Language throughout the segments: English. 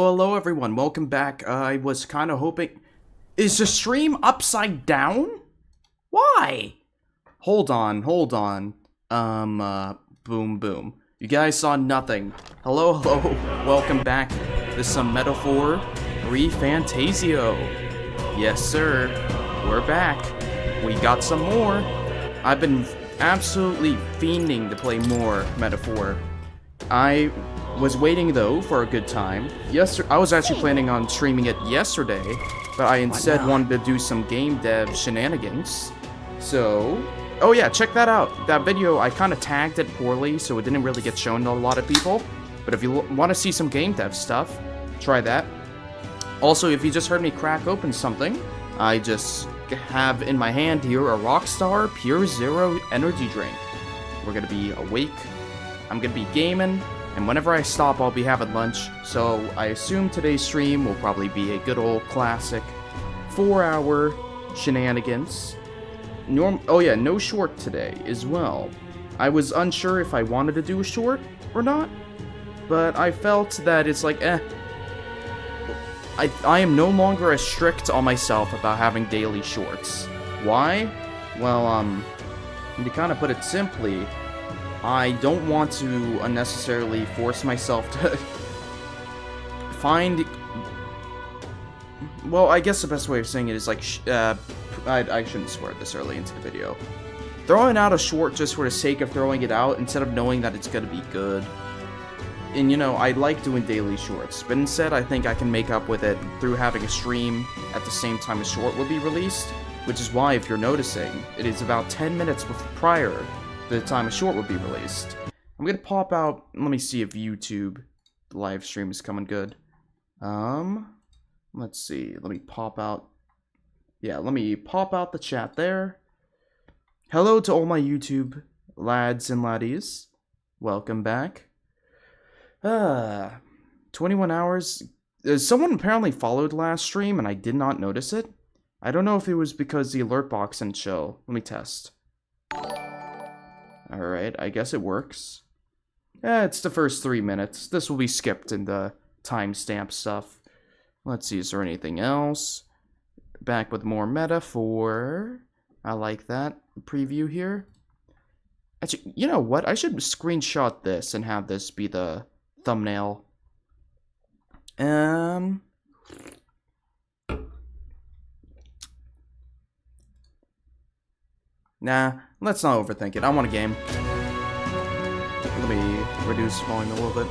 Hello everyone, welcome back. I was kind of hoping... Is the stream upside down? Why? Hold on. Boom, boom. You guys saw nothing. Hello, welcome back to some Metaphor ReFantazio. Yes, sir. We're back. We got some more. I've been absolutely fiending to play more Metaphor. I was waiting though for a good time. I was actually planning on streaming it yesterday, but I instead wanted to do some game dev shenanigans. So, oh yeah, check that out. That video, I kind of tagged it poorly, so it didn't really get shown to a lot of people. But if you want to see some game dev stuff, try that. Also, if you just heard me crack open something, I just have in my hand here a Rockstar Pure Zero energy drink. We're gonna be awake. I'm gonna be gaming. And whenever I stop, I'll be having lunch, so I assume today's stream will probably be a good old classic 4-hour shenanigans. Oh yeah, no short today as well. I was unsure if I wanted to do a short or not, but I felt that it's like, I am no longer as strict on myself about having daily shorts. Why? Well, to kind of put it simply, I don't want to unnecessarily force myself to find... Well, I guess the best way of saying it is like, I shouldn't swear this early into the video. Throwing out a short just for the sake of throwing it out instead of knowing that it's gonna be good. And you know, I like doing daily shorts, but instead I think I can make up with it through having a stream at the same time a short will be released, which is why, if you're noticing, it is about 10 minutes prior the time a short will be released. I'm gonna pop out, let me see if YouTube live stream is coming good. Let's see, let me pop out, let me pop out the chat there. Hello to all my YouTube lads and laddies. Welcome back. 21 hours. Someone apparently followed last stream and I did not notice it. I don't know if it was because the alert box didn't show. Let me test. Alright, I guess it works. It's the first 3 minutes. This will be skipped in the timestamp stuff. Let's see, is there anything else? Back with more Metaphor. I like that preview here. Actually, you know what? I should screenshot this and have this be the thumbnail. Nah, let's not overthink it. I want a game. Let me reduce volume a little bit.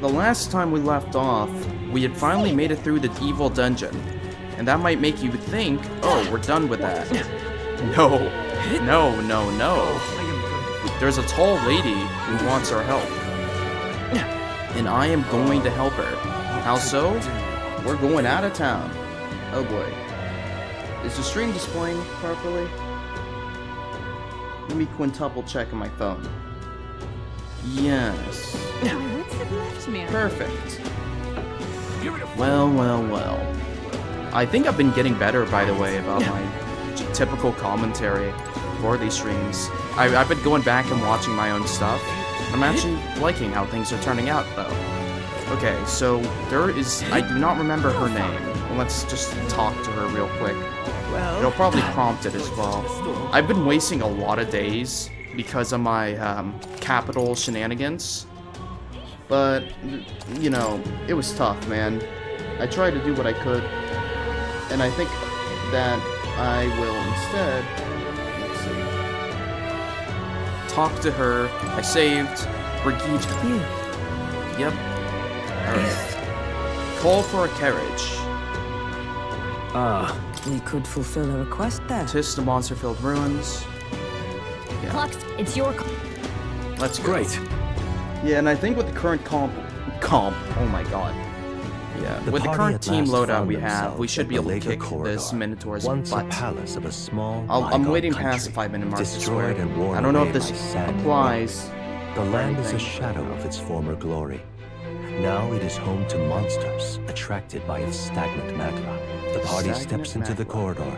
The last time we left off, we had finally made it through the evil dungeon. And that might make you think, oh, we're done with that. No. There's a tall lady who wants our help. And I am going to help her. How so? We're going out of town. Oh boy. Is the stream displaying properly? Let me quintuple check on my phone. Yes. Perfect. Well. I think I've been getting better, by the way, about my typical commentary for these streams. I've been going back and watching my own stuff. I'm actually liking how things are turning out, though. Okay, so there is... I do not remember her name. Let's just talk to her real quick. It'll probably prompt it as well. I've been wasting a lot of days because of my capital shenanigans. But, you know, it was tough, man. I tried to do what I could. And I think that I will instead... Let's see. Talk to her. I saved Brigitte. Yep. Alright. Call for a carriage. We could fulfill a request there. Tis the monster-filled ruins. Yeah. Clocks, it's your That's great. Yeah, and I think with the current comp, oh my god. Yeah, with the current team loadout we have, we should be able to kick this Minotaur's butt. Palace of a small I'm waiting past the 5-minute mark, I swear. I don't know if this applies. The land is a shadow of its former glory. Now it is home to monsters attracted by its stagnant magma. The party steps into the corridor,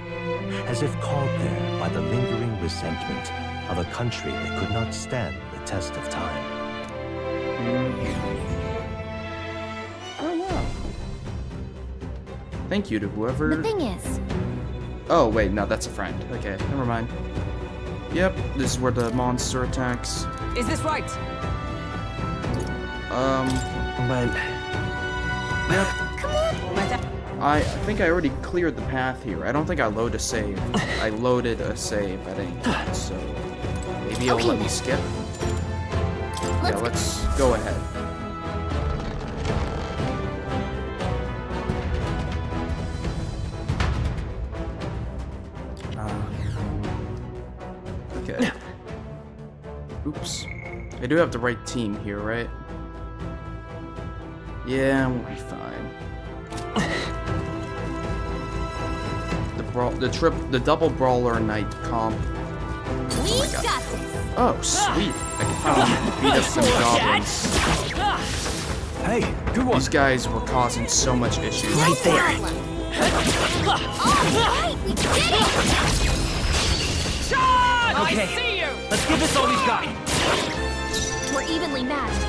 as if called there by the lingering resentment of a country that could not stand the test of time. Thank you to whoever... The thing is... Oh, wait, no, that's a friend. Okay, never mind. Yep, this is where the monster attacks. Is this right? But Yep. Come on! I think I already cleared the path here. I don't think I loaded a save. I loaded a save at any time, so... Maybe it'll Okay, let me then. skip. Yeah, let's go ahead. Okay. Oops. I do have the right team here, right? Yeah, we'll be fine. The double brawler knight comp. We my God. got this! Oh, sweet! I can finally beat up some goblins. hey, good one. These guys were causing so much issues. No problem! Alright, we did it! Okay, let's give this all we've got. We're evenly matched.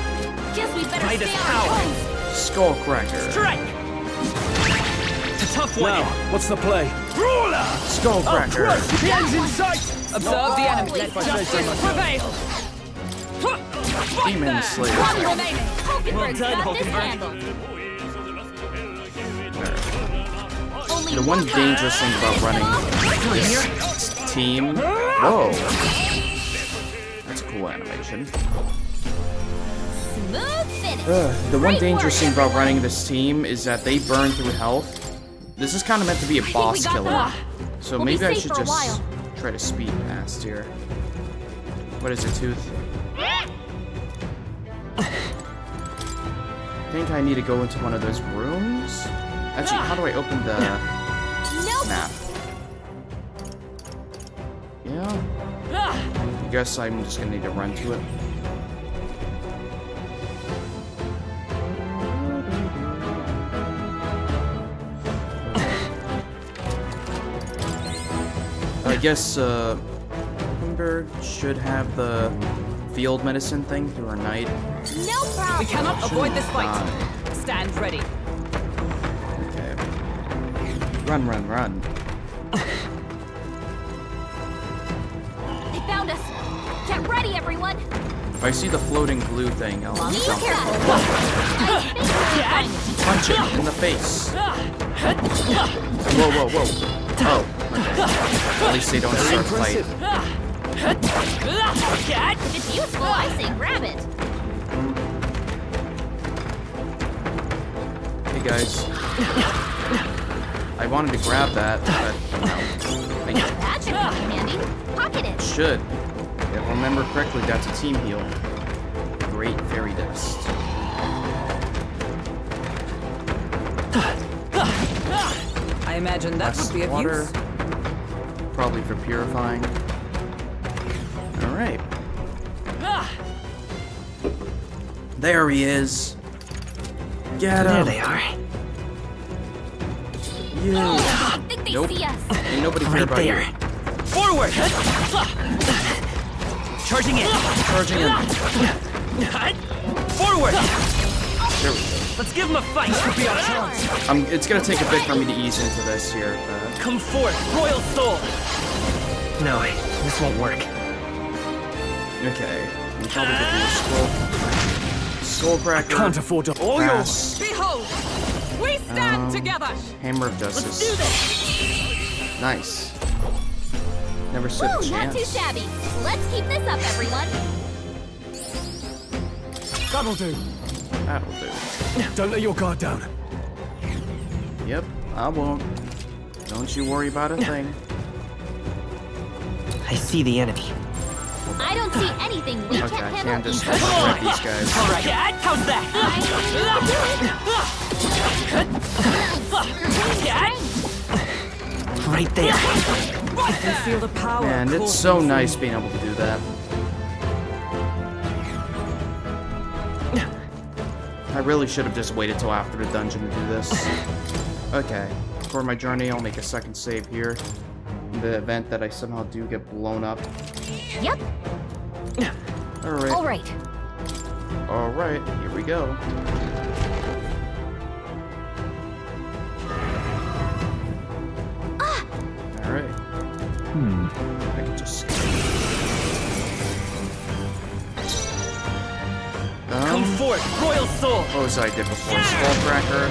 Guess we better Right stay as on our power. toes. Skullcracker. Strike! A tough one. What's the play? Ruler! Skullcracker. The end's in sight! Observe the enemy. Let Justice prevail! Demon Slayer. One remaining. Hulkenberg's Well done, got this Hulkenberg. handled. Only The one person dangerous thing about running this team. Whoa. That's a cool animation. Smooth finish. The one Great dangerous thing work, about everyone. running this team is that they burn through health. This is kind of meant to be a boss got killer. that. So We'll be maybe I safe should for a just while. try to speed past here. What is it, Tooth? I think I need to go into one of those rooms. Actually, how do I open the Nope. map? Yeah. I guess I'm just gonna need to run to it. I guess Hulkenberg should have the field medicine thing through her knight. No problem. We cannot avoid this fight. Die. Stand ready. Okay. Run, run, run. They found us. Get ready, everyone. If I see the floating blue thing, I'll Be jump. careful. I think we're fine. Punch it in the face. Whoa, whoa, whoa. Oh, okay. At least they don't start fighting. If it's useful, I say grab it. Hey guys. I wanted to grab that, but no. Thank you. That should come in handy. Pocket it. Should. If I remember correctly, that's a team heal. Great fairy dust. I imagine that would be of Water. use. Probably for purifying. Alright. There he is. Get him. There they are. You. I think they Nope. see us. Ain't nobody care Right about there. you. Forward! Charging in. Charging in. Forward! There we go. Let's give them a fight. This could be our chance. It's gonna take a bit for me to ease into this here. Come forth, Royal Soul. No, this won't work. Okay. We probably could do a Skullcracker. Can't afford to. All yours. Brass, Behold, we stand together. Hammer of Let's do Justice. this. Nice. Never stood a Woo, not too chance. shabby. Let's keep this up, everyone. That'll do. That'll do. Don't let your guard down. Yep, I won't. Don't you worry about a thing. I see the enemy. I don't see anything we Okay, can't I handle can't just easily. grab these guys. All right, how's that? Right there. I feel the power. And it's coursing so through nice me. being able to do that. I really should have just waited till after the dungeon to do this. Okay, for my journey, I'll make a second save here. In the event that I somehow do get blown up. Yep. Alright. All right. Alright, here we go. Royal Soul! What was I did before? Skullcracker.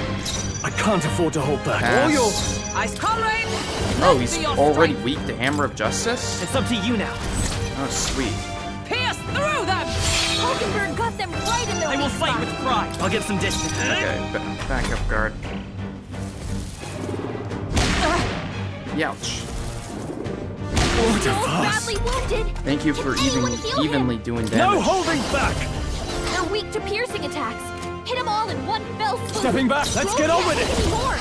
I can't afford to hold back. Pass. All yours. Ice comrade! Oh, he's Lend me your already strength. weak to Hammer of Justice? It's up to you now. Oh, sweet. Pierce through them! Hulkenberg got them right in their I will weak fight spot. with pride. I'll get some distance. Okay, back up guard. Youch. Joel's badly wounded. Thank you Can for anyone heal him? evenly doing No damage. holding back! They're weak to piercing attacks. Hit them all in one fell swoop. Stepping back, let's Roll get on back with it. any more.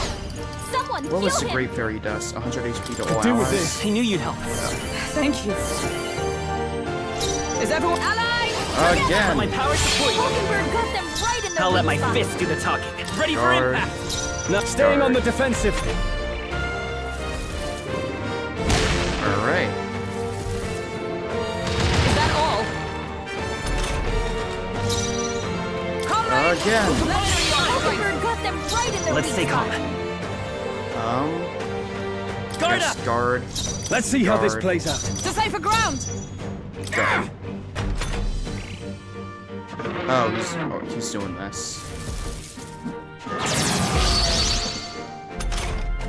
Someone What was heal the him. Great Fairy Dust? 100 HP to all Do with allies. this. I knew you'd help. Thank you. Is everyone allied? Again. My power support you. Hulkenberg got them right in their I'll let weak my spot. fist do the talking. Ready for Guard. impact. Not staying on the defensive. Alright. Is that all? Comrade! Again. Hulkenberg got them right in their Let's weak stay spot. calm. Guard Yes, up! guard. Let's see how this Guard. plays out. To safer ground! Go. Oh, he's doing this.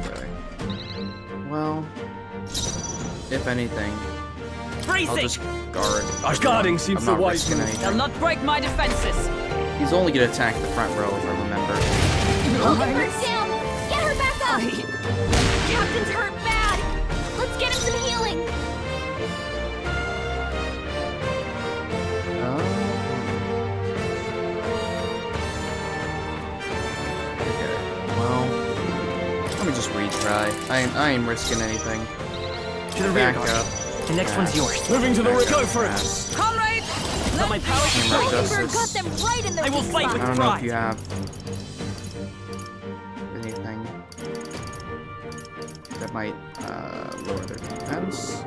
Okay. Well, if anything, I'll Bracing! just guard. Our guarding seems I'm the not wise risking move. They'll anything. not break my defenses. He's only gonna attack the front row, if I remember. Hulkenberg's down. Get her back up. Captain's hurt bad. Let's get him some healing. Okay. Well, let me just retry. I ain't risking anything. To the rear Back guard. up. The next Pass. one's yours. Moving to the Back rear. up, Go for it. pass. Comrade! Let my power Hammer support of you. Hulkenberg got Justice. them right in their I will weak fight spot. with I don't know if pride. you have anything that might lower their defense.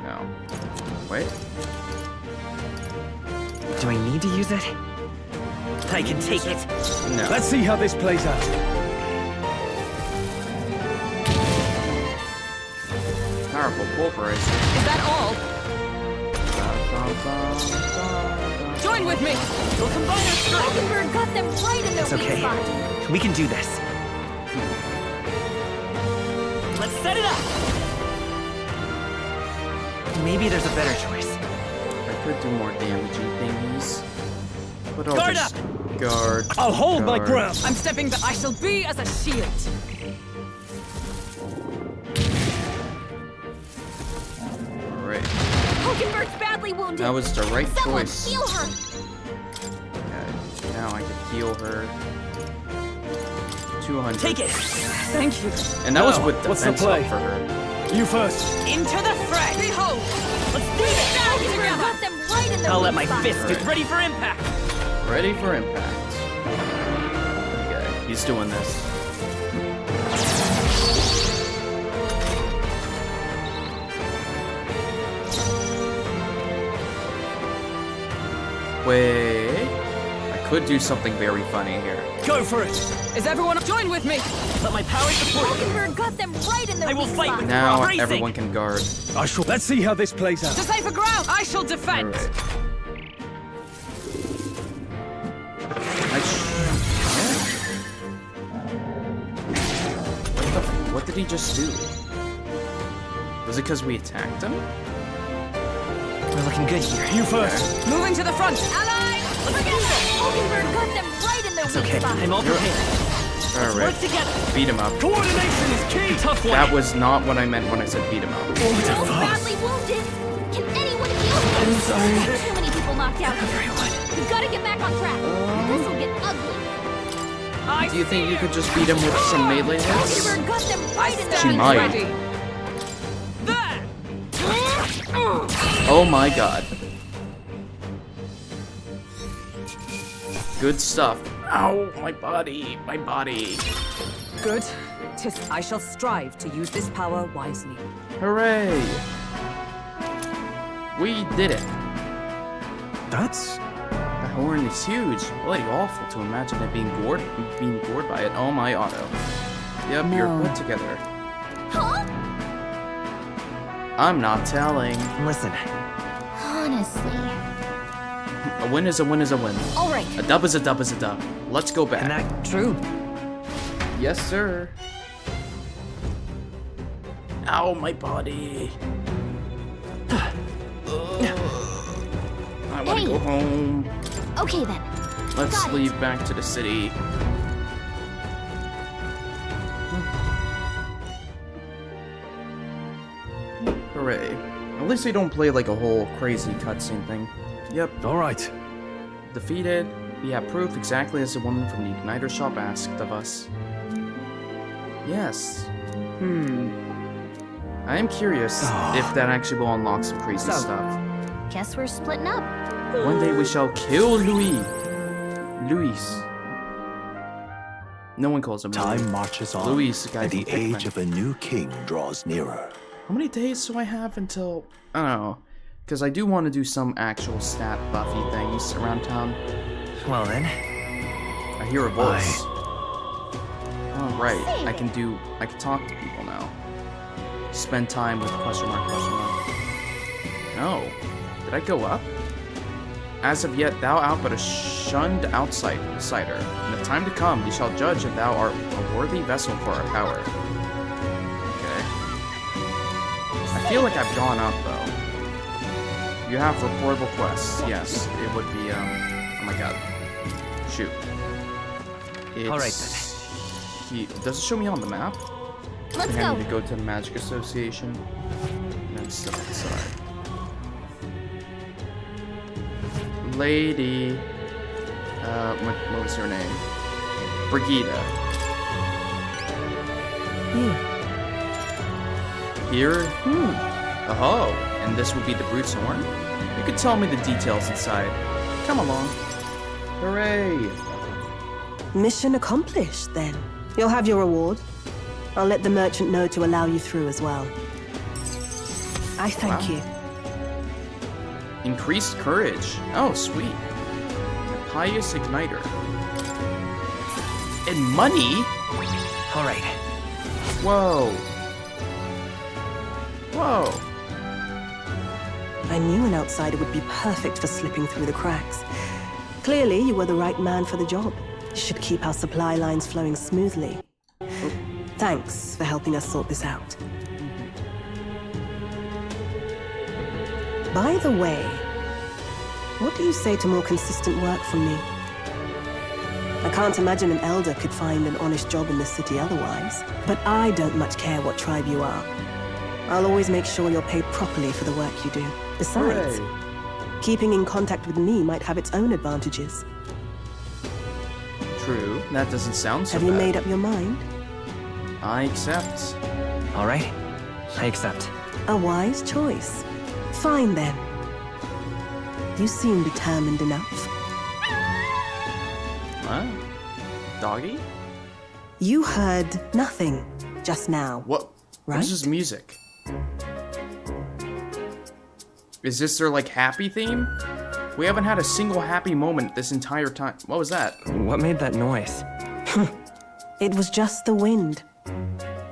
No. Wait. Do I need to use it? I can take it. No. Let's see how this plays out. Powerful pulverizer. Is that all? Join with me! We'll combine our strength. Hulkenberg got them right in their It's weak okay. spot. We can do this. Let's set it up! Maybe there's a better choice. I could do more damaging thingies. But I'll Guard just guard. I'll hold my guard. ground. I'm stepping back. I shall be as a shield. Alright. Hulkenberg's badly wounded. That was the right Someone choice. heal her. Okay, now I can heal her. 200. Take it! Thank you. And that was Now, with what's the defense play? up for her. You first. Into the fray! Behold! Let's do this! Hulkenberg got them right in their I'll weak let my spot. fist get ready for impact! Ready for impact. Okay, he's doing this. Wait. I could do something very funny here. Go for it. Is everyone join with me? Let my power support you! Hulkenberg got them right in their I will weak fight spot. with Now Bracing. everyone can guard. I shall. Let's see how this plays out. To safer ground! I shall defend! Alright. What did he just do? Was it because we attacked him? We're looking good here. You first. Moving to the front! Allied! Together, Hulkenberg got them right in their It's weak okay. spot. I'm all prepared. Let's work Alright. together. Beat him up. Coordination is key. Tough one. That was not what I meant when I said beat him up. Joel's badly wounded. Can anyone heal him? I'm sorry. Too many people knocked out. Everyone. We've got to get back on track. This'll get ugly. I Do you think you fear. could just beat him with some melee hits? Hulkenberg got them I right in their She stand weak might. ready. There! Oh my god. Good stuff. Ow, my body, my body. Good. I shall strive to use this power wisely. Hooray! We did it. That's. The horn is huge. Bloody awful to imagine it being gored by it. Oh my auto. Yep, you're put together. Huh? I'm not telling. Listen, Honestly. A win is a win is a win. All right. A dub is a dub is a dub. Let's go back. Connect. True. Yes, sir. Ow, my body. I want to Hey. go home. Okay then. Let's Got it. leave back to the city. Hooray. At least they don't play like a whole crazy cutscene thing. Yep. All right. Defeated. We have proof exactly as the woman from the Igniter shop asked of us. Yes. I am curious if that actually will unlock some crazy stuff. Guess we're splitting up. One day we shall kill Louis. Luis. No one calls him Louis. Time marches on, Louis, the guy and the from Pikmin. age of a new king draws nearer. How many days do I have until... I don't know. Because I do want to do some actual stat buffy things around town. Well then. I hear a voice. Oh, right. I can talk to people now. Spend time with question mark. No. Did I go up? As of yet, thou art but a shunned outsider. In the time to come, we shall judge if thou art a worthy vessel for our power. Okay. I feel like I've gone up, though. You have reportable quests. Yes, it would be, oh my god. Shoot. Alright Does it show me on the map? Let's I think I go. need to go to the Magic Association. And then step aside. Lady. What was her name? Brigida. Here? Oh, and this would be the Brute's Horn? You could tell me the details inside. Come along. Hooray! Mission accomplished, then. You'll have your reward. I'll let the merchant know to allow you through as well. I thank Wow. you. Increased courage. Oh, sweet. The pious igniter. And money? Alright. Whoa. Whoa. I knew an outsider would be perfect for slipping through the cracks. Clearly, you were the right man for the job. You should keep our supply lines flowing smoothly. Thanks for helping us sort this out. By the way, what do you say to more consistent work from me? I can't imagine an elder could find an honest job in the city otherwise, but I don't much care what tribe you are. I'll always make sure you're paid properly for the work you do. Besides, Hooray. keeping in contact with me might have its own advantages. True. That doesn't sound so Have you bad. made up your mind? I accept. Alright. I accept. A wise choice. Fine then. You seem determined enough. What? Doggy? You heard nothing just now. What? Right? What is this music? Is this their, like, happy theme? We haven't had a single happy moment this entire time. What was that? What made that noise? It was just the wind.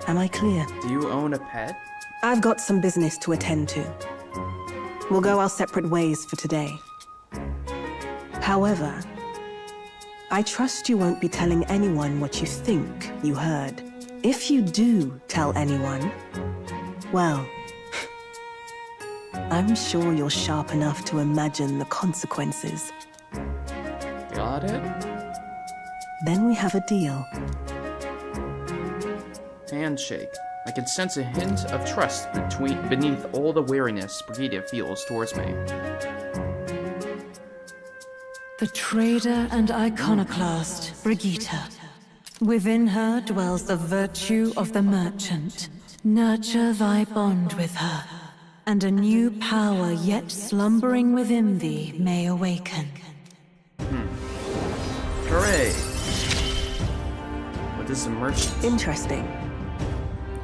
Am I clear? Do you own a pet? I've got some business to attend to. We'll go our separate ways for today. However, I trust you won't be telling anyone what you think you heard. If you do tell anyone, well, I'm sure you're sharp enough to imagine the consequences. Got it? Then we have a deal. Handshake. I can sense a hint of trust beneath all the wariness Brigida feels towards me. The trader and iconoclast, Brigitte. Within her dwells the virtue of the merchant. Nurture thy bond with her, and a new power yet slumbering within thee may awaken. Hooray! What is the merchant? Interesting.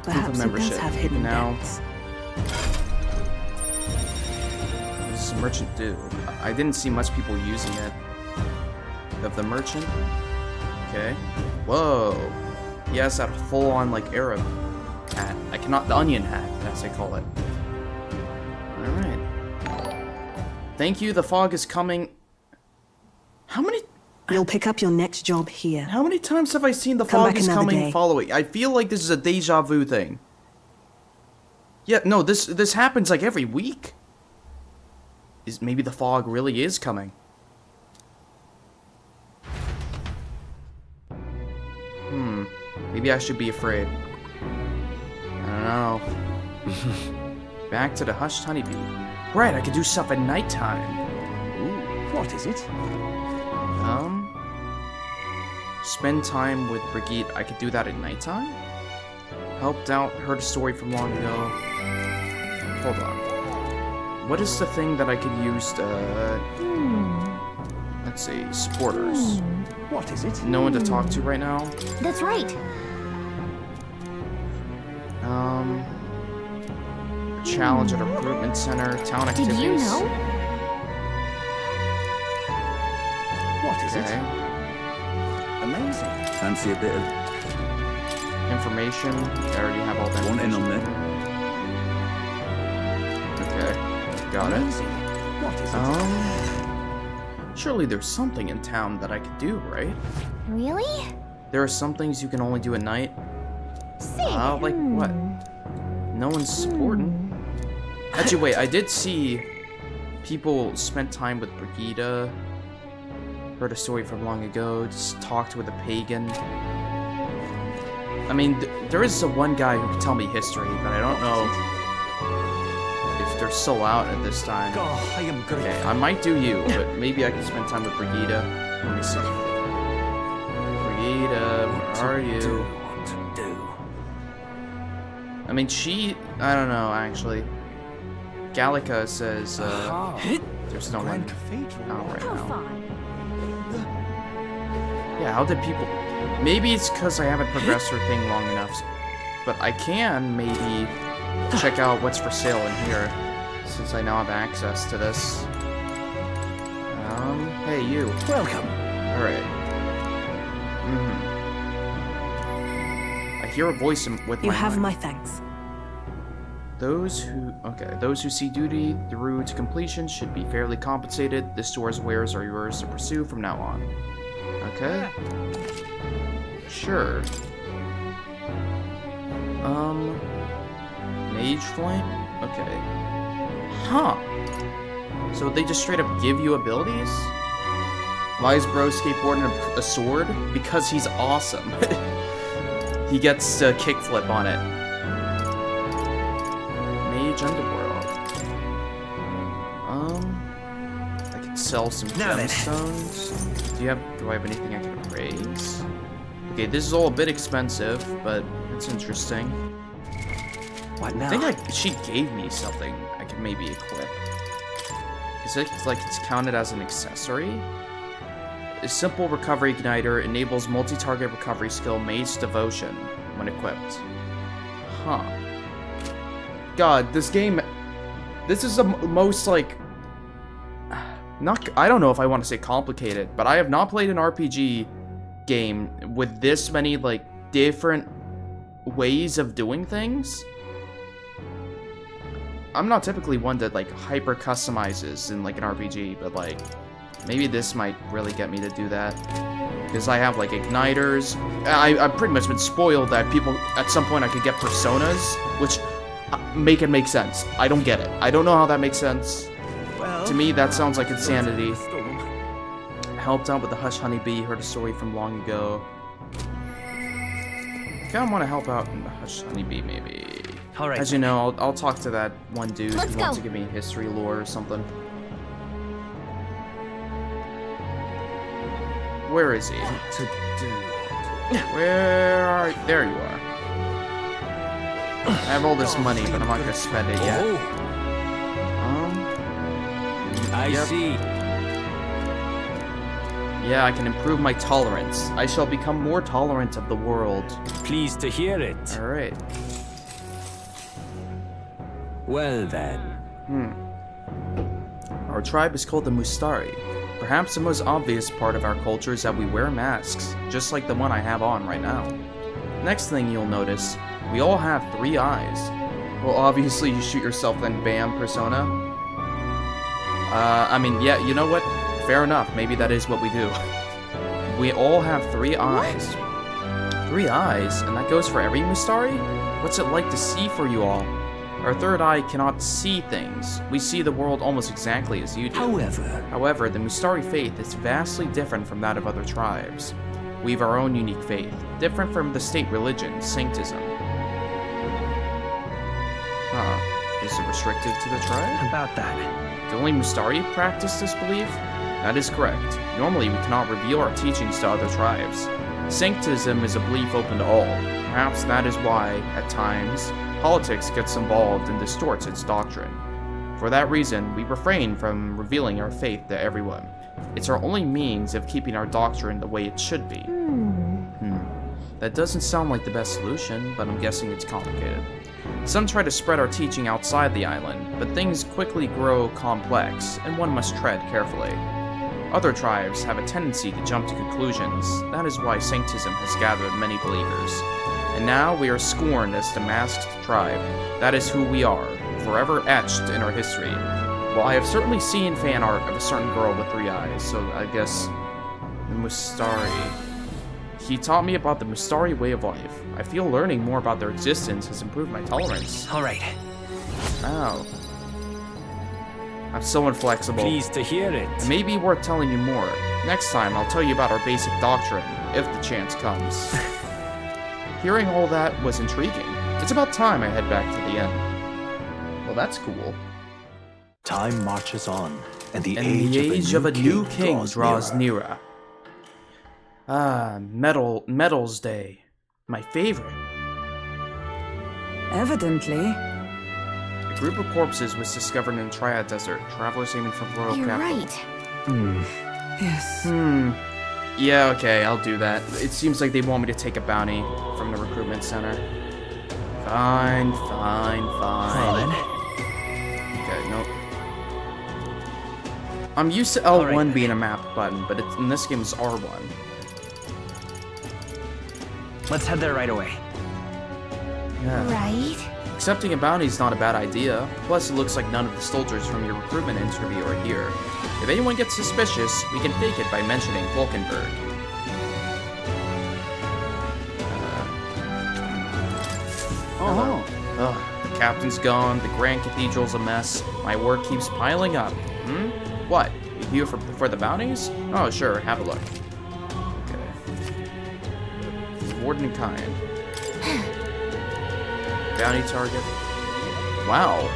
Perhaps it membership. does have hidden Now- depths. What does the merchant do? I didn't see much people using it. Of the merchant? Okay. Whoa. He has that full-on, like, Arab hat. The onion hat, as they call it. Alright. Thank you, the fog is coming. You'll pick up your next job here. How many times have I seen the Come fog back is another coming day. following? I feel like this is a deja vu thing. Yeah, no, this happens like every week. Maybe the fog really is coming. Maybe I should be afraid. I don't know. Back to the hushed honeybee. Right, I could do stuff at nighttime. Ooh. What is it? Spend time with Brigitte. I could do that at nighttime? Helped out, heard a story from long ago. Hold on. What is the thing that I could use to... Let's see, supporters. What is it? No one to talk to right now? That's right. Challenge at a recruitment center, town activities. Did you know? What is Okay. it? Amazing. Fancy a bit of Information. I already have all that one in information. on there. Okay. Got it. Amazing. What is it? Surely there's something in town that I could do, right? Really? There are some things you can only do at night. Sick. Like what? No one's supporting. Actually, wait, I did see people spent time with Brigitte. Heard a story from long ago. Just talked with a pagan. I mean, there is one guy who can tell me history, but I don't know if they're still out at this time. Oh, I am great. Okay, I might do you, but maybe I can spend time with Brigitte. Let me see. Brigitte, where are you? What to do? I mean, I don't know, actually. Gallica says, there's no one out right now. Yeah, how did people... Maybe it's because I haven't progressed her thing long enough. But I can maybe check out what's for sale in here, since I now have access to this. Hey, you. Welcome. Alright. I hear a voice with You my have mind. my thanks. Those who see duty through to completion should be fairly compensated. This store's wares are yours to pursue from now on. Okay? Sure. Mage Flame? Okay. Huh. So they just straight up give you abilities? Why is Bro skateboarding a sword? Because he's awesome. He gets to kickflip on it. Mage Underworld. I could sell some gemstones. Do I have anything I can raise? Okay, this is all a bit expensive, but it's interesting. What now? I think she gave me something I could maybe equip. Is it like it's counted as an accessory? A simple recovery igniter enables multi-target recovery skill Mage Devotion when equipped. Huh. God, this game... This is the most, like... I don't know if I want to say complicated, but I have not played an RPG game with this many, like, different ways of doing things. I'm not typically one that, like, hyper customizes in, like, an RPG, but, like, maybe this might really get me to do that. Because I have, like, igniters. I've pretty much been spoiled that people, at some point, I could get personas, which make it make sense. I don't get it. I don't know how that makes sense. Well, To me, that sounds like insanity. Helped out with the Hush Honeybee, heard a story from long ago. I kinda wanna help out in the Hush Honeybee, maybe. Alright. As you know, I'll talk to that one dude Let's who wants go. to give me history lore or something. Where is he? to do. Where are... There you are. I have all this money, but I'm not gonna spend it yet. Oh, I Yep. see. Yeah, I can improve my tolerance. I shall become more tolerant of the world. Pleased to hear it. Alright. Well then. Our tribe is called the Mustari. Perhaps the most obvious part of our culture is that we wear masks, just like the one I have on right now. Next thing you'll notice, we all have 3 eyes. Well, obviously you shoot yourself, then bam, persona. I mean, yeah, you know what? Fair enough, maybe that is what we do. We all have 3 eyes. 3 eyes? And that goes for every Mustari? What's it like to see for you all? Our third eye cannot see things. We see the world almost exactly as you do. However, the Mustari faith is vastly different from that of other tribes. We have our own unique faith, different from the state religion, Sanctism. Is it restricted to the tribe? About that. Do only Mustari practice this belief? That is correct. Normally, we cannot reveal our teachings to other tribes. Sanctism is a belief open to all. Perhaps that is why, at times, politics gets involved and distorts its doctrine. For that reason, we refrain from revealing our faith to everyone. It's our only means of keeping our doctrine the way it should be. That doesn't sound like the best solution, but I'm guessing it's complicated. Some try to spread our teaching outside the island, but things quickly grow complex, and one must tread carefully. Other tribes have a tendency to jump to conclusions. That is why Sanctism has gathered many believers. And now we are scorned as the masked tribe. That is who we are, forever etched in our history. Well, I have certainly seen fan art of a certain girl with 3 eyes, so I guess the Mustari. He taught me about the Mustari way of life. I feel learning more about their existence has improved my tolerance. All right. Wow. I'm so inflexible. Pleased to hear it. It may be worth telling you more. Next time, I'll tell you about our basic doctrine, if the chance comes. Hearing all that was intriguing. It's about time I head back to the inn. Well, that's cool. Time marches on, and the And age of a new king draws nearer. Ah, Medals Day. My favorite. Evidently. A group of corpses was discovered in the Triad Desert. Travelers aiming for royal You're capital. right. Yes. Yeah, okay, I'll do that. It seems like they want me to take a bounty from the recruitment center. Fine. Well then. Okay, nope. I'm used to L1 Alright. being a map button, but in this game it's R1. Let's head there right away. Yeah. Right? Accepting a bounty is not a bad idea. Plus, it looks like none of the soldiers from your recruitment interview are here. If anyone gets suspicious, we can fake it by mentioning Vulcanberg. Ugh, the captain's gone, the Grand Cathedral's a mess, my work keeps piling up. What? You here for the bounties? Oh, sure, have a look. Okay. Reward in kind. Bounty target. Wow.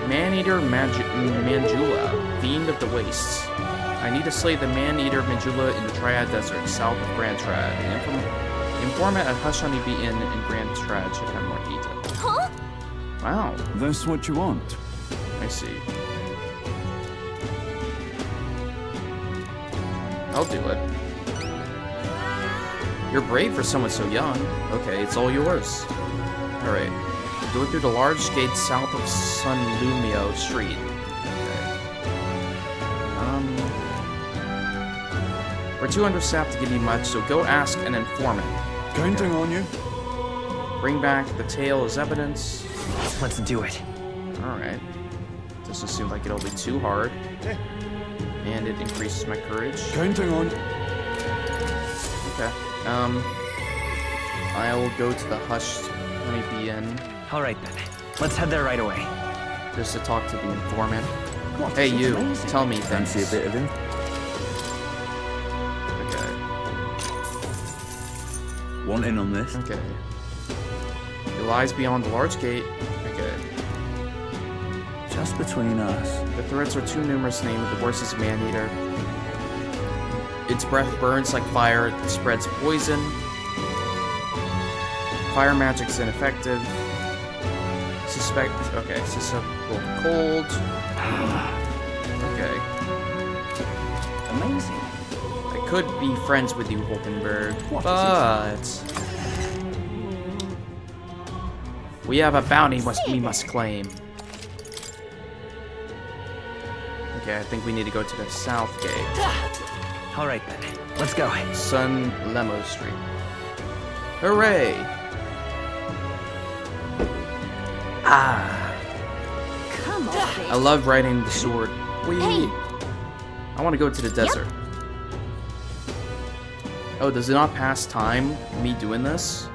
Man-Eater Manjula, Fiend of the Wastes. I need to slay the Man-Eater Manjula in the Triad Desert, south of Grand Trad. Informant at Hush Honeybee Inn in Grand Trad should have more detail. Huh? Wow, That's what you want. I see. I'll do it. You're brave for someone so young. Okay, it's all yours. Alright. Go through the large gate south of Sun Lumio Street. Okay. We're too understaffed to give you much, so go ask an informant. Counting on you. Bring back the tale as evidence. Let's do it. Alright. Doesn't seem like it'll be too hard. And it increases my courage. Counting on. Okay. I'll go to the Hush Honeybee Inn All right then. Let's head there right away. just to talk to the informant. Hey, you. Tell me things. Fancy a bit of him? Okay. Want in on this? Okay. It lies beyond the large gate. Okay. Just between us. The threats are too numerous to name. The worst is Man-Eater. Its breath burns like fire. It spreads poison. Fire magic's ineffective. Okay, susceptible to cold. Okay. Amazing. I could be friends with you, Hulkenberg, but we have a bounty we must claim. Okay, I think we need to go to the south gate. All right then. Let's go. Sun Lemo Street. Hooray! Come on, I love riding the sword. Whee! Hey. I want to go to the desert. Oh, does it not pass time, me doing this?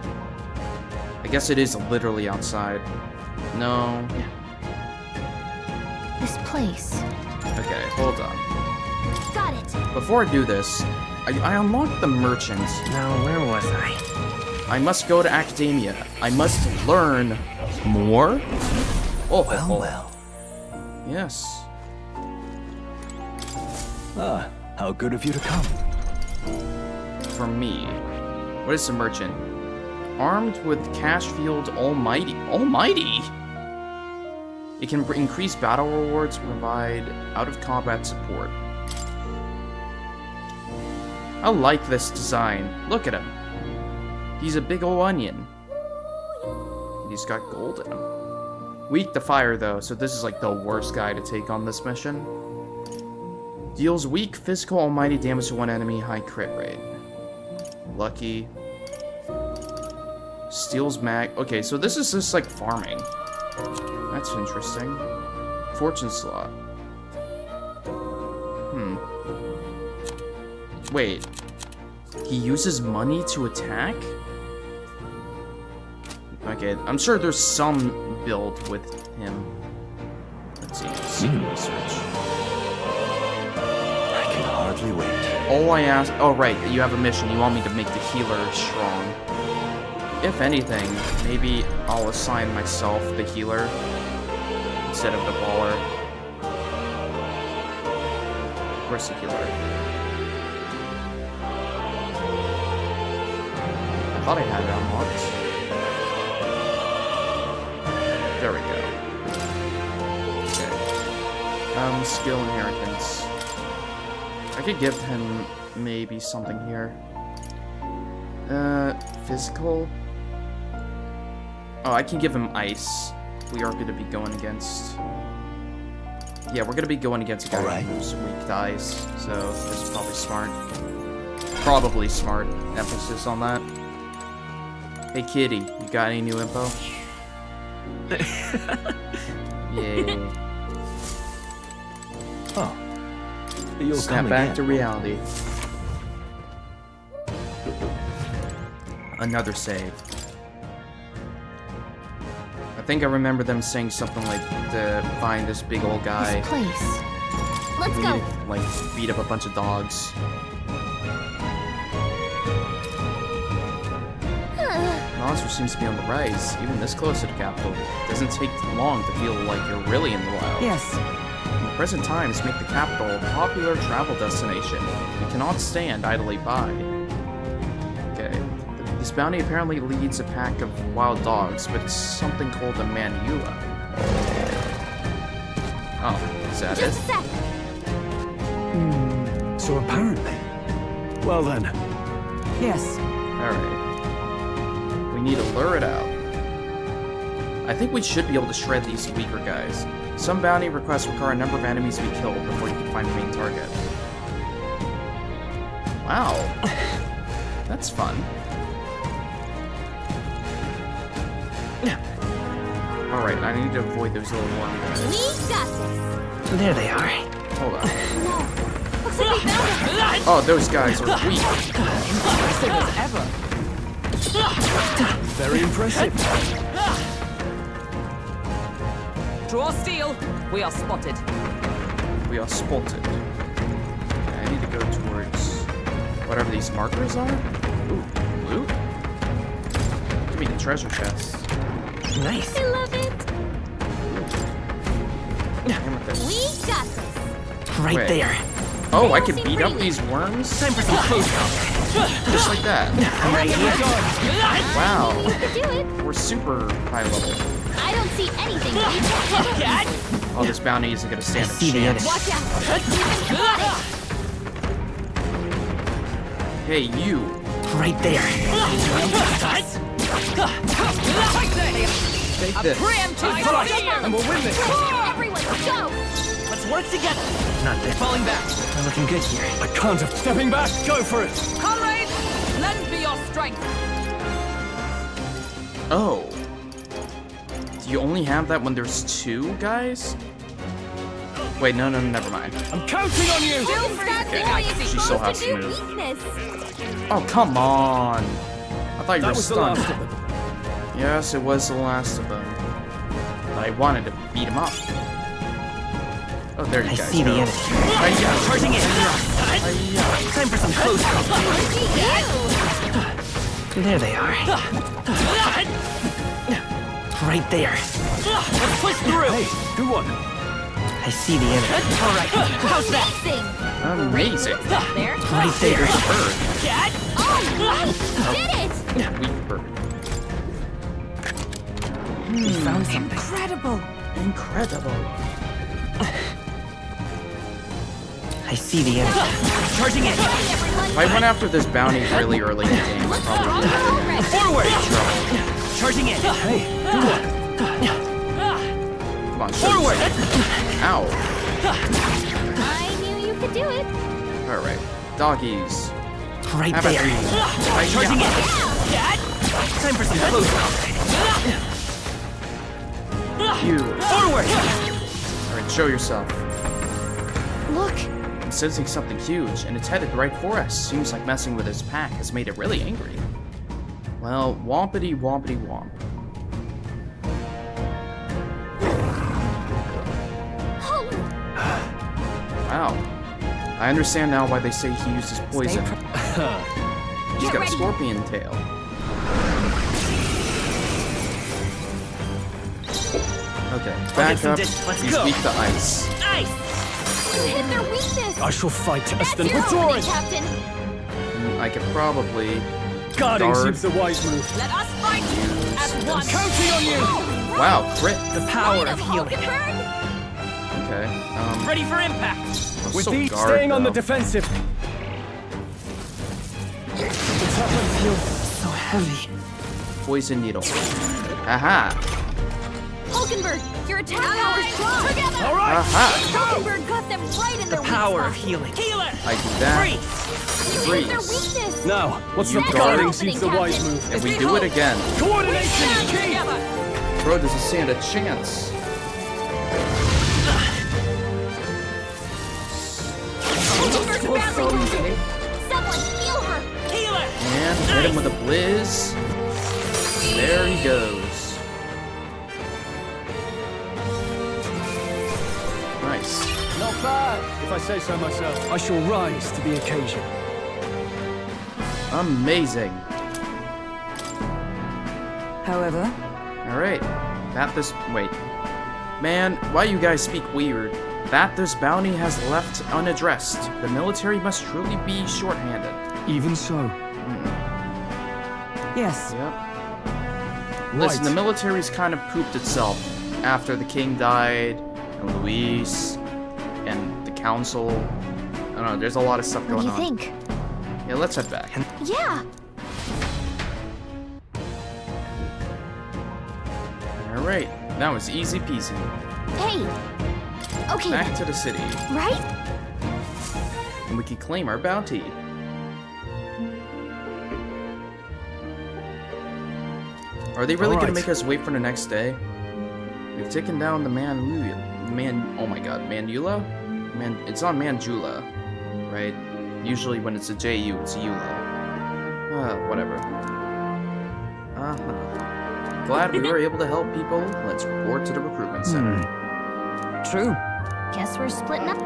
I guess it is literally outside. No. This place. Okay, hold on. Got it. Before I do this, I unlocked the merchant. Now, where was I? I must go to academia. I must learn more? Oh, Well. Yes. Ah, how good of you to come. For me. What is the merchant? Armed with Cashfield Almighty. Almighty? It can increase battle rewards, provide out-of-combat support. I like this design. Look at him. He's a big ol' onion. He's got gold in him. Weak to fire, though, so this is like the worst guy to take on this mission. Deals weak physical almighty damage to one enemy, high crit rate. Lucky. Steals mag. Okay, so this is just like farming. That's interesting. Fortune slot. Wait. He uses money to attack? Okay, I'm sure there's some build with him. Let's see. Secret research. I can hardly wait. All I ask... Oh, right. You have a mission. You want me to make the healer strong. If anything, maybe I'll assign myself the healer instead of the baller. Where's the healer? I thought I had it unlocked. There we go. Okay. Skill inheritance. I could give him maybe something here. Physical? Oh, I can give him ice. We are going to be going against... Yeah, we're going to be going against a guy who's weak to ice, so this is probably smart. Probably smart. Emphasis on that. Hey, kitty, you got any new info? Yay. Oh. You'll Snap come back again. to reality. Another save. I think I remember them saying something like to find this big old guy. This place. Let's We go. need to, like, beat up a bunch of dogs. Monster seems to be on the rise, even this close to the capital. It doesn't take long to feel like you're really in the wild. Yes. In the present times make the capital a popular travel destination. We cannot stand idly by. Okay. This bounty apparently leads a pack of wild dogs, but it's something called a manula. Oh, is that Just a it? sec. So apparently. Well then. Yes. Alright. We need to lure it out. I think we should be able to shred these weaker guys. Some bounty requests require a number of enemies to be killed before you can find the main target. Wow. That's fun. Alright, I need to avoid those little worm guys. We got this. There they are. Hold on. No. Looks like we found it. Oh, those guys are weak. Impressive as ever. Very impressive. Draw steel. We are spotted. We are spotted. Okay, I need to go towards whatever these markers are. Ooh, loot? Give me the treasure chest. Nice. I love it. Damn it, this. We got this. Right Wait. there. Oh, I can beat up these worms? Time for some close combat. Just like that. I'm right here. Wow. We could do it. We're super high level. I don't see anything we can't. Oh, this bounty isn't gonna stand a see the chance. Watch out. You got it. Hey, you. Right there. Take this. And we'll win this. Everyone, go. Let's work together. Not there. Falling back. We're looking good here. I can't have stepping back. Go for it. Comrades, lend me your strength. Oh. Do you only have that when there's two guys? Wait, no, never mind. I'm counting on you! She still has to move. Weakness. Oh, come on! I thought you were That was the stunned. last of them. Yes, it was the last of them. But I wanted to beat him up. Oh, there you I guys see go. the enemy. Charging in. Time for some close up. There they are. Right there. Let's push through. Hey, good one. I see the enemy. All right. How's that? Amazing. There. Right there. Bird. Oh, nice. Did it. Weak bird. We found something. Incredible. I see the enemy. Charging in. If I went after this bounty really early in the game, I probably would. Forward. Charging in. Hey, good one. Come on, Forward. Ow. I knew you could do it. Alright. Doggies. Right How about there. you? Charging in. Time for some close up. You. Forward. Alright, show yourself. Look. I'm sensing something huge, and it's headed right for us. Seems like messing with his pack has made it really angry. Well, wompity wompity womp. Wow. I understand now why they say he uses poison. He's got a scorpion tail. Okay, back up. Let's He's go. weak to ice. Nice. Hit their weakness. I shall fight That's Aston your withdrawing. opening, Captain. I could probably... Guarding Guard. seems the wise move. Let us fight at once. Counting on you. Wow, crit. The power of healing. Okay, Ready for impact. I'm With so these guard, staying on the though. defensive. This weapon feels so heavy. Poison needle. Aha! Hulkenberg, your attack power is strong. Together. All right. Aha! Hulkenberg got them right in The their power of weak spot. healing. Healer. I do that. You hit their Freeze. weakness. Now, what's You the guard. guarding seems the wise move. And we do it again. Coordination is key. Bro doesn't stand a chance. Hulkenberg's badly wounded. Someone heal her. Healer. And hit him with a blizz. There he goes. Nice. Not bad, if I say so myself. I shall rise to the occasion. Amazing. However, Alright. Wait. Man, why you guys speak weird? That this bounty has left unaddressed. The military must truly be shorthanded. Even so. yes. Yep. Listen, the military's kind of pooped itself after the king died, and Luis, and the council. I don't know, there's a lot of stuff What going do you on. think? Yeah, let's head back. Yeah. Alright, that was easy peasy. Hey. Okay. Back then. to the city, Right? and we can claim our bounty. Are they really gonna Alright. make us wait for the next day? We've taken down the oh my god, Manula? It's on Manjula, right? Usually when it's a JU, it's a Eula. Whatever. Glad we were able to help people. Let's report to the recruitment center. True. Guess we're splitting up.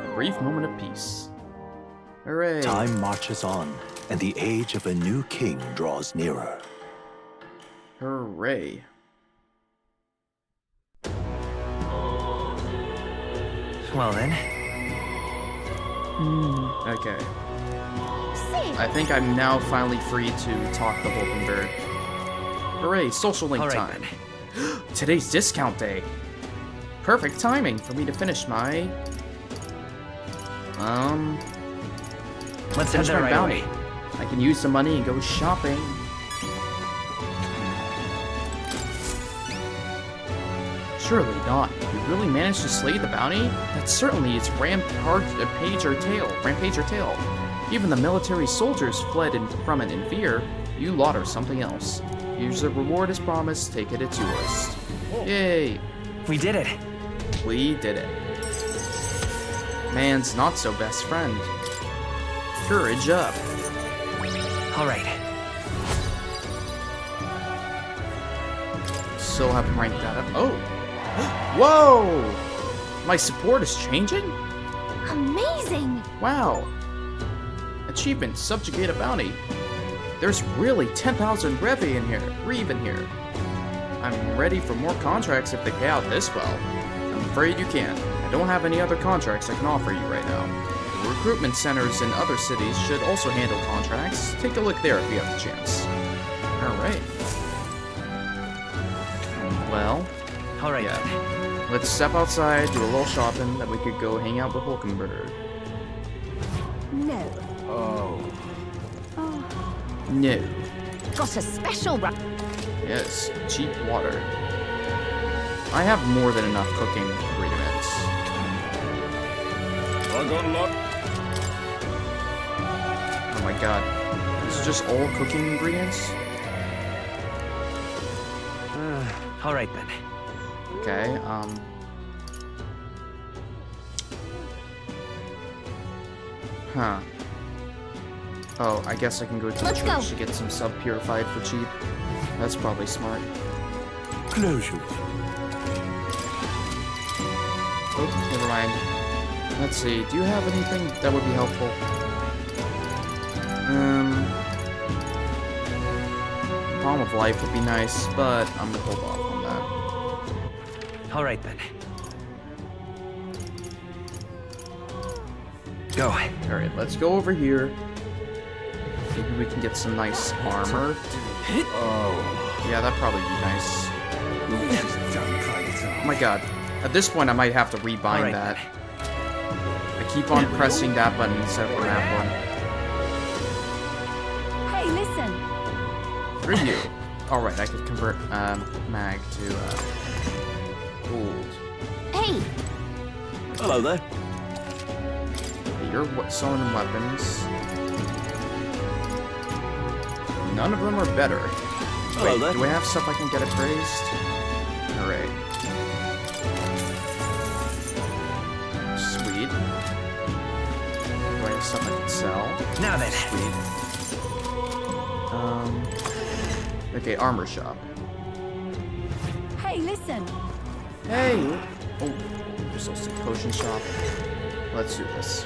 A brief moment of peace. Hooray. Time marches on, and the age of a new king draws nearer. Hooray. Well then. Okay. See. I think I'm now finally free to talk to Hulkenberg. Hooray, social link All right, time. Today's discount day. Perfect timing for me to finish my... Let's head finish there my right bounty. away. I can use some money and go shopping. Surely not. You really managed to slay the bounty? That certainly is Rampage or Tail. Even the military soldiers fled from it in fear. You lot are something else. Here's the reward as promised. Take it, it's yours. Yay! We did it. We did it. Man's not so best friend. Courage up. All right. Still haven't ranked that up. Oh! Whoa! My support is changing? Amazing! Wow. Achievement, subjugate a bounty. There's really 10,000 rev in here. Reeve in here. I'm ready for more contracts if they pay out this well. I'm afraid you can't. I don't have any other contracts I can offer you right now. The recruitment centers in other cities should also handle contracts. Take a look there if you have the chance. Alright. Well, All right. yeah. Let's step outside, do a little shopping, then we could go hang out with Hulkenberg. No. No. Got a special Yes, cheap water. I have more than enough cooking ingredients. I got a lot. Oh my god. This is just all cooking ingredients? All right then. Okay, Huh. Oh, I guess I can go to the Let's church go. to get some sub purified for cheap. That's probably smart. Closure. Oh, never mind. Let's see, do you have anything that would be helpful? Palm of Life would be nice, but I'm gonna hold off on that. All right then. Go. Alright, let's go over here. Maybe we can get some nice armor. Oh. Yeah, that'd probably be nice. Oh my god. At this point, I might have to rebind Alright. that. I keep on pressing that button instead of that Hey, listen! one. Review. Alright, I could convert mag to gold. Hey! Hello there. You're selling weapons. None of them are better. Hello Wait, there. do I have stuff I can get appraised? Alright. Sweet. Do I have stuff I can sell? Now then. Sweet. Okay, armor shop. Hey, listen! Hey! Oh, there's also a potion shop. Let's do this.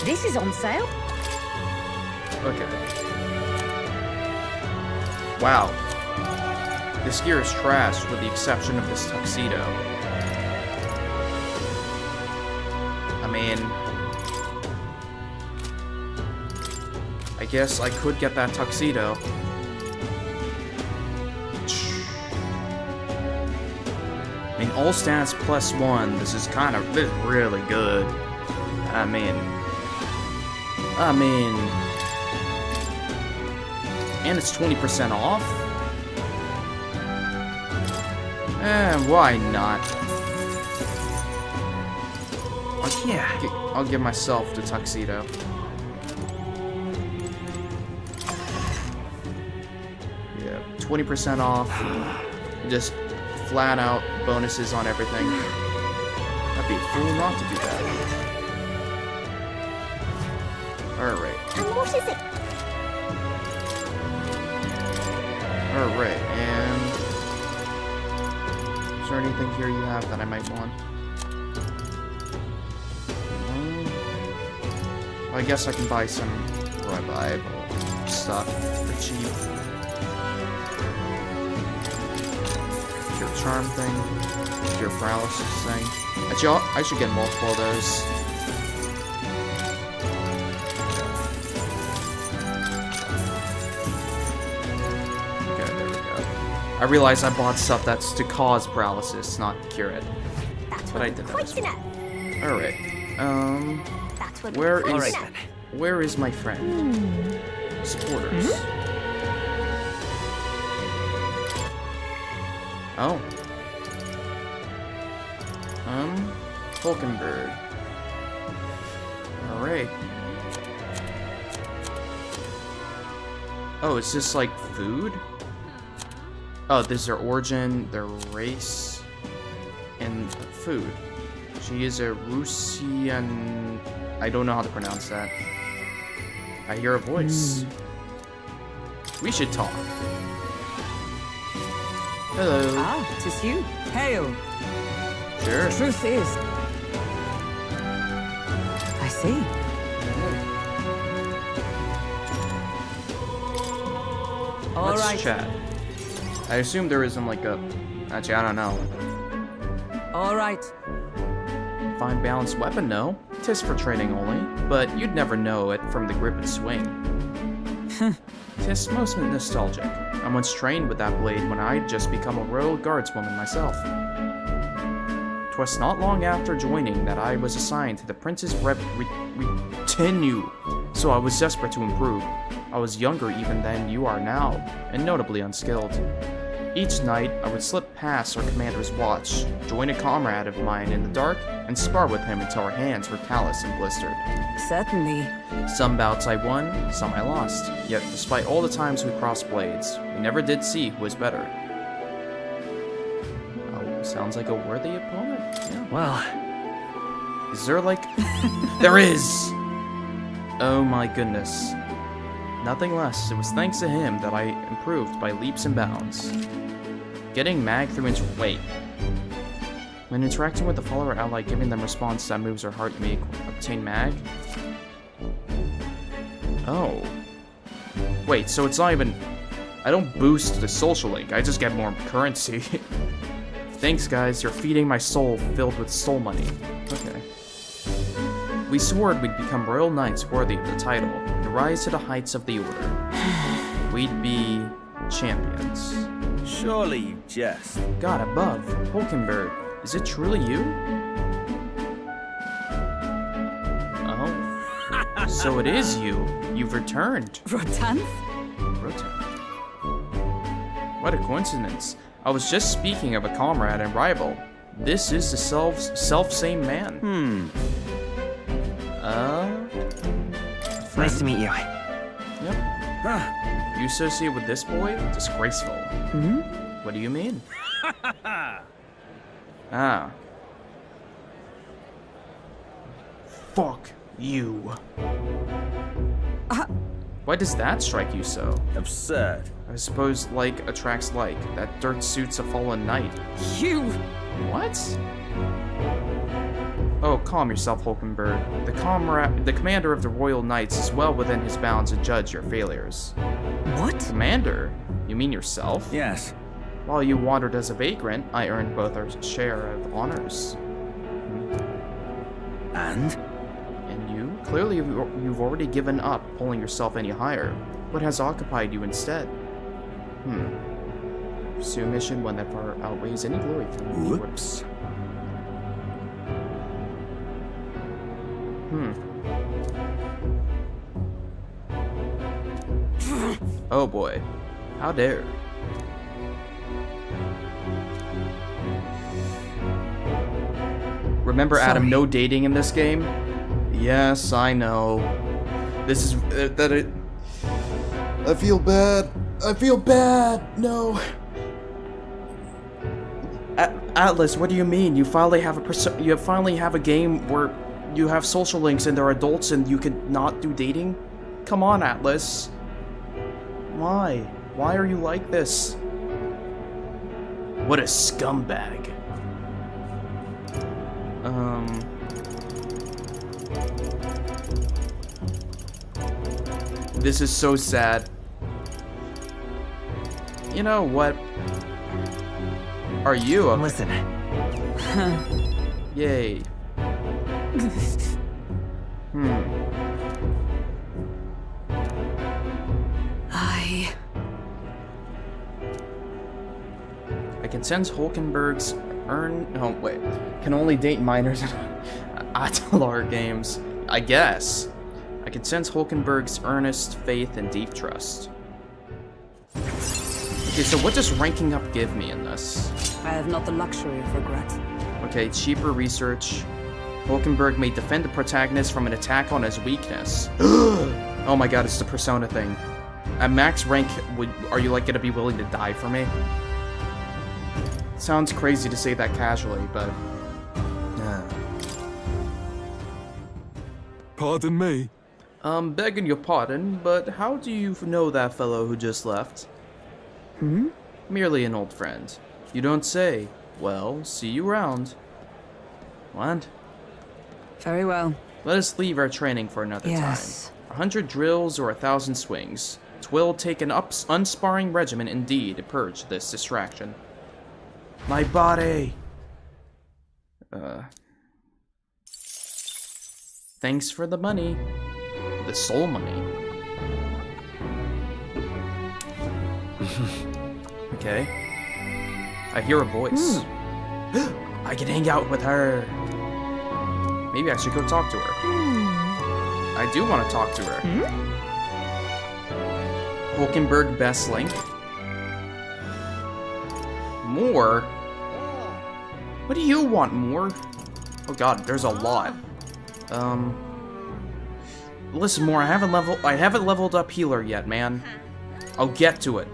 This is on sale. Okay. Wow. This gear is trash with the exception of this tuxedo. I mean, I guess I could get that tuxedo. I mean, all stats +1. This is really good. I mean, and it's 20% off? Why not? I'll give myself the tuxedo. Yeah, 20% off. Just flat out bonuses on everything. I'd be a fool not to do that. Alright. And what is it? Alright, and is there anything here you have that I might want? Well, I guess I can buy some revival stuff for cheap. Cure charm thing, cure paralysis thing. Actually, I should get multiple of those. I realize I bought stuff that's to cause paralysis, not cure it. That's But what I did that as poison well. it. Alright. That's what Where poison is it. where is my friend? Supporters. Oh. Hulkenberg. Alright. Oh, is this like food? Oh, this is their origin, their race. and food. She is a Russian... I don't know how to pronounce that. I hear a voice. We should talk. Hello. Ah, 'tis you. Hail. Sure. The truth is... I see. All Let's right. chat. I assume there isn't like a... Actually, I don't know. All right. Fine balanced weapon, no. 'Tis for training only, but you'd never know it from the grip and swing. 'Tis most nostalgic. I once trained with that blade when I'd just become a royal guardswoman myself. 'Twas not long after joining that I was assigned to the prince's retinue, so I was desperate to improve. I was younger even than you are now, and notably unskilled. Each night, I would slip past our commander's watch, join a comrade of mine in the dark, and spar with him until our hands were calloused and blistered. Certainly. Some bouts I won, some I lost. Yet, despite all the times we crossed blades, we never did see who was better. Oh, sounds like a worthy opponent. Yeah. Well, Is there like... There is! Oh my goodness. Nothing less. It was thanks to him that I improved by leaps and bounds. Getting mag through wait. When interacting with a follower ally, giving them response that moves or heart, you may obtain mag? Oh. Wait, so it's not even... I don't boost the social link, I just get more currency. Thanks guys, you're feeding my soul filled with soul money. Okay. We swore we'd become royal knights worthy of the title, and rise to the heights of the order. We'd be champions. Surely you jest. God above, Hulkenberg, is it truly you? Oh. So it is you. You've returned. Rotanth? Rotan. What a coincidence. I was just speaking of a comrade and rival. This is the self-same man. nice to meet you. Yep. You associate with this boy? Disgraceful. What do you mean? Ah. Fuck you. Why does that strike you so? Absurd. I suppose like attracts like. That dirt suits a fallen knight. You! What? Oh, calm yourself, Hulkenberg. The commander of the Royal Knights is well within his bounds to judge your failures. What? Commander? You mean yourself? Yes. While you wandered as a vagrant, I earned both our share of honors. And? And you? Clearly you've already given up pulling yourself any higher. What has occupied you instead? Pursue a mission one that far outweighs any glory from you. Whoops. Oh boy. How dare. Remember, Adam, no dating in this game? Yes, I know. This is... I feel bad. I feel bad. No. Atlus, what do you mean? You finally have a game where you have social links and they're adults and you can not do dating? Come on, Atlus. Why? Why are you like this? What a scumbag. This is so sad. You know what? Are you a... Listen. Yay. I can sense Hulkenberg's can only date minors in Atlar games. I guess. I can sense Hulkenberg's earnest faith and deep trust. Okay, so what does ranking up give me in this? I have not the luxury of regret. Okay, cheaper research. Hulkenberg may defend the protagonist from an attack on his weakness. Oh my god, it's the persona thing. At max rank, are you like gonna be willing to die for me? Sounds crazy to say that casually, but... Pardon me? Begging your pardon, but how do you know that fellow who just left? Merely an old friend. You don't say. Well, see you around. What? Very well. Let us leave our training for another Yes. time. 100 drills or 1,000 swings. 'Twill take an unsparring regiment indeed to purge this distraction. My body! Thanks for the money. The soul money. Okay. I hear a voice. I can hang out with her. Maybe I should go talk to her. I do want to talk to her. Hulkenberg Best Link. More? What do you want, more? Oh god, there's a lot. Listen, more, I haven't leveled up healer yet, man. I'll get to it.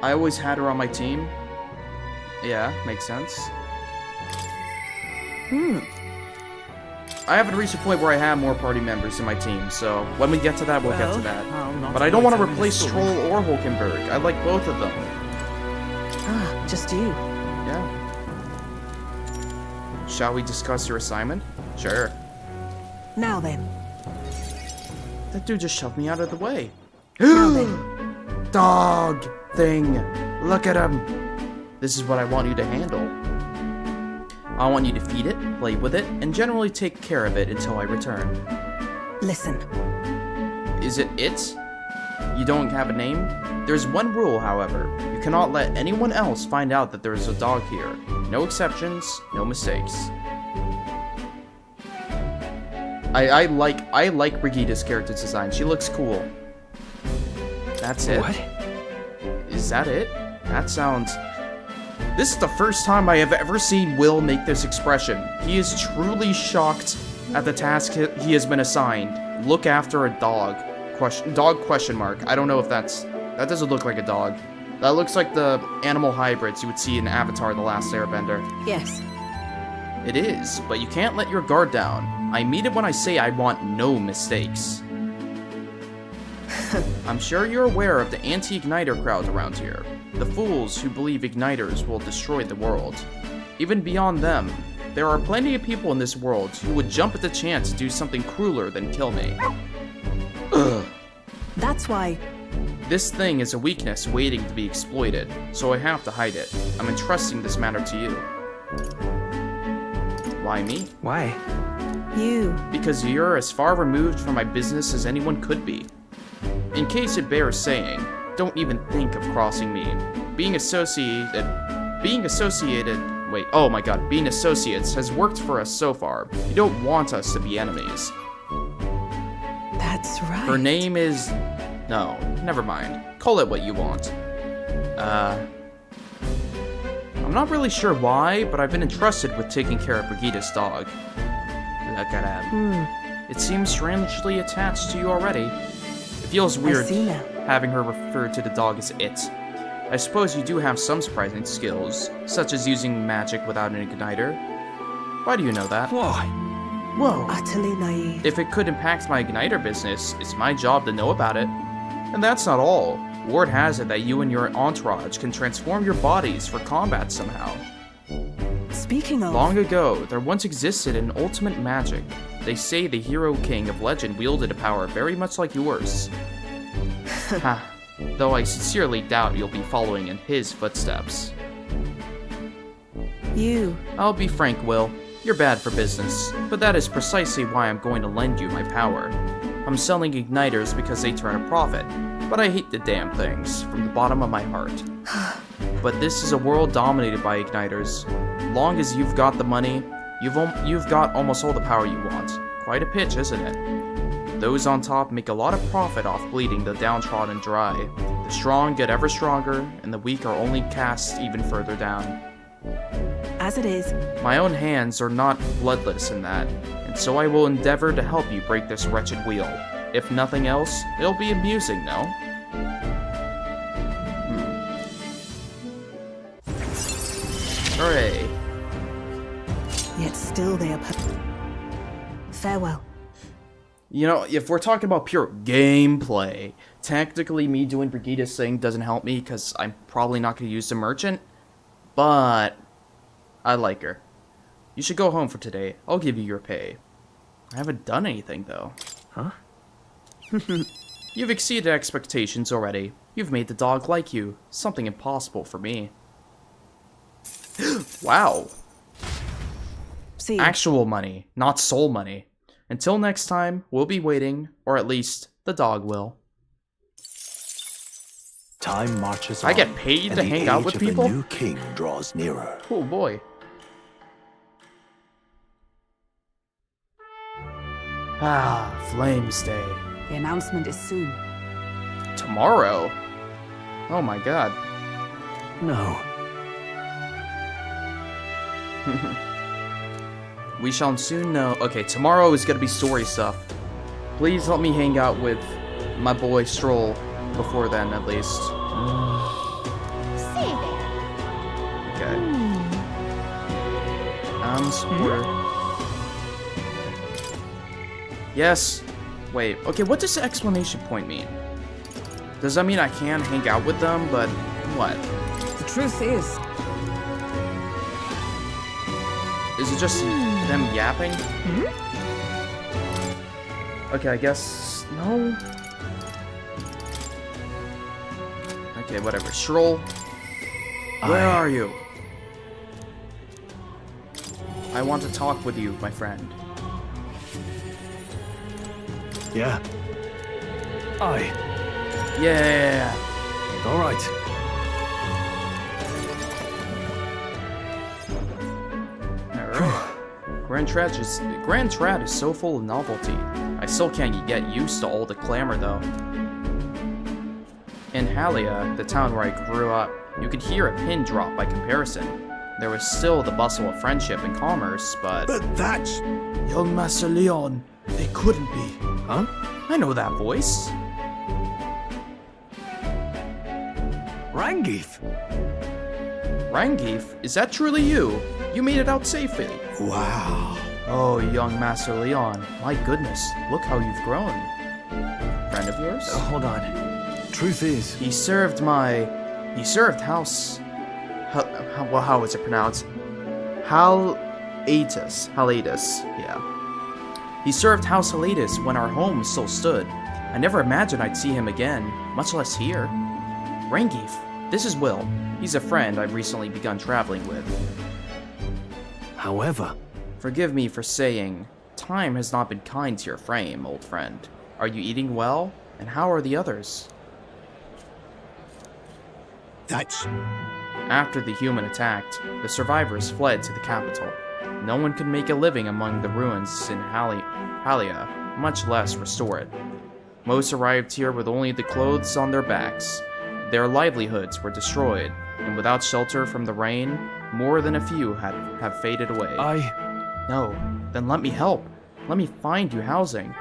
I always had her on my team. Yeah, makes sense. I haven't reached a point where I have more party members in my team, so when we get to that, we'll get to that. But I don't want to replace Stroll or Hulkenberg. I like both of them. Ah, just you. Yeah. Shall we discuss your assignment? Sure. Now then. That dude just shoved me out of the way. Now then. Dog thing. Look at him. This is what I want you to handle. I want you to feed it, play with it, and generally take care of it until I return. Listen. Is it it? You don't have a name? There's one rule, however. You cannot let anyone else find out that there is a dog here. No exceptions, no mistakes. I like Brigida's character design. She looks cool. That's it. What? Is that it? That sounds... This is the first time I have ever seen Will make this expression. He is truly shocked at the task he has been assigned. Look after a dog. Dog question mark. I don't know if that's... That doesn't look like a dog. That looks like the animal hybrids you would see in Avatar: The Last Airbender. Yes. It is, but you can't let your guard down. I mean it when I say I want no mistakes. I'm sure you're aware of the anti-igniter crowd around here. The fools who believe igniters will destroy the world. Even beyond them, there are plenty of people in this world who would jump at the chance to do something crueler than kill me. Ugh. That's why... This thing is a weakness waiting to be exploited, so I have to hide it. I'm entrusting this matter to you. Why me? Why? You. Because you're as far removed from my business as anyone could be. In case it bears saying, don't even think of crossing me. Being associates has worked for us so far. You don't want us to be enemies. That's right. Her name is... No, never mind. Call it what you want. I'm not really sure why, but I've been entrusted with taking care of Brigida's dog. Look at him. It seems strangely attached to you already. It feels weird I see now. having her refer to the dog as it. I suppose you do have some surprising skills, such as using magic without an igniter. Why do you know that? Why? Whoa. Utterly naive. If it could impact my igniter business, it's my job to know about it. And that's not all. Word has it that you and your entourage can transform your bodies for combat somehow. Speaking of... Long ago, there once existed an ultimate magic. They say the hero king of legend wielded a power very much like yours. Ha. Though I sincerely doubt you'll be following in his footsteps. You. I'll be frank, Will. You're bad for business, but that is precisely why I'm going to lend you my power. I'm selling igniters because they turn a profit, but I hate the damn things from the bottom of my heart. But this is a world dominated by igniters. Long as you've got the money, you've got almost all the power you want. Quite a pitch, isn't it? Those on top make a lot of profit off bleeding the downtrodden dry. The strong get ever stronger, and the weak are only cast even further down. As it is. My own hands are not bloodless in that, and so I will endeavor to help you break this wretched wheel. If nothing else, it'll be amusing, no? yet still they are farewell. You know, if we're talking about pure gameplay, technically me doing Brigida's thing doesn't help me because I'm probably not going to use the merchant, but I like her. You should go home for today. I'll give you your pay. I haven't done anything, though. Huh? You've exceeded expectations already. You've made the dog like you. Something impossible for me. Wow. See you. Actual money, not soul money. Until next time, we'll be waiting, or at least the dog will. Time marches on. I get paid and to the hang out age with of people? The new king draws nearer. Oh boy. Ah, Flames Day. The announcement is soon. Tomorrow? Oh my god. No. We shall soon know. Okay, tomorrow is gonna be story stuff. Please help me hang out with my boy Stroll before then, at least. Say there. Okay. Supporter. Yes. Wait. Okay, what does the exclamation point mean? Does that mean I can hang out with them, but what? The truth is, Is it just them yapping? Okay, I guess no. Okay, whatever. Shroll, where are you? I want to talk with you, my friend. Yeah. Yeah. All right. Grand Trad is so full of novelty. I still can't get used to all the clamor, though. In Halia, the town where I grew up, you could hear a pin drop by comparison. There was still the bustle of friendship and commerce, but that's... Young Master Leon, they couldn't be. Huh? I know that voice. Rangif. Rangif, is that truly you? You made it out safely. Wow. Oh, young Master Leon, my goodness, look how you've grown. Friend of yours? Hold on. Truth is, He served House... how is it pronounced? Halatus, yeah. He served House Halatus when our home still stood. I never imagined I'd see him again, much less here. Rangif, this is Will. He's a friend I've recently begun traveling with. however, Forgive me for saying, time has not been kind to your frame, old friend. Are you eating well? And how are the others? That's... After the human attacked, the survivors fled to the capital. No one could make a living among the ruins in Halia, much less restore it. Most arrived here with only the clothes on their backs. Their livelihoods were destroyed, and without shelter from the rain, more than a few have faded away. No, then let me help. Let me find you housing.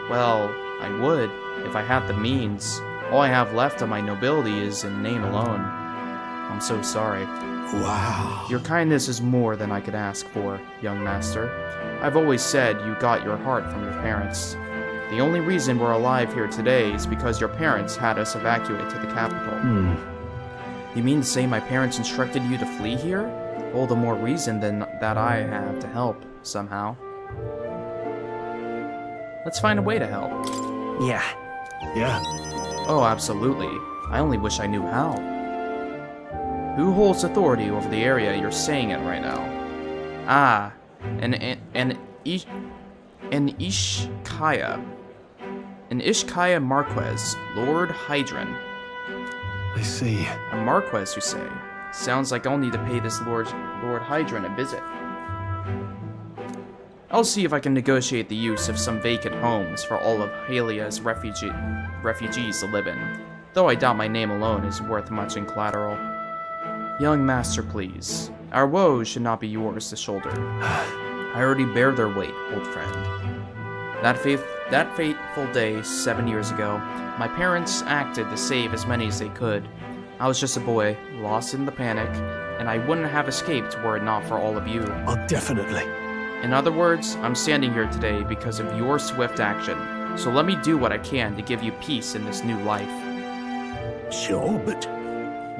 Well, I would, if I had the means. All I have left of my nobility is in name alone. I'm so sorry. Wow. Your kindness is more than I could ask for, young master. I've always said you got your heart from your parents. The only reason we're alive here today is because your parents had us evacuate to the capital. You mean to say my parents instructed you to flee here? All the more reason than that I have to help, somehow. Let's find a way to help. Yeah. Oh, absolutely. I only wish I knew how. Who holds authority over the area you're staying in right now? Ah, an Ishkaya. An Ishkaya Marquez, Lord Hydron. I see. A Marquez, you say? Sounds like I'll need to pay this Lord Hydron a visit. I'll see if I can negotiate the use of some vacant homes for all of Halia's refugees to live in, though I doubt my name alone is worth much in collateral. Young master, please. Our woes should not be yours to shoulder. I already bear their weight, old friend. That fateful day 7 years ago, my parents acted to save as many as they could. I was just a boy, lost in the panic, and I wouldn't have escaped were it not for all of you. Oh, definitely. In other words, I'm standing here today because of your swift action. So let me do what I can to give you peace in this new life. Sure, but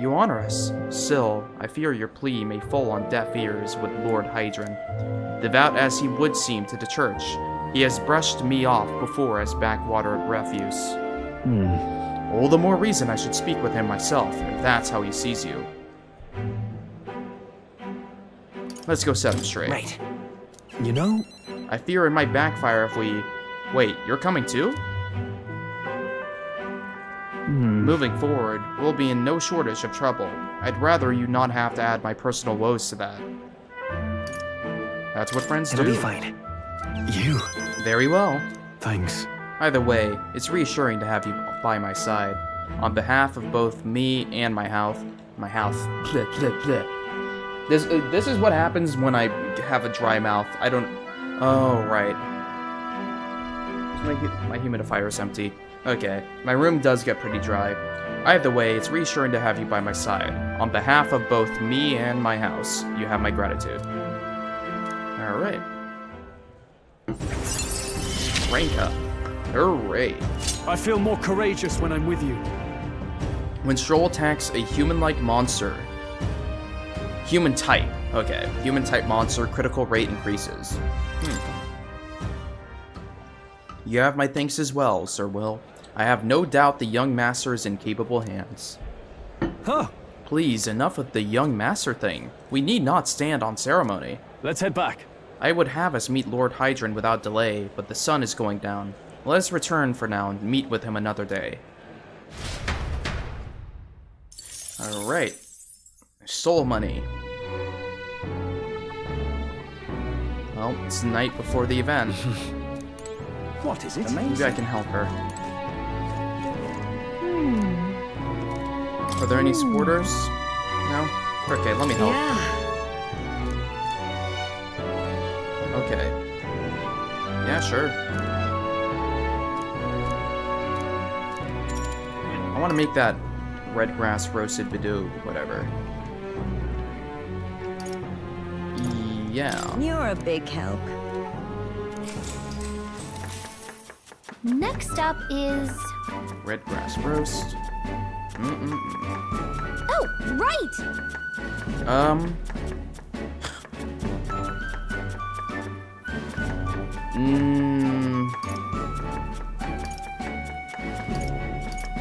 You honor us. Still, I fear your plea may fall on deaf ears with Lord Hydron. Devout as he would seem to the church, he has brushed me off before as backwater refuse. All the more reason I should speak with him myself, if that's how he sees you. Let's go set him straight. Right. you know, I fear it might backfire if we... Wait, you're coming too? Moving forward, we'll be in no shortage of trouble. I'd rather you not have to add my personal woes to that. That's what friends It'll do. be fine. you. Very well. Thanks. Either way, it's reassuring to have you by my side. On behalf of both me and my health. Bleh, bleh, bleh. This is what happens when I have a dry mouth. I don't... Oh, right. My humidifier is empty. Okay, my room does get pretty dry. Either way, it's reassuring to have you by my side. On behalf of both me and my house, you have my gratitude. Alright. Rank up. Hooray. I feel more courageous when I'm with you. When Stroll attacks a human-like monster... Human type. Okay, human type monster, critical rate increases. You have my thanks as well, Sir Will. I have no doubt the young master is in capable hands. Huh. Please, enough with the young master thing. We need not stand on ceremony. Let's head back. I would have us meet Lord Hydron without delay, but the sun is going down. Let us return for now and meet with him another day. Alright. Soul money. Well, it's the night before the event. What is it? Maybe I can help her. Are there any supporters? No? Okay, let me help. Okay. Yeah, sure. I want to make that red grass roasted bidou, whatever. Yeah. You're a big help. Next up is... Red grass roast. Oh, right!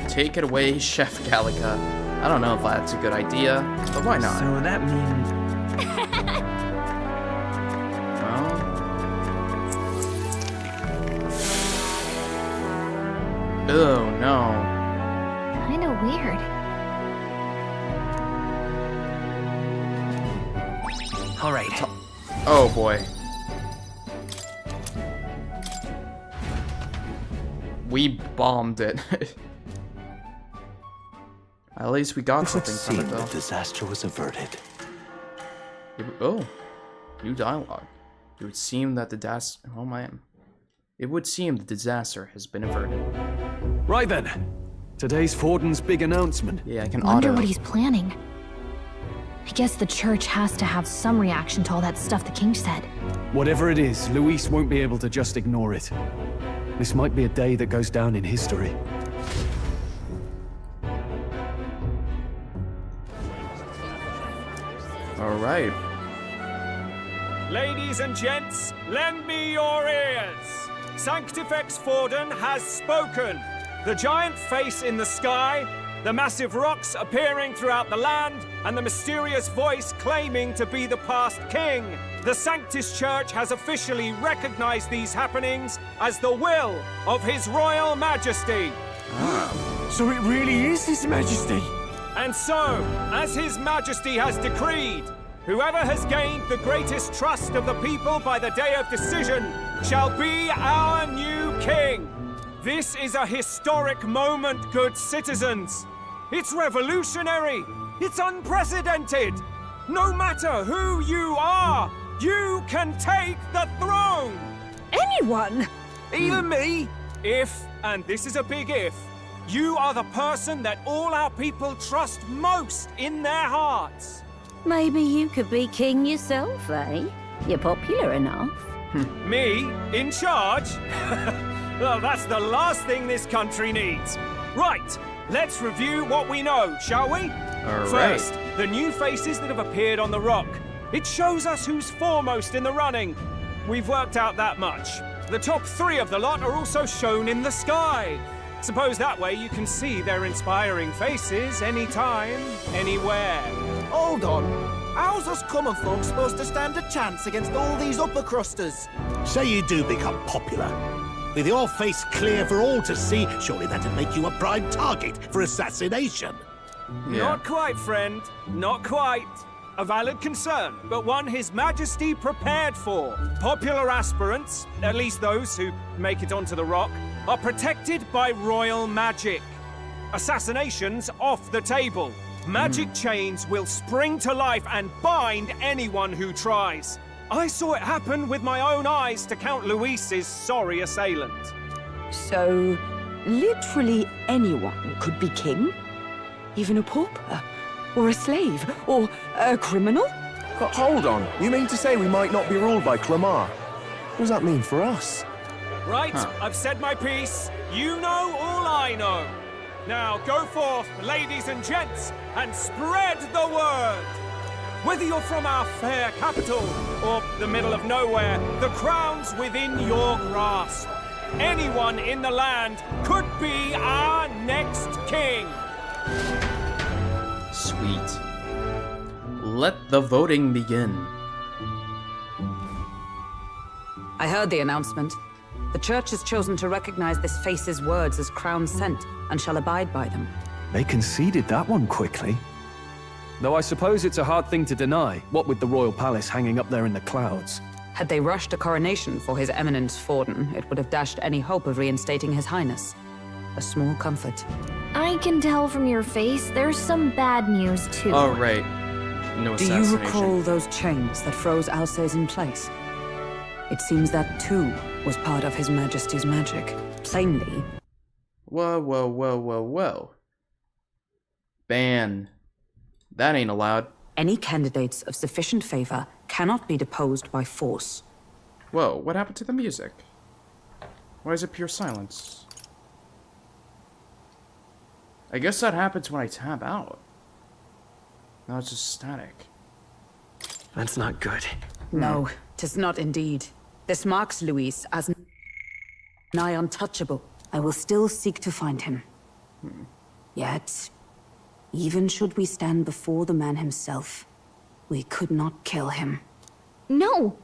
Take it away, Chef Gallica. I don't know if that's a good idea, but why not? So that means... Oh, no. Kinda weird. All right. Oh, boy. We bombed it. At least we got It would something seem from it, the though. disaster was averted. Oh. New dialogue. It would seem that the Oh, man. It would seem the disaster has been averted. Right then. Today's Forden's big announcement. Yeah, I can Wonder auto. what he's planning. I guess the church has to have some reaction to all that stuff the king said. Whatever it is, Luis won't be able to just ignore it. This might be a day that goes down in history. Alright. Ladies and gents, lend me your ears. Sanctifex Forden has spoken. The giant face in the sky, the massive rocks appearing throughout the land, and the mysterious voice claiming to be the past king. The Sanctus Church has officially recognized these happenings as the will of His Royal Majesty. So it really is His Majesty. And so, as His Majesty has decreed, whoever has gained the greatest trust of the people by the day of decision shall be our new king. This is a historic moment, good citizens. It's revolutionary. It's unprecedented. No matter who you are, you can take the throne. Anyone? Even me? If, and this is a big if, you are the person that all our people trust most in their hearts. Maybe you could be king yourself, eh? You're popular enough. Me? In charge? Well, that's the last thing this country needs. Right, let's review what we know, shall we? All First, right. the new faces that have appeared on the rock. It shows us who's foremost in the running. We've worked out that much. The top 3 of the lot are also shown in the sky. Suppose that way you can see their inspiring faces anytime, anywhere. Hold on. How's us common folk supposed to stand a chance against all these upper crusters? Say you do become popular. With your face clear for all to see, surely that'd make you a prime target for assassination. Not quite, friend. Not quite. A valid concern, but one His Majesty prepared for. Popular aspirants, at least those who make it onto the rock, are protected by royal magic. Assassinations off the table. Magic chains will spring to life and bind anyone who tries. I saw it happen with my own eyes to Count Luis's sorry assailant. So, literally anyone could be king? Even a pauper? Or a slave? Or a criminal? Hold on. You mean to say we might not be ruled by Clamar? What does that mean for us? Right, I've said my piece. You know all I know. Now go forth, ladies and gents, and spread the word. Whether you're from our fair capital or the middle of nowhere, the crown's within your grasp. Anyone in the land could be our next king. Sweet. Let the voting begin. I heard the announcement. The church has chosen to recognize this face's words as crown sent and shall abide by them. They conceded that one quickly. Though I suppose it's a hard thing to deny, what with the royal palace hanging up there in the clouds. Had they rushed a coronation for His Eminence Forden, it would have dashed any hope of reinstating His Highness. A small comfort. I can tell from your face there's some bad news, too. Oh, right. No Do assassination. you recall those chains that froze Alsace in place? It seems that, too, was part of His Majesty's magic. Plainly. Whoa, whoa, whoa, whoa, whoa. Ban. That ain't allowed. Any candidates of sufficient favor cannot be deposed by force. Whoa, what happened to the music? Why is it pure silence? I guess that happens when I tab out. Now it's just static. That's not good. No, 'tis not indeed. This marks Luis as nigh untouchable. I will still seek to find him. Yet, even should we stand before the man himself, we could not kill him. No!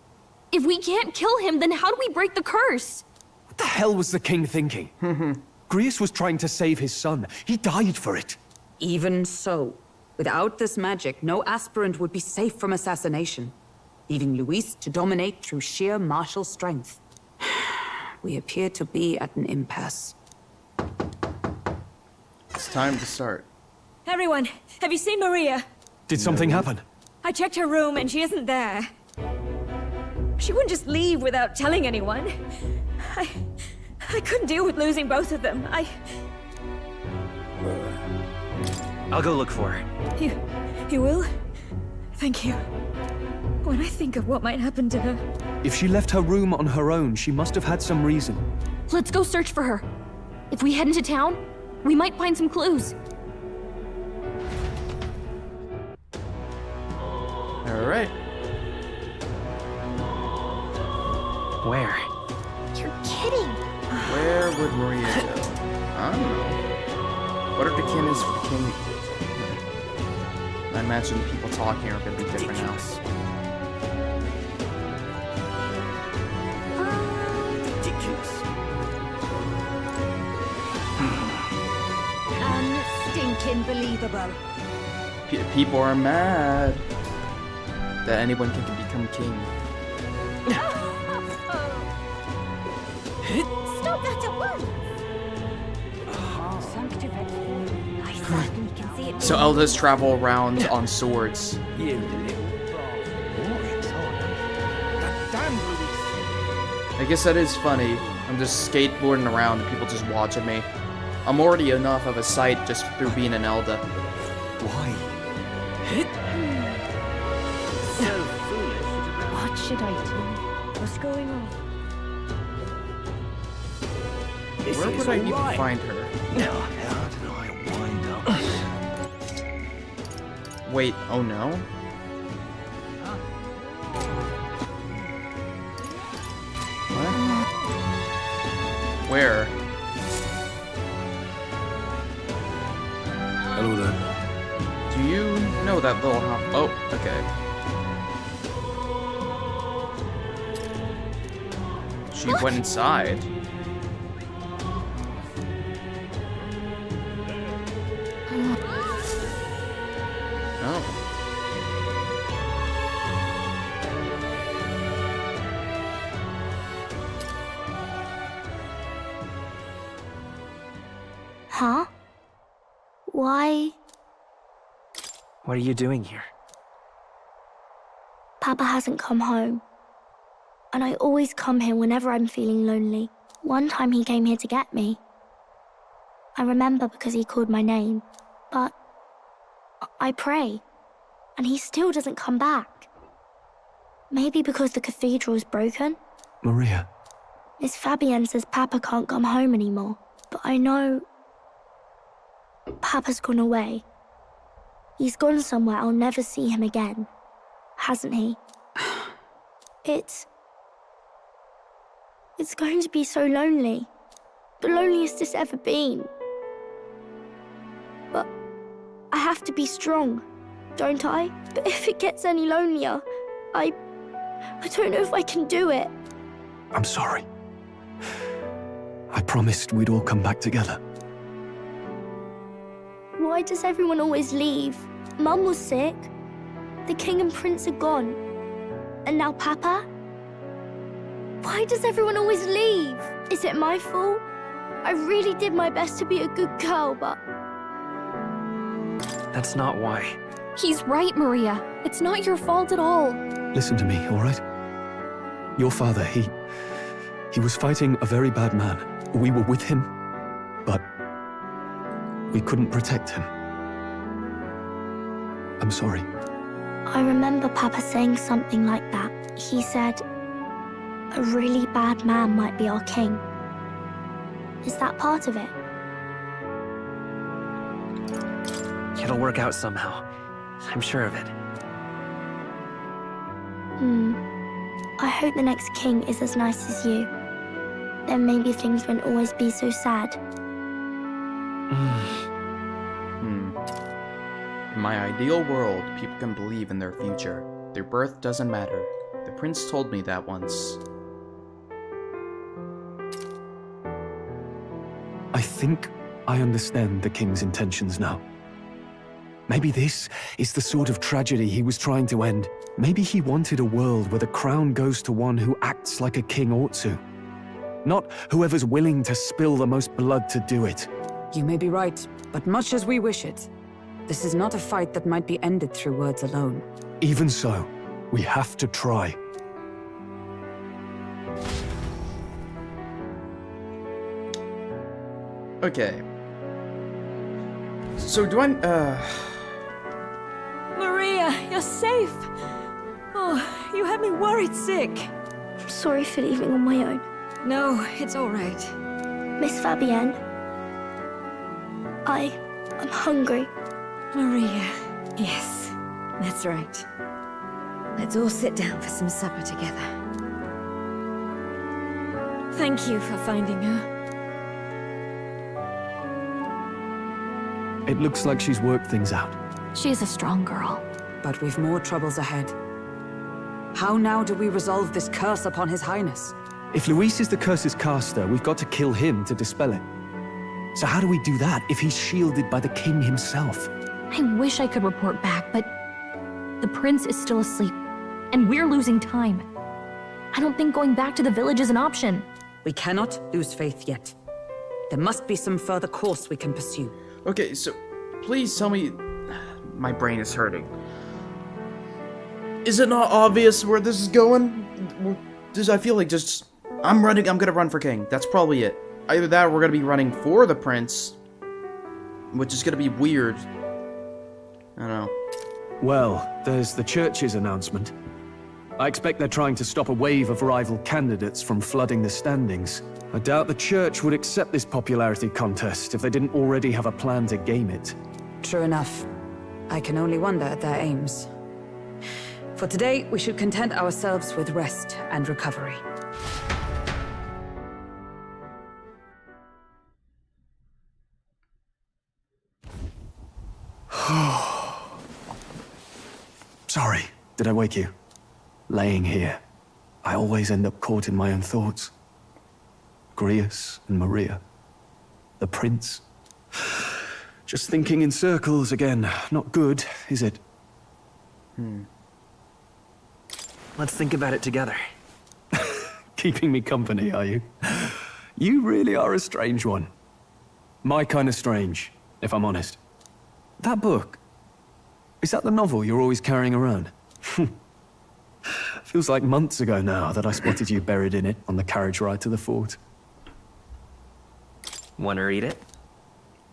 If we can't kill him, then how do we break the curse? What the hell was the king thinking? Grius was trying to save his son. He died for it. Even so, without this magic, no aspirant would be safe from assassination, leaving Luis to dominate through sheer martial strength. We appear to be at an impasse. It's time to start. Everyone, have you seen Maria? Did something happen? I checked her room and she isn't there. She wouldn't just leave without telling anyone. I couldn't deal with losing both of them. I'll go look for her. You will? Thank you. When I think of what might happen to her... If she left her room on her own, she must have had some reason. Let's go search for her. If we head into town, we might find some clues. Alright. Where? You're kidding. Where would Maria go? I don't know. What are the canons for the king? I imagine people talking are going to be different now. Unstinking believable. People are mad that anyone can become king. Stop that at once! I can see it. So elders travel around on swords. I guess that is funny. I'm just skateboarding around and people just watching me. I'm already enough of a sight just through being an elder. Why? What should I do? What's going on? Where would I even find her? Now, how did I wind up? Wait, oh no? What? Where? Hello there. Do you know that little house? Oh, okay. She went inside. Oh. Huh? Why? What are you doing here? Papa hasn't come home. And I always come here whenever I'm feeling lonely. One time he came here to get me. I remember because he called my name. But I pray, and he still doesn't come back. Maybe because the cathedral's broken? Maria. Miss Fabienne says Papa can't come home anymore. But I know Papa's gone away. He's gone somewhere I'll never see him again. Hasn't he? It's going to be so lonely. The loneliest it's ever been. But I have to be strong, don't I? But if it gets any lonelier, I don't know if I can do it. I'm sorry. I promised we'd all come back together. Why does everyone always leave? Mum was sick. The king and prince are gone. And now Papa? Why does everyone always leave? Is it my fault? I really did my best to be a good girl, but... That's not why. He's right, Maria. It's not your fault at all. Listen to me, all right? Your father, he was fighting a very bad man. We were with him, but we couldn't protect him. I'm sorry. I remember Papa saying something like that. He said, a really bad man might be our king. Is that part of it? It'll work out somehow. I'm sure of it. I hope the next king is as nice as you. Then maybe things won't always be so sad. In my ideal world, people can believe in their future. Their birth doesn't matter. The prince told me that once. I think I understand the king's intentions now. Maybe this is the sort of tragedy he was trying to end. Maybe he wanted a world where the crown goes to one who acts like a king ought to. Not whoever's willing to spill the most blood to do it. You may be right, but much as we wish it, this is not a fight that might be ended through words alone. Even so, we have to try. Okay. So do I, Maria, you're safe. Oh, you had me worried sick. I'm sorry for leaving on my own. No, it's all right. Miss Fabienne, I'm hungry. Maria, yes, that's right. Let's all sit down for some supper together. Thank you for finding her. It looks like she's worked things out. She's a strong girl. But we've more troubles ahead. How now do we resolve this curse upon His Highness? If Luis is the curse's caster, we've got to kill him to dispel it. So how do we do that if he's shielded by the king himself? I wish I could report back, but the prince is still asleep, and we're losing time. I don't think going back to the village is an option. We cannot lose faith yet. There must be some further course we can pursue. okay, so please tell me. My brain is hurting. Is it not obvious where this is going? I feel like just I'm gonna run for king. That's probably it. Either that or we're gonna be running for the prince, which is gonna be weird. I don't know. Well, there's the church's announcement. I expect they're trying to stop a wave of rival candidates from flooding the standings. I doubt the church would accept this popularity contest if they didn't already have a plan to game it. True enough. I can only wonder at their aims. For today, we should content ourselves with rest and recovery. Sorry, did I wake you? Laying here, I always end up caught in my own thoughts. Grius and Maria. The prince. Just thinking in circles again. Not good, is it? Let's think about it together. Keeping me company, are you? You really are a strange one. My kind of strange, if I'm honest. That book, is that the novel you're always carrying around? Feels like months ago now that I spotted you buried in it on the carriage ride to the fort. Want to read it?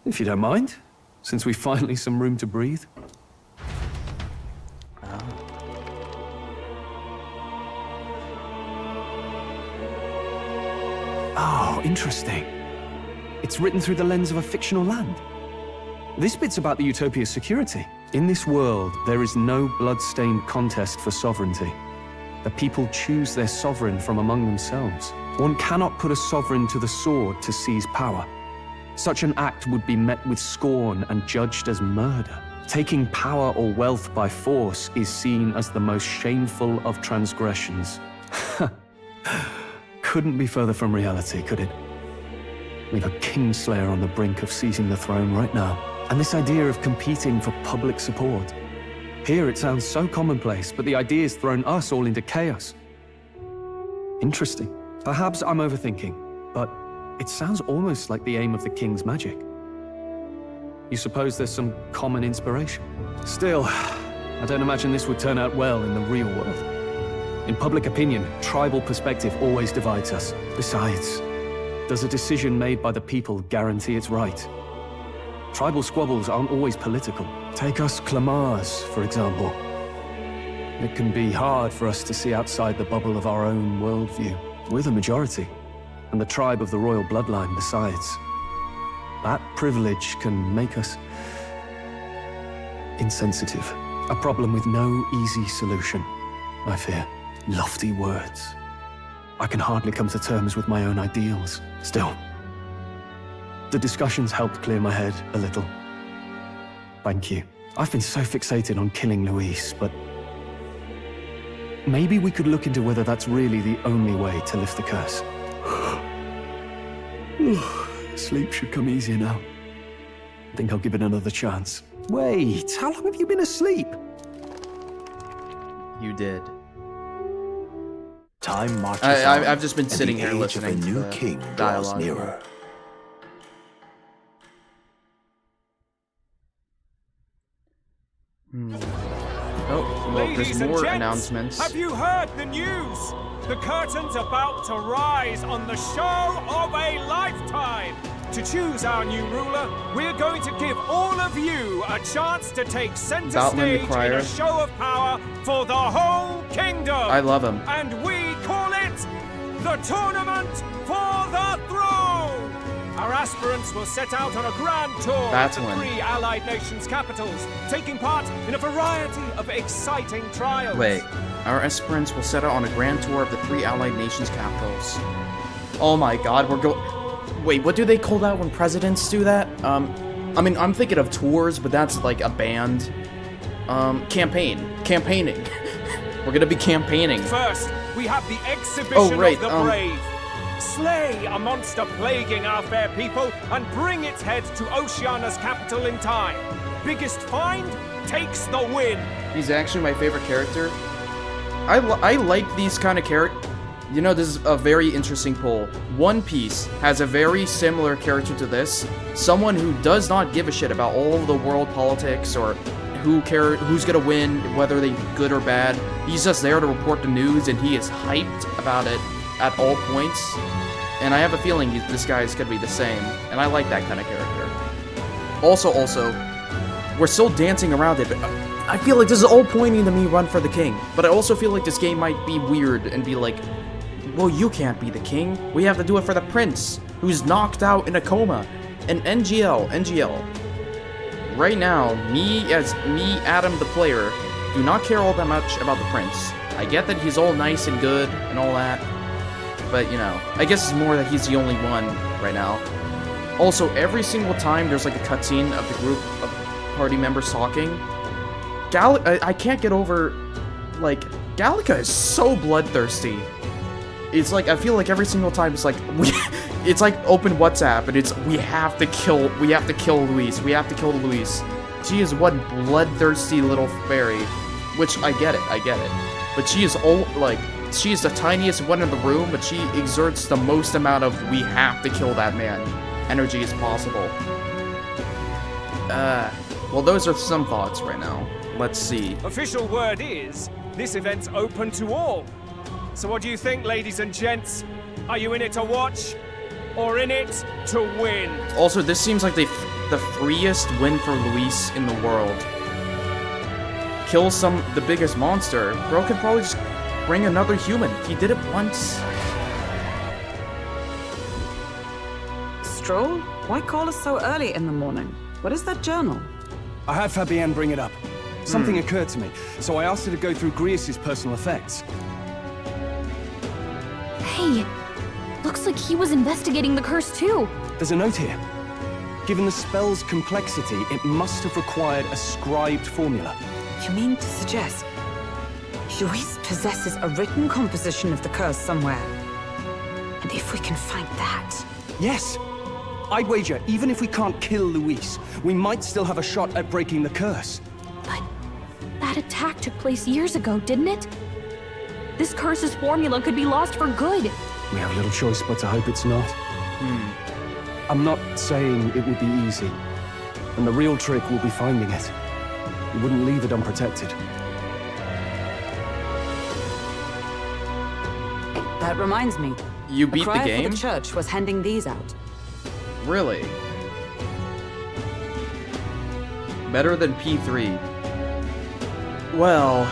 If you don't mind, since we've finally some room to breathe. Oh, interesting. It's written through the lens of a fictional land. This bit's about the Utopia's security. In this world, there is no blood-stained contest for sovereignty. The people choose their sovereign from among themselves. One cannot put a sovereign to the sword to seize power. Such an act would be met with scorn and judged as murder. Taking power or wealth by force is seen as the most shameful of transgressions. Couldn't be further from reality, could it? We've a kingslayer on the brink of seizing the throne right now. And this idea of competing for public support. Here it sounds so commonplace, but the idea's thrown us all into chaos. Interesting. Perhaps I'm overthinking, but it sounds almost like the aim of the king's magic. You suppose there's some common inspiration? Still, I don't imagine this would turn out well in the real world. In public opinion, tribal perspective always divides us. Besides, does a decision made by the people guarantee it's right? Tribal squabbles aren't always political. Take us Clamars, for example. It can be hard for us to see outside the bubble of our own worldview. We're the majority, and the tribe of the royal bloodline besides. That privilege can make us insensitive. A problem with no easy solution, I fear. Lofty words. I can hardly come to terms with my own ideals. Still, the discussions helped clear my head a little. Thank you. I've been so fixated on killing Luis, but maybe we could look into whether that's really the only way to lift the curse. Sleep should come easier now. I think I'll give it another chance. Wait, how long have you been asleep? You did. Time marches I've just been sitting here listening to the new king draws dialogue. nearer. Oh, well, Ladies there's and more gents, announcements. have you heard the news? The curtain's about to rise on the show of a lifetime. To choose our new ruler, we're going to give all of you a chance to take center Outland stage Crier. in a show of power for the whole kingdom. I love him. And we call it the Tournament for the Throne. Our aspirants will set out on a grand tour of the Battling. 3 allied nations' capitals, taking part in a variety of exciting trials. Wait, our aspirants will set out on a grand tour of the 3 allied nations' capitals. Oh my god, we're going... Wait, what do they call that when presidents do that? I mean, I'm thinking of tours, but that's like a band. Campaigning. We're gonna be campaigning. First, we have the exhibition right, of the brave. Slay a monster plaguing our fair people and bring its head to Oceania's capital in time. Biggest find takes the win. He's actually my favorite character. I like these kind of characters. You know, this is a very interesting poll. One Piece has a very similar character to this. Someone who does not give a shit about all of the world politics or who's gonna win, whether they good or bad. He's just there to report the news, and he is hyped about it at all points. And I have a feeling this guy is gonna be the same, and I like that kind of character. Also, we're still dancing around it, but I feel like this is all pointing to me run for the king. But I also feel like this game might be weird and be like, well, you can't be the king. We have to do it for the prince, who's knocked out in a coma. And NGL. Right now, me, Adam the player, do not care all that much about the prince. I get that he's all nice and good and all that. But, you know, I guess it's more that he's the only one right now. Also, every single time there's like a cutscene of the group of party members talking, I can't get over, like, Gallica is so bloodthirsty. It's like, I feel like every single time it's like, it's like open WhatsApp and it's, we have to kill Luis. She is one bloodthirsty little fairy, which I get it. But she is she is the tiniest one in the room, but she exerts the most amount of we have to kill that man energy as possible. Well, those are some thoughts right now. Let's see. Official word is, this event's open to all. So what do you think, ladies and gents? Are you in it to watch, or in it to win? Also, this seems like the freest win for Luis in the world. Kill the biggest monster. Bro could probably just bring another human. He did it once. Stroll? Why call us so early in the morning? What is that journal? I had Fabienne bring it up. Something occurred to me, so I asked her to go through Grius' personal effects. Hey, looks like he was investigating the curse too. There's a note here. Given the spell's complexity, it must have required a scribed formula. You mean to suggest Luis possesses a written composition of the curse somewhere? And if we can find that... Yes! I'd wager, even if we can't kill Luis, we might still have a shot at breaking the curse. But that attack took place years ago, didn't it? This curse's formula could be lost for good. We have little choice but to hope it's not. I'm not saying it would be easy. And the real trick will be finding it. We wouldn't leave it unprotected. That reminds me. You beat the game? For the church was handing these out. Really? Better than P3. Well...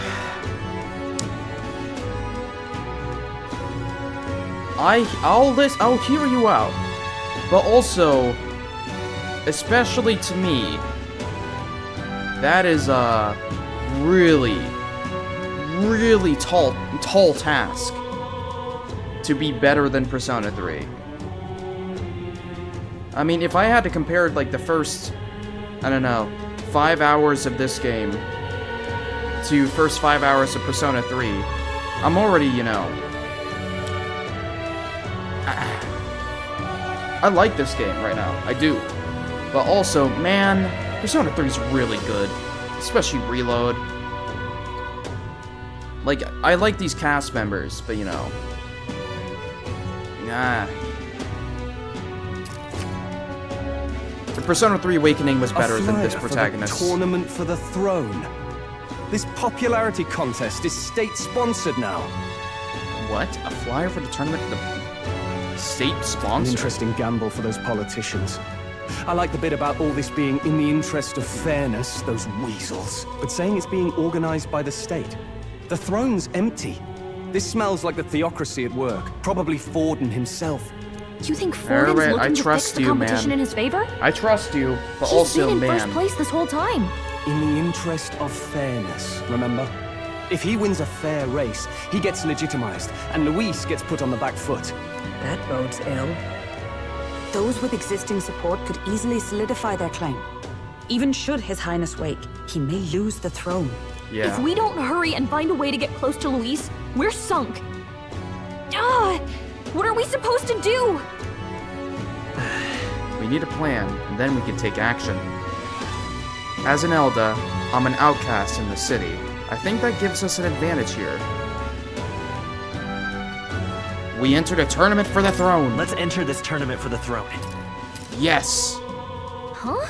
I'll hear you out. But also, especially to me, that is a really tall task to be better than Persona 3. I mean, if I had to compare like the first, I don't know, 5 hours of this game to first 5 hours of Persona 3, I'm already, you know, I like this game right now, I do. But also, man, Persona 3 is really good, especially Reload. Like, I like these cast members, but you know, the Persona 3 Awakening was better than this protagonist. For the tournament for the throne. This popularity contest is state-sponsored now. What? A flyer for the tournament? The state-sponsored? An interesting gamble for those politicians. I like the bit about all this being in the interest of fairness, those weasels. But saying it's being organized by the state. The throne's empty. This smells like the theocracy at work. Probably Forden himself. You think Forden's looking to fix the competition in his favor? I trust you, but He's also, been in man. first place this whole time. In the interest of fairness, remember? If he wins a fair race, he gets legitimized, and Luis gets put on the back foot. That bodes ill. Those with existing support could easily solidify their claim. Even should His Highness wake, he may lose the throne. Yeah. If we don't hurry and find a way to get close to Luis, we're sunk. What are we supposed to do? We need a plan, and then we can take action. As an Elda, I'm an outcast in the city. I think that gives us an advantage here. We entered a tournament for the throne. Let's enter this tournament for the throne. Yes. Huh?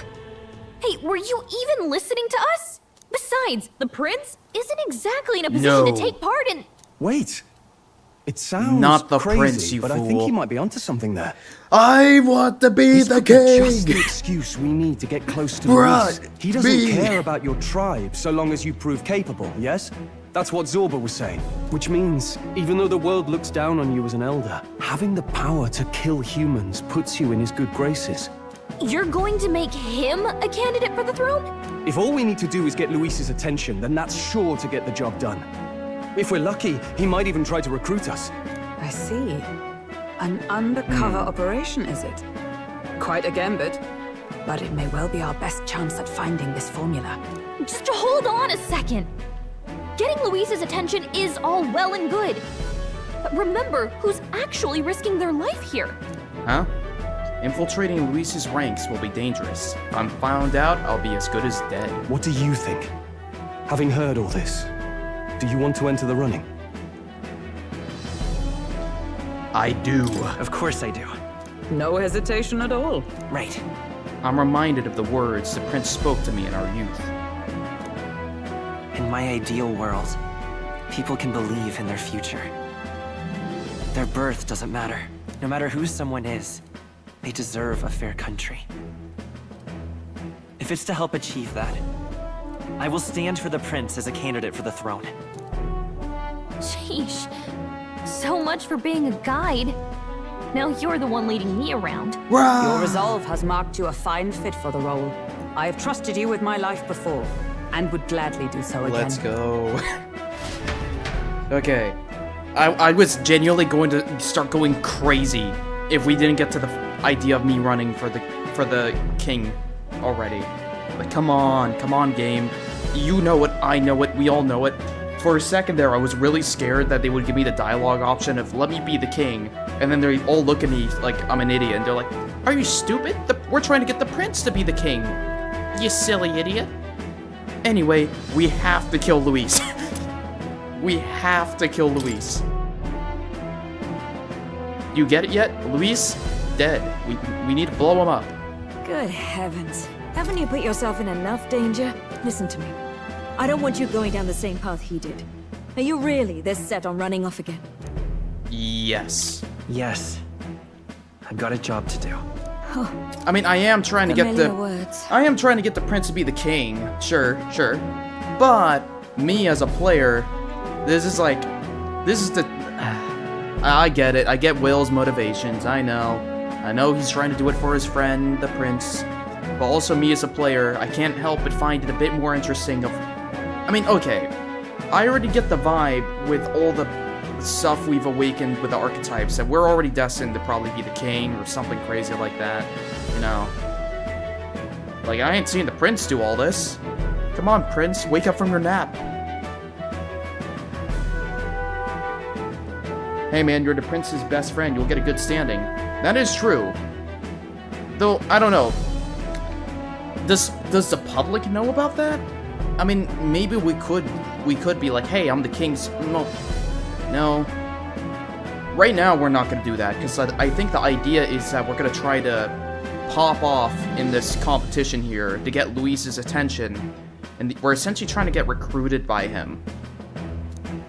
Hey, were you even listening to us? Besides, the prince isn't exactly in a position to take part in... Wait. It sounds Not the crazy, prince, you but fool. I think he might be onto something there. I want to be He's the got king! just the excuse we need to get close to Right, Luis. He doesn't me. care about your tribe so long as you prove capable, yes? That's what Zorba was saying. Which means, even though the world looks down on you as an elder, having the power to kill humans puts you in his good graces. You're going to make him a candidate for the throne? If all we need to do is get Luis's attention, then that's sure to get the job done. If we're lucky, he might even try to recruit us. I see. An undercover operation, is it? Quite a gambit. But it may well be our best chance at finding this formula. Just hold on a second. Getting Luis's attention is all well and good. But remember who's actually risking their life here. Huh? Infiltrating Luis's ranks will be dangerous. If I'm found out, I'll be as good as dead. What do you think? Having heard all this, do you want to enter the running? I do. Of course I do. No hesitation at all. Right. I'm reminded of the words the prince spoke to me in our youth. In my ideal world, people can believe in their future. Their birth doesn't matter. No matter who someone is, they deserve a fair country. If it's to help achieve that, I will stand for the prince as a candidate for the throne. Sheesh. So much for being a guide. Now you're the one leading me around. Your resolve has marked you a fine fit for the role. I have trusted you with my life before, and would gladly do so again. Let's go. Okay. I was genuinely going to start going crazy if we didn't get to the idea of me running for the king already. Like, come on, game. You know it, I know it, we all know it. For a second there, I was really scared that they would give me the dialogue option of let me be the king, and then they all look at me like I'm an idiot, and they're like, are you stupid? We're trying to get the prince to be the king. You silly idiot. Anyway, we have to kill Luis. We have to kill Luis. You get it yet? Luis? Dead. We need to blow him up. Good heavens. Haven't you put yourself in enough danger? Listen to me. I don't want you going down the same path he did. Are you really this set on running off again? Yes. Yes. I've got a job to do. I mean, I am trying to get the... words. I am trying to get the prince to be the king. Sure. But, me as a player, this is the... I get it. I get Will's motivations. I know he's trying to do it for his friend, the prince. But also me as a player, I can't help but find it a bit more interesting of... I mean, okay. I already get the vibe with all the stuff we've awakened with the archetypes that we're already destined to probably be the king or something crazy like that. You know. Like, I ain't seen the prince do all this. Come on, prince. Wake up from your nap. Hey man, you're the prince's best friend. You'll get a good standing. That is true. Though, I don't know. Does the public know about that? I mean, maybe we could be like, hey, I'm the king's... No. Right now, we're not going to do that, because I think the idea is that we're going to try to pop off in this competition here to get Luis's attention, and we're essentially trying to get recruited by him.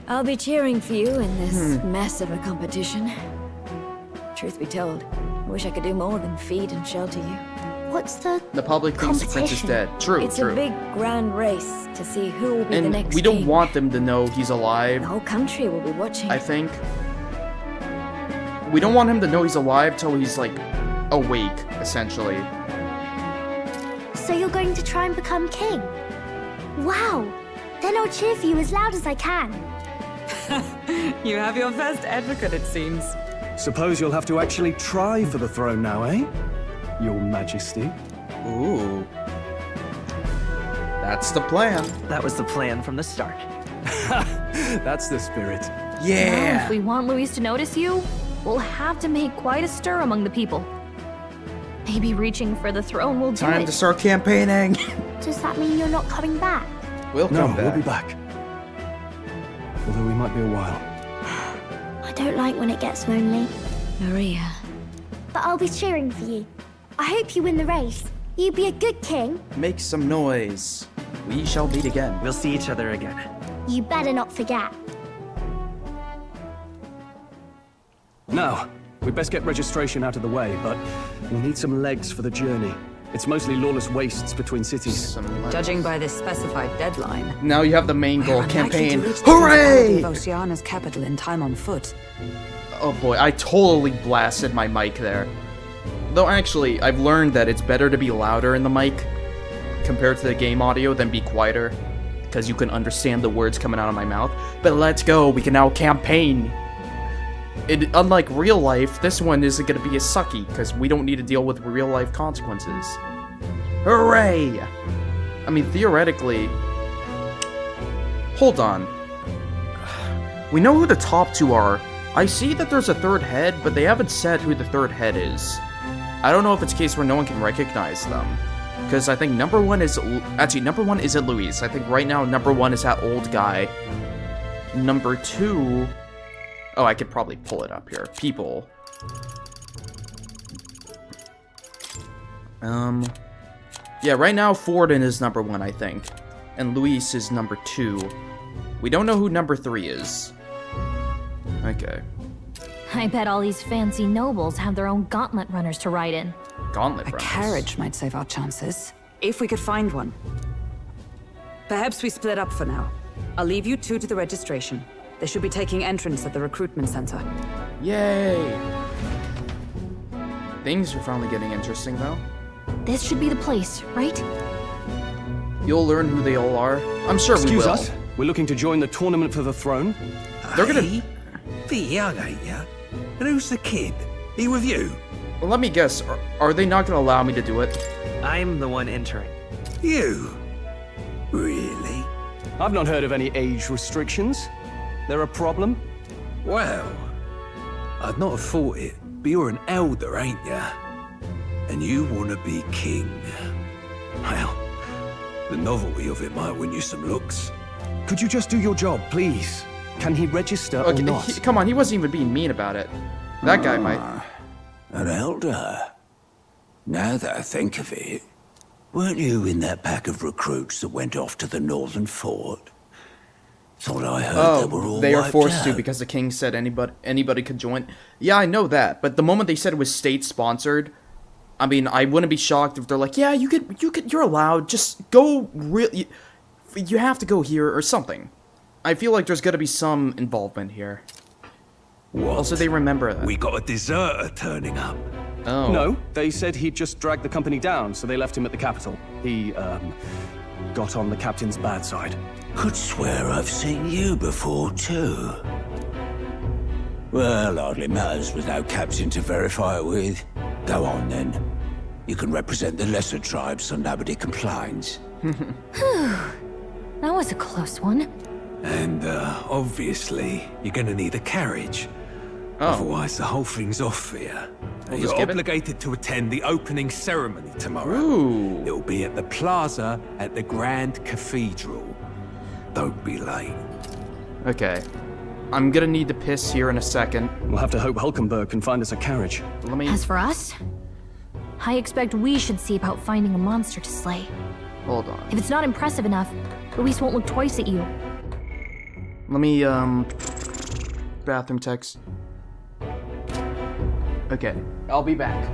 I'll be cheering for you in this mess of a competition. Truth be told, I wish I could do more than feed and shelter you. What's the public thinks the prince is dead. True. It's a big grand race to see who will be the next we don't king. want them to know he's alive. The whole country will be watching. I think. We don't want him to know he's alive till he's, like, awake, essentially. So you're going to try and become king? Wow! Then I'll cheer for you as loud as I can. You have your first advocate, it seems. Suppose you'll have to actually try for the throne now, eh? Your Majesty. Ooh. That's the plan. That was the plan from the start. That's the spirit. Yeah! Now, if we want Luis to notice you, we'll have to make quite a stir among the people. Maybe reaching for the throne will do it. Time to start campaigning! Does that mean you're not coming back? We'll come back. We'll be back. Although we might be a while. I don't like when it gets lonely. Maria. But I'll be cheering for you. I hope you win the race. You be a good king. Make some noise. We shall meet again. We'll see each other again. You better not forget. Now, we'd best get registration out of the way, but we'll need some legs for the journey. It's mostly lawless wastes between cities. Judging by this specified deadline. Now you have the main goal, we're unlikely campaign. to reach the Hooray! of Oceana's capital in time on foot. Oh boy, I totally blasted my mic there. Though actually, I've learned that it's better to be louder in the mic compared to the game audio than be quieter, because you can understand the words coming out of my mouth. But let's go, we can now campaign. Unlike real life, this one isn't going to be as sucky, because we don't need to deal with real life consequences. Hooray! I mean, theoretically... Hold on. We know who the top two are. I see that there's a third head, but they haven't said who the third head is. I don't know if it's a case where no one can recognize them. Because I think number one is... Actually, number one isn't Luis. I think right now number one is that old guy. Number two... Oh, I could probably pull it up here. People. Yeah, right now Forden is number one, I think. And Luis is number two. We don't know who number three is. Okay. I bet all these fancy nobles have their own gauntlet runners to ride in. Gauntlet runners? A carriage might save our chances, if we could find one. Perhaps we split up for now. I'll leave you two to the registration. They should be taking entrance at the recruitment center. Yay! Things are finally getting interesting, though. This should be the place, right? You'll learn who they all are. I'm sure we will. Excuse us. We're looking to join the tournament for the throne. They're gonna... Bit young, ain't ya? And who's the kid? He with you? Well, let me guess. Are they not gonna allow me to do it? I'm the one entering. You? Really? I've not heard of any age restrictions. There a problem? Well, I'd not have thought it, but you're an elder, ain't ya? And you want to be king. Well, the novelty of it might win you some looks. Could you just do your job, please? Can he register or not? Come on, he wasn't even being mean about it. That guy might. An elder? Now that I think of it, weren't you in that pack of recruits that went off to the northern fort? Thought I heard they were all they are wiped forced to out. because the king said anybody could join. Yeah, I know that, but the moment they said it was state sponsored, I mean, I wouldn't be shocked if they're like, yeah, you're allowed. Just go. You have to go here or something. I feel like there's got to be some involvement here. What? Also, they remember that. We got a deserter turning up. Oh. No, they said he'd just dragged the company down, so they left him at the capital. He, got on the captain's bad side. Could swear I've seen you before, too. Well, hardly matters with no captain to verify it with. Go on, then. You can represent the lesser tribes so nobody complains. That was a close one. And, obviously, you're gonna need a carriage. Otherwise, the whole thing's off for you. You're obligated to attend the opening ceremony tomorrow. Ooh. It'll be at the plaza at the Grand Cathedral. Don't be late. Okay. I'm gonna need to piss here in a second. We'll have to hope Hulkenberg can find us a carriage. As for us, I expect we should see about finding a monster to slay. Hold on. If it's not impressive enough, Luis won't look twice at you. Let me, bathroom text. Okay, I'll be back.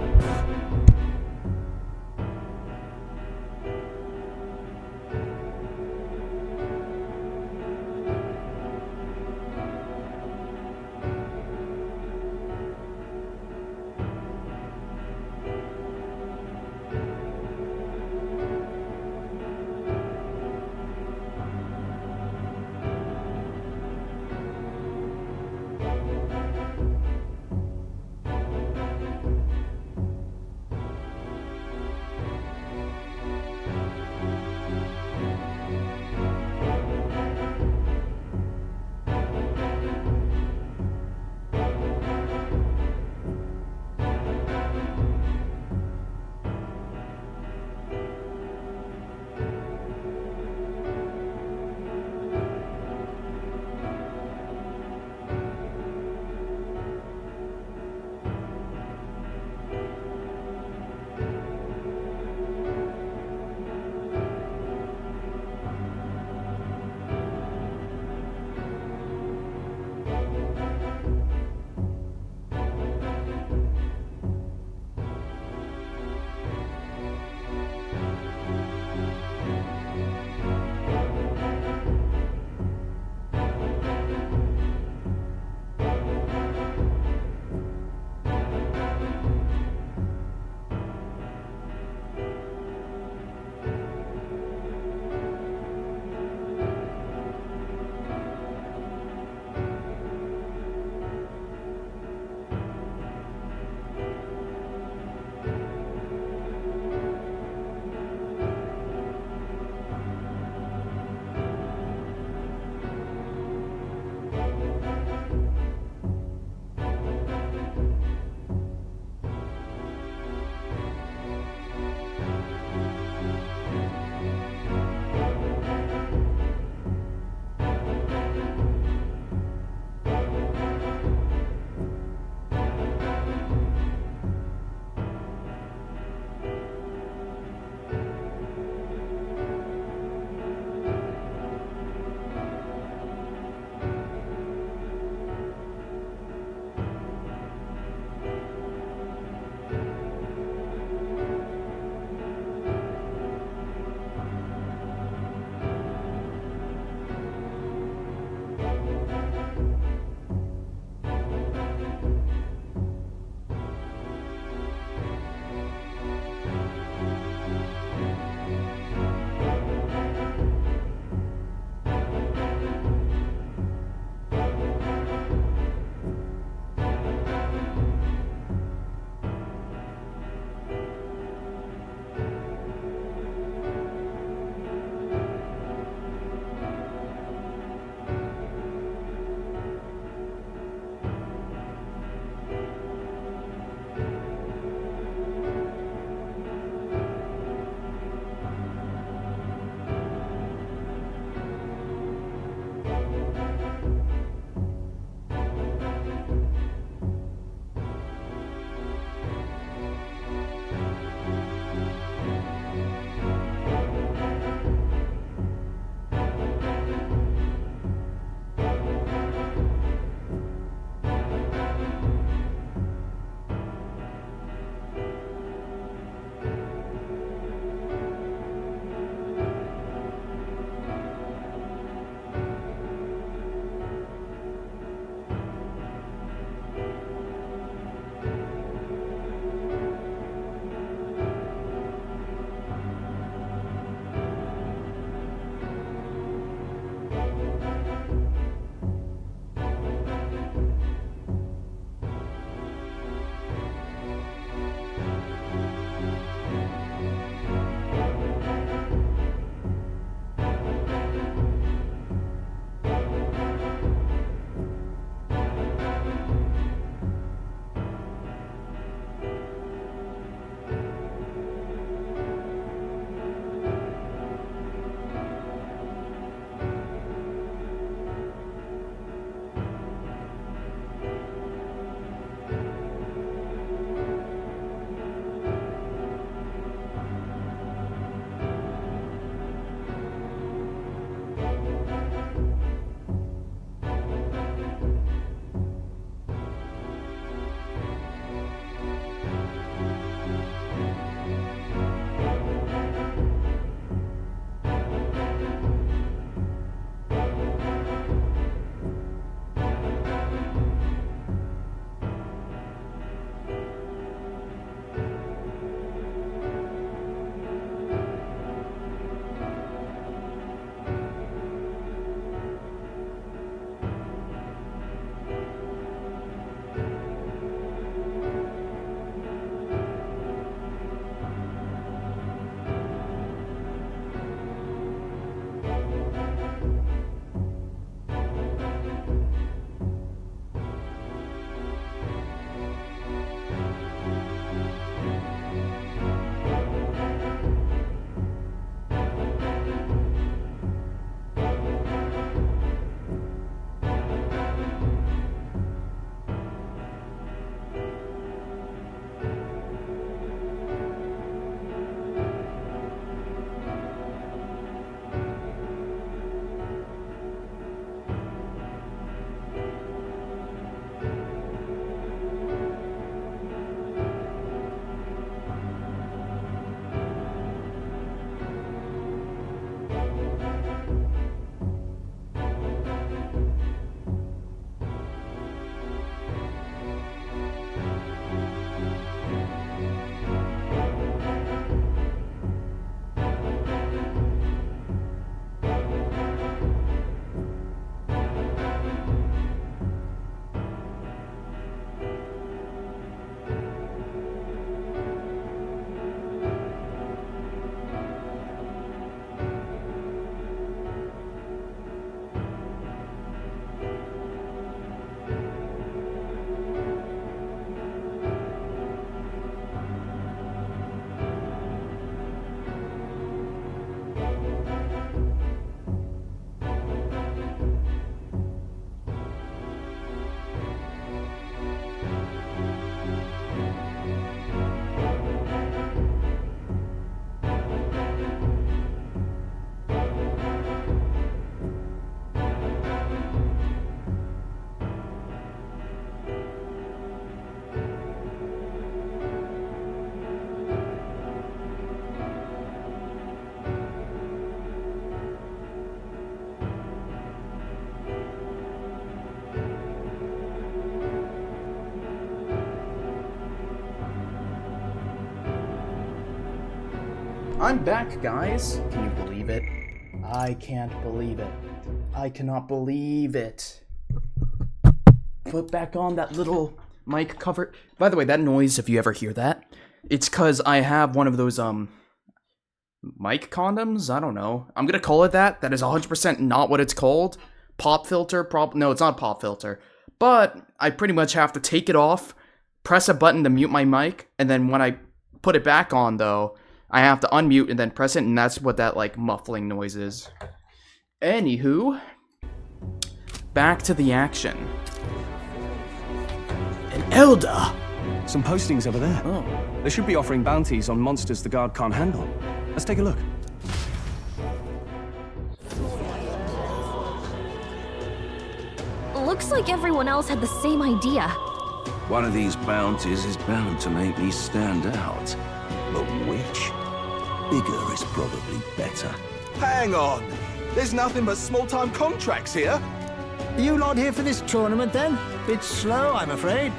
I'm back, guys. Can you believe it? I can't believe it. I cannot believe it. Put back on that little mic cover. By the way, that noise, if you ever hear that, it's because I have one of those, mic condoms? I don't know. I'm gonna call it that. That is 100% not what it's called. Pop filter? No, it's not a pop filter. But I pretty much have to take it off, press a button to mute my mic, and then when I put it back on, though, I have to unmute and then press it, and that's what that, like, muffling noise is. Anywho, back to the action. An elder! Some postings over there. Oh. They should be offering bounties on monsters the guard can't handle. Let's take a look. Looks like everyone else had the same idea. One of these bounties is bound to make me stand out. But which? Bigger is probably better. Hang on! There's nothing but small-time contracts here. Are you lot here for this tournament, then? Bit slow, I'm afraid.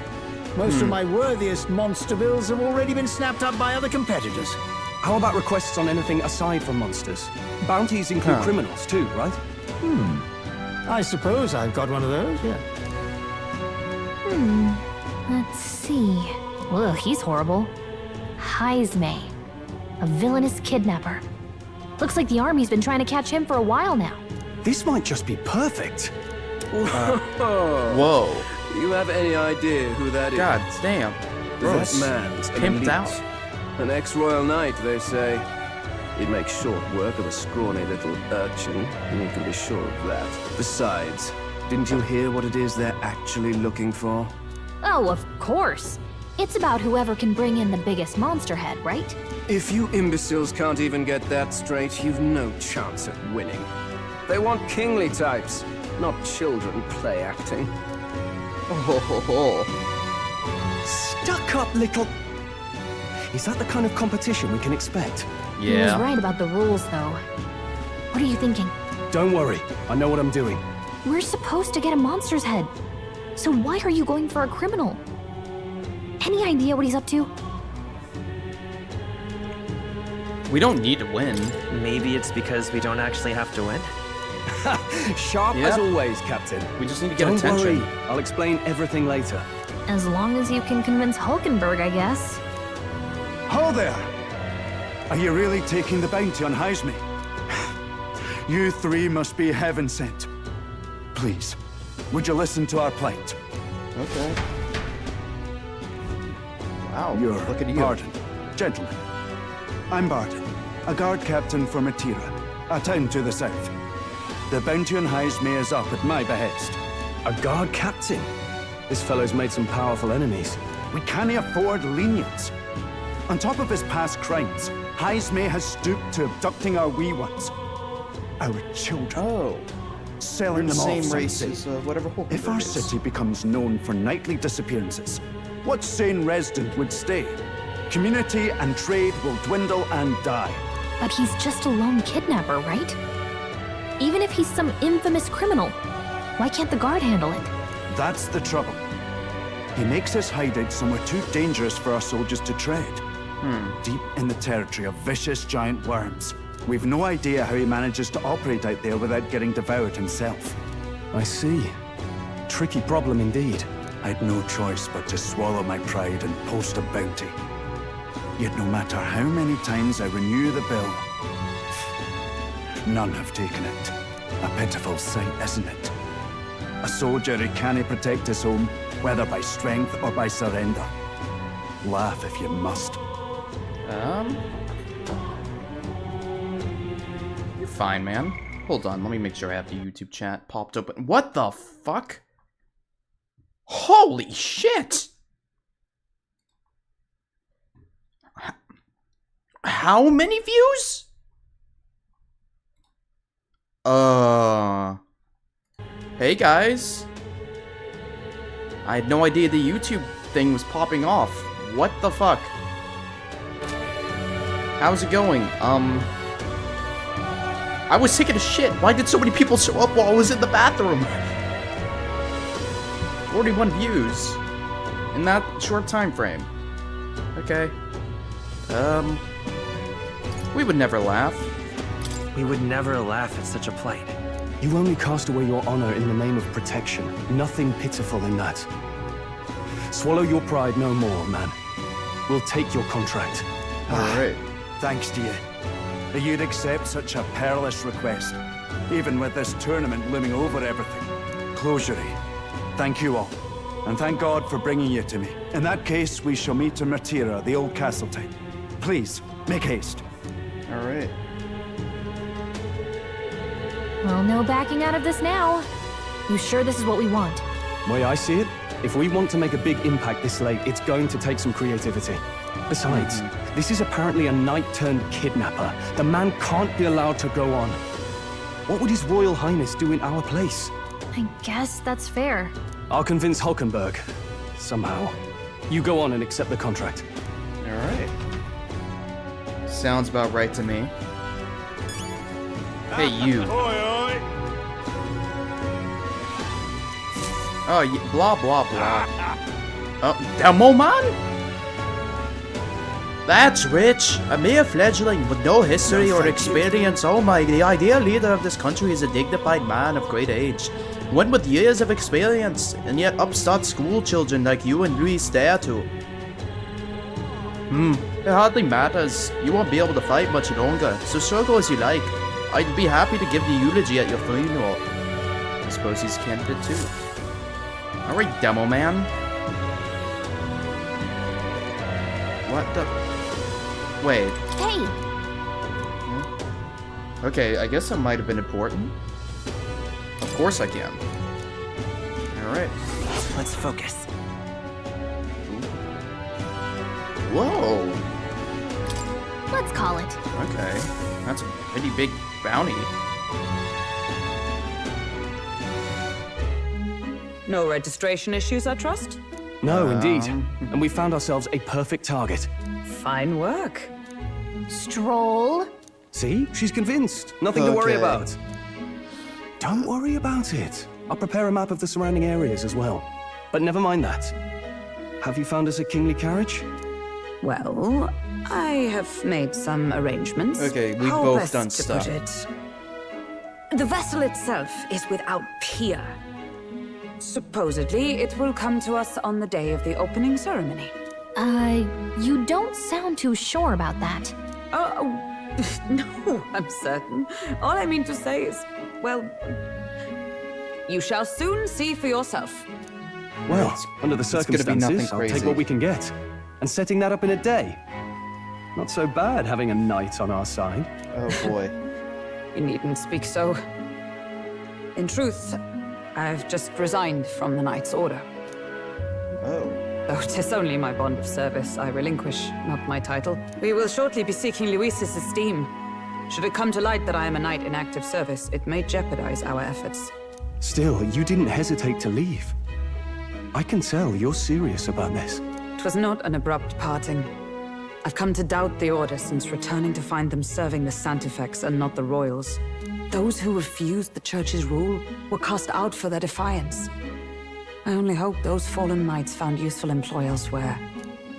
Most of my worthiest monster bills have already been snapped up by other competitors. How about requests on anything aside from monsters? Bounties include criminals too, right? I suppose I've got one of those, yeah. Let's see. Ugh, he's horrible. Heisme, a villainous kidnapper. Looks like the army's been trying to catch him for a while now. This might just be perfect. Whoa. Do you have any idea who that is? God damn. Gross. That man's Pimped elite. out. An ex-royal knight, they say. He'd make short work of a scrawny little urchin, and you can be sure of that. Besides, didn't you hear what it is they're actually looking for? Oh, of course. It's about whoever can bring in the biggest monster head, right? If you imbeciles can't even get that straight, you've no chance at winning. They want kingly types, not children play acting. Stuck-up little... Is that the kind of competition we can expect? He was right about the rules, though. What are you thinking? Don't worry, I know what I'm doing. We're supposed to get a monster's head. So why are you going for a criminal? Any idea what he's up to? We don't need to win. Maybe it's because we don't actually have to win? Sharp as always, Captain. We just need to get Don't attention. worry, I'll explain everything later. As long as you can convince Hulkenberg, I guess. Ho there! Are you really taking the bounty on Heisme? You three must be heaven sent. Please, would you listen to our plight? Okay. Wow, Look at you. Barton. Gentlemen, I'm Barton, a guard captain for Matira, a town to the south. The bounty on Heisme is up at my behest. A guard captain? This fellow's made some powerful enemies. We can't afford lenience. On top of his past crimes, Heisme has stooped to abducting our wee ones. Our children. Oh. Selling We're them the off, same some race say. as whatever Hulkenberg If our is. city becomes known for nightly disappearances, what sane resident would stay? Community and trade will dwindle and die. But he's just a lone kidnapper, right? Even if he's some infamous criminal, why can't the guard handle it? That's the trouble. He makes his hideout somewhere too dangerous for our soldiers to tread. Deep in the territory of vicious giant worms. We've no idea how he manages to operate out there without getting devoured himself. I see. Tricky problem indeed. I'd no choice but to swallow my pride and post a bounty. Yet no matter how many times I renew the bill, none have taken it. A pitiful sight, isn't it? A soldier who can't protect his home, whether by strength or by surrender. Laugh if you must. You're fine, man. Hold on, let me make sure I have the YouTube chat popped open. What the fuck? Holy shit! How many views? Hey guys. I had no idea the YouTube thing was popping off. What the fuck? How's it going? I was taking a shit. Why did so many people show up while I was in the bathroom? 41 views in that short time frame. Okay. We would never laugh. We would never laugh at such a plight. You only cast away your honor in the name of protection. Nothing pitiful in that. Swallow your pride no more, man. We'll take your contract. Alright. Thanks to you. That you'd accept such a perilous request, even with this tournament looming over everything. Closure. Thank you all. And thank God for bringing you to me. In that case, we shall meet in Martira, the old castle type. Please, make haste. Alright. Well, no backing out of this now. You sure this is what we want? Way I see it, if we want to make a big impact this late, it's going to take some creativity. Besides, this is apparently a knight-turned-kidnapper. The man can't be allowed to go on. What would His Royal Highness do in our place? I guess that's fair. I'll convince Hulkenberg. Somehow. You go on and accept the contract. Alright. Sounds about right to me. Hey, you. Oh, blah, blah, blah. Oh, demo man? That's rich. A mere fledgling with no history or experience. Oh my, the ideal leader of this country is a dignified man of great age. One with years of experience, and yet upstart school children like you and Luis stare to. It hardly matters. You won't be able to fight much longer, so struggle as you like. I'd be happy to give the eulogy at your funeral. I suppose he's candidate too. Alright, demo man. What the? Wait. Hey! Okay, I guess that might have been important. Of course I can. Alright. Let's focus. Whoa! Let's call it. Okay. That's a pretty big bounty. No registration issues, I trust? No, indeed. And we found ourselves a perfect target. Fine work. Stroll. See? She's convinced. Nothing to worry Okay. about. Don't worry about it. I'll prepare a map of the surrounding areas as well. But never mind that. Have you found us a kingly carriage? Well, I have made some arrangements. Okay, we've How both best done to stuff. put it? The vessel itself is without peer. Supposedly, it will come to us on the day of the opening ceremony. You don't sound too sure about that. Oh, no, I'm certain. All I mean to say is, well, you shall soon see for yourself. Well, under the It's gonna be nothing circumstances, I'll take crazy. what we can get. And setting that up in a day. Not so bad having a knight on our side. Oh boy. You needn't speak so. In truth, I've just resigned from the Knight's Order. Oh. Though 'tis only my bond of service I relinquish, not my title. We will shortly be seeking Luis's esteem. Should it come to light that I am a knight in active service, it may jeopardize our efforts. Still, you didn't hesitate to leave. I can tell you're serious about this. It was not an abrupt parting. I've come to doubt the Order since returning to find them serving the Santifex and not the Royals. Those who refused the Church's rule were cast out for their defiance. I only hope those fallen knights found useful employ elsewhere.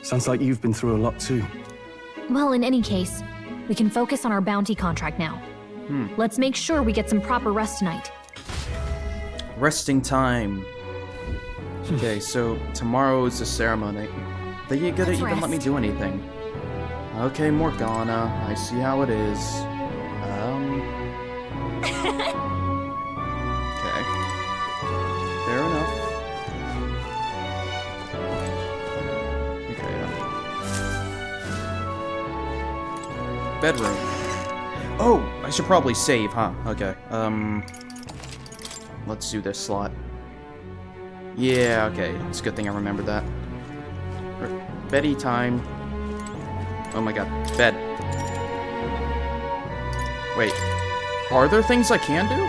Sounds like you've been through a lot too. Well, in any case, we can focus on our bounty contract now. Let's make sure we get some proper rest tonight. Resting time. Okay, so tomorrow is the ceremony. They ain't gonna Let's even let me rest. do anything. Okay, Morgana, I see how it is. Okay. Fair enough. Okay. Bedroom. Oh, I should probably save, huh? Okay. Let's do this slot. Yeah, okay. It's a good thing I remembered that. Beddy time. Oh my god. Bed. Wait. Are there things I can do?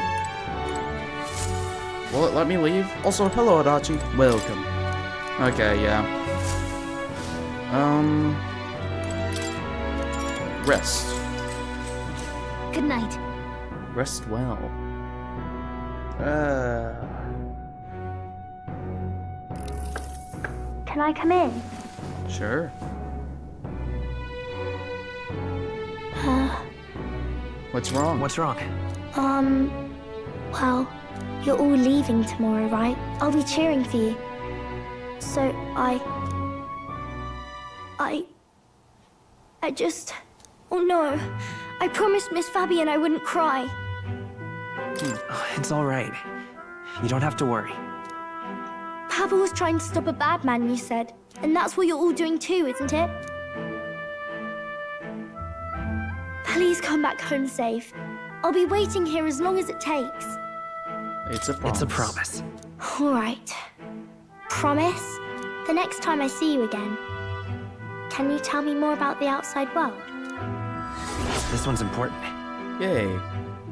Will it let me leave? Also, hello, Adachi. Welcome. Okay, yeah. Rest. Good night. Rest well. Can I come in? Sure. What's wrong? What's wrong? Well, you're all leaving tomorrow, right? I'll be cheering for you. So I just... Oh no. I promised Miss Fabian I wouldn't cry. It's all right. You don't have to worry. Papa was trying to stop a bad man, you said. And that's what you're all doing too, isn't it? Please come back home safe. I'll be waiting here as long as it takes. It's a promise. It's a promise. All right. Promise? The next time I see you again. Can you tell me more about the outside world? This one's important. Yay.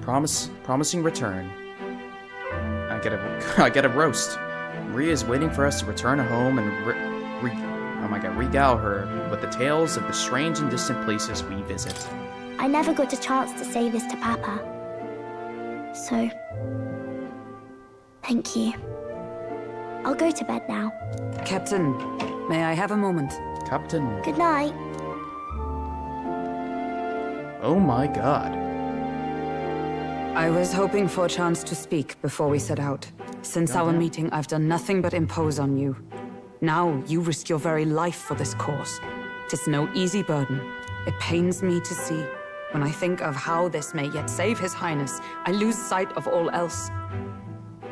Promising return. I get a roast. Maria is waiting for us to return home and regale her with the tales of the strange and distant places we visit. I never got a chance to say this to Papa. So, thank you. I'll go to bed now. Captain, may I have a moment? Captain. Good night. Oh my god. I was hoping for a chance to speak before we set out. Since our meeting, I've done nothing but impose on you. Now, you risk your very life for this cause. 'Tis no easy burden. It pains me to see. When I think of how this may yet save His Highness, I lose sight of all else.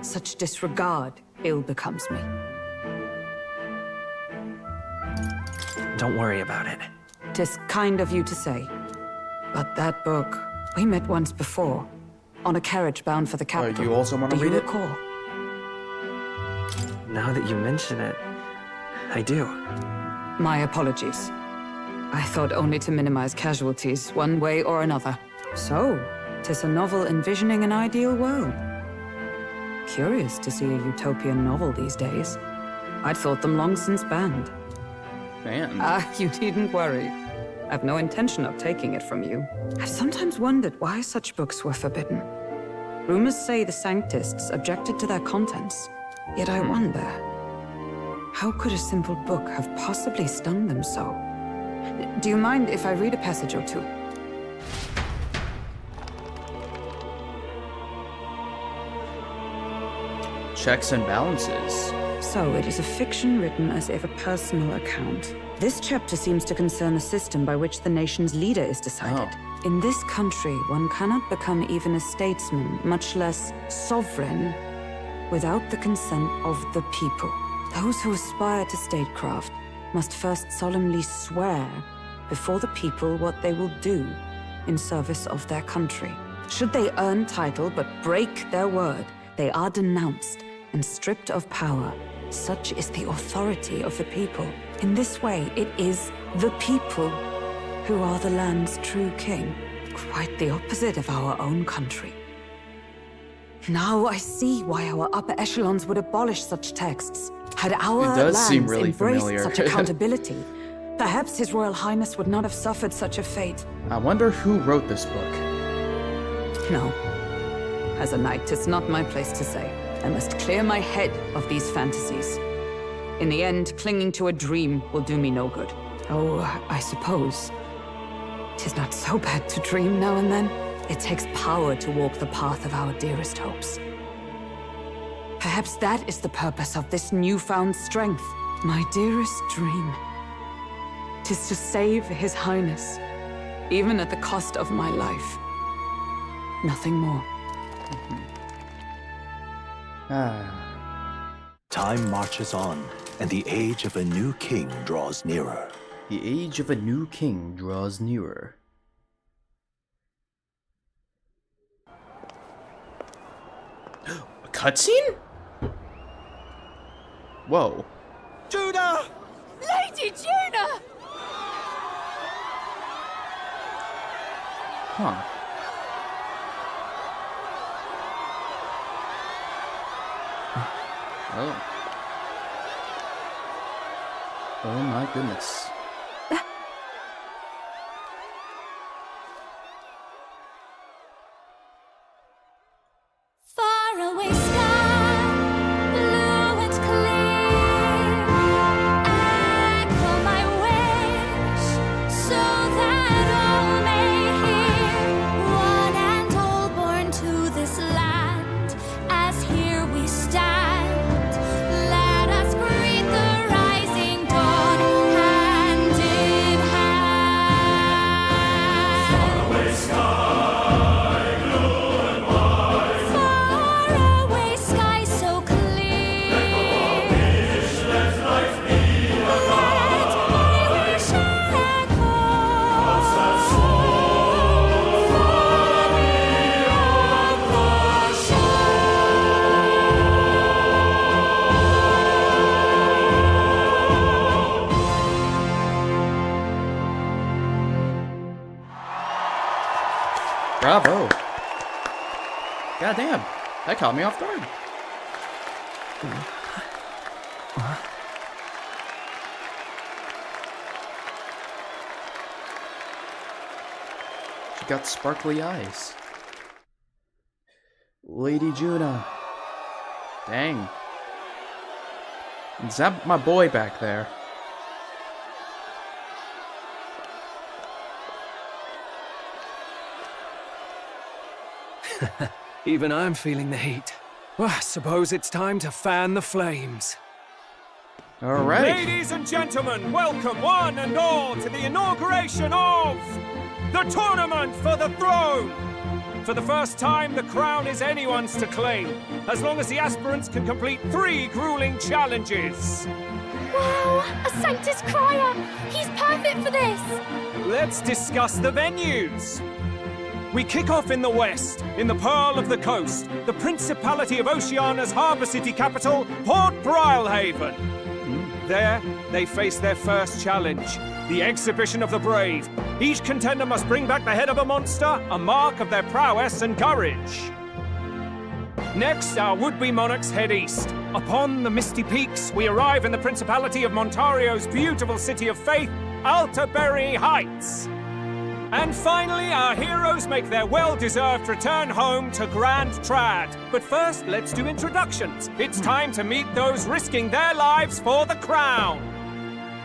Such disregard ill becomes me. Don't worry about it. 'Tis kind of you to say. But that book, we met once before, on a carriage bound for the capital. You also want to read it? Do you recall? Now that you mention it, I do. My apologies. I thought only to minimize casualties, one way or another. So, 'tis a novel envisioning an ideal world. Curious to see a utopian novel these days. I'd thought them long since banned. Banned? You needn't worry. I've no intention of taking it from you. I've sometimes wondered why such books were forbidden. Rumors say the Sanctists objected to their contents. Yet I wonder, how could a simple book have possibly stung them so? Do you mind if I read a passage or two? Checks and balances. So it is a fiction written as if a personal account. This chapter seems to concern a system by which the nation's leader is decided. In this country, one cannot become even a statesman, much less sovereign, without the consent of the people. Those who aspire to statecraft must first solemnly swear before the people what they will do in service of their country. Should they earn title but break their word, they are denounced and stripped of power. Such is the authority of the people. In this way, it is the people who are the land's true king. Quite the opposite of our own country. Now I see why our upper echelons would abolish such texts. Had our lands embraced such accountability, perhaps His Royal Highness would not have suffered such a fate. I wonder who wrote this book. No. As a knight, it's not my place to say. I must clear my head of these fantasies. In the end, clinging to a dream will do me no good. Oh, I suppose 'tis not so bad to dream now and then. It takes power to walk the path of our dearest hopes. Perhaps that is the purpose of this newfound strength. My dearest dream. 'Tis to save His Highness, even at the cost of my life. Nothing more. Time marches on, and the age of a new king draws nearer. The age of a new king draws nearer. A cutscene? Whoa. Judah! Lady Judah! Huh. Oh. Oh my goodness. Far away sky, blue and clear. Echo my wish, so that all may hear. Bravo. Goddamn, that caught me off guard. She got sparkly eyes. Lady Juna. Dang. Is that my boy back there? Even I'm feeling the heat. Well, I suppose it's time to fan the flames. All right. Ladies and gentlemen, welcome one and all to the inauguration of the Tournament for the Throne. For the first time, the crown is anyone's to claim, as long as the aspirants can complete 3 grueling challenges. Wow, a Sanctus Crier! He's perfect for this! Let's discuss the venues. We kick off in the west, in the Pearl of the Coast, the Principality of Oceania's harbour city capital, Port Brilehaven. There, they face their first challenge, the Exhibition of the Brave. Each contender must bring back the head of a monster, a mark of their prowess and courage. Next, our would-be monarchs head east. Upon the misty peaks, we arrive in the Principality of Montario's beautiful city of faith, Altaberry Heights. And finally, our heroes make their well-deserved return home to Grand Trad. But first, let's do introductions. It's time to meet those risking their lives for the crown.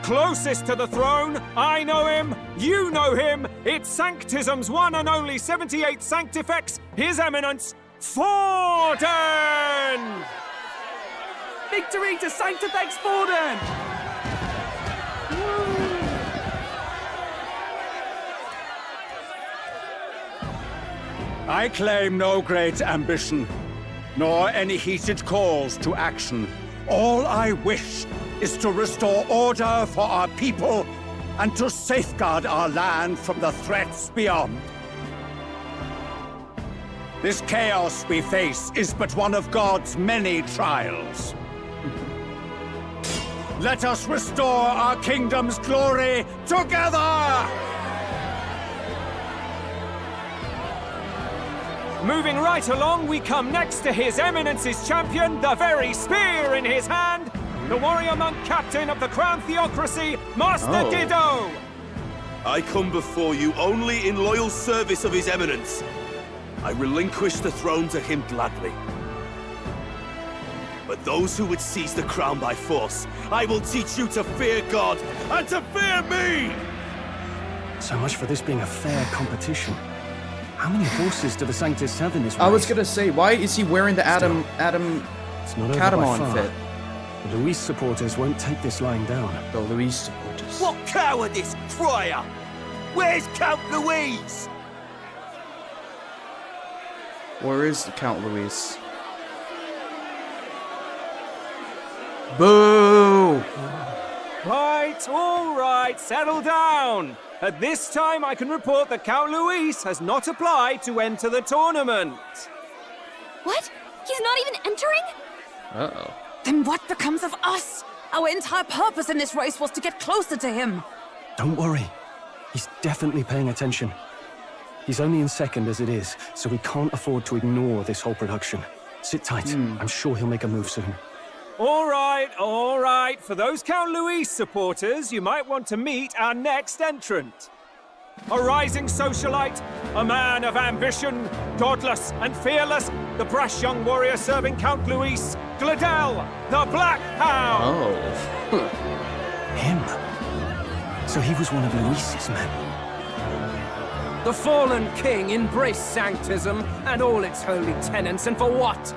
Closest to the throne, I know him, you know him. It's Sanctism's one and only 78th Sanctifex, His Eminence, Forden! Victory to Sanctifex Forden! I claim no great ambition, nor any heated calls to action. All I wish is to restore order for our people and to safeguard our land from the threats beyond. This chaos we face is but one of God's many trials. Let us restore our kingdom's glory together! Moving right along, we come next to His Eminence's champion, the very spear in his hand, the warrior monk captain of the Crown Theocracy, Master Dido! I come before you only in loyal service of His Eminence. I relinquish the throne to him gladly. But those who would seize the crown by force, I will teach you to fear God and to fear me! So much for this being a fair competition. How many horses do the Sanctus have in this race? I was gonna say, why is he wearing the Adam it's not over by Catamon far. fit? The Luis supporters won't take this lying down. The Luis supporters. What cowardice, Crier! Where's Count Louise? Where is the Count Luis? Boo! All right, settle down. At this time, I can report that Count Luis has not applied to enter the tournament. What? He's not even entering? Uh-oh. Then what becomes of us? Our entire purpose in this race was to get closer to him. Don't worry. He's definitely paying attention. He's only in second as it is, so we can't afford to ignore this whole production. Sit tight. I'm sure he'll make a move soon. All right. For those Count Luis supporters, you might want to meet our next entrant. A rising socialite, a man of ambition, godless and fearless, the brash young warrior serving Count Luis, Gladel, the Black Hound. Oh. Him? So he was one of Luis's men. The fallen king embraced Sanctism and all its holy tenets, and for what?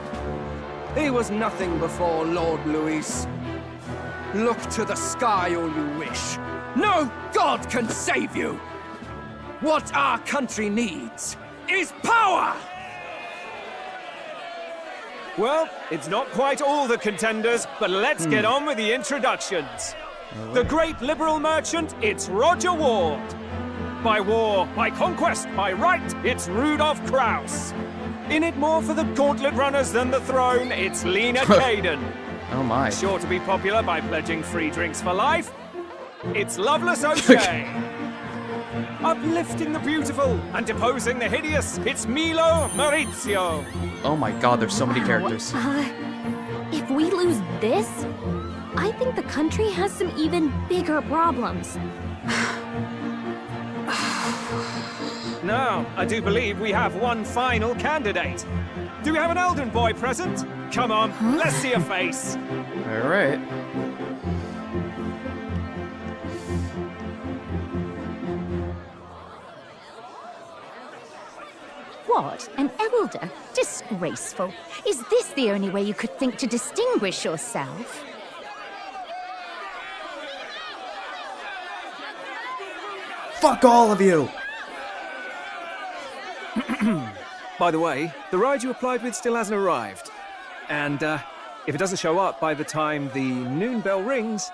He was nothing before Lord Luis. Look to the sky all you wish. No god can save you! What our country needs is power! Well, it's not quite all the contenders, but let's get on with the introductions. The great liberal merchant, it's Roger Ward. By war, by conquest, by right, it's Rudolph Kraus. In it more for the gauntlet runners than the throne, it's Lena Caden. Oh my. Sure to be popular by pledging free drinks for life, it's Loveless O'Shea. Uplifting the beautiful and deposing the hideous, it's Milo Maurizio. Oh my god, there's so many characters. If we lose this, I think the country has some even bigger problems. Now, I do believe we have one final candidate. Do we have an Elden boy present? Come on, let's see a face. Alright. What? An elder? Disgraceful. Is this the only way you could think to distinguish yourself? Fuck all of you! By the way, the ride you applied with still hasn't arrived. And if it doesn't show up by the time the noon bell rings,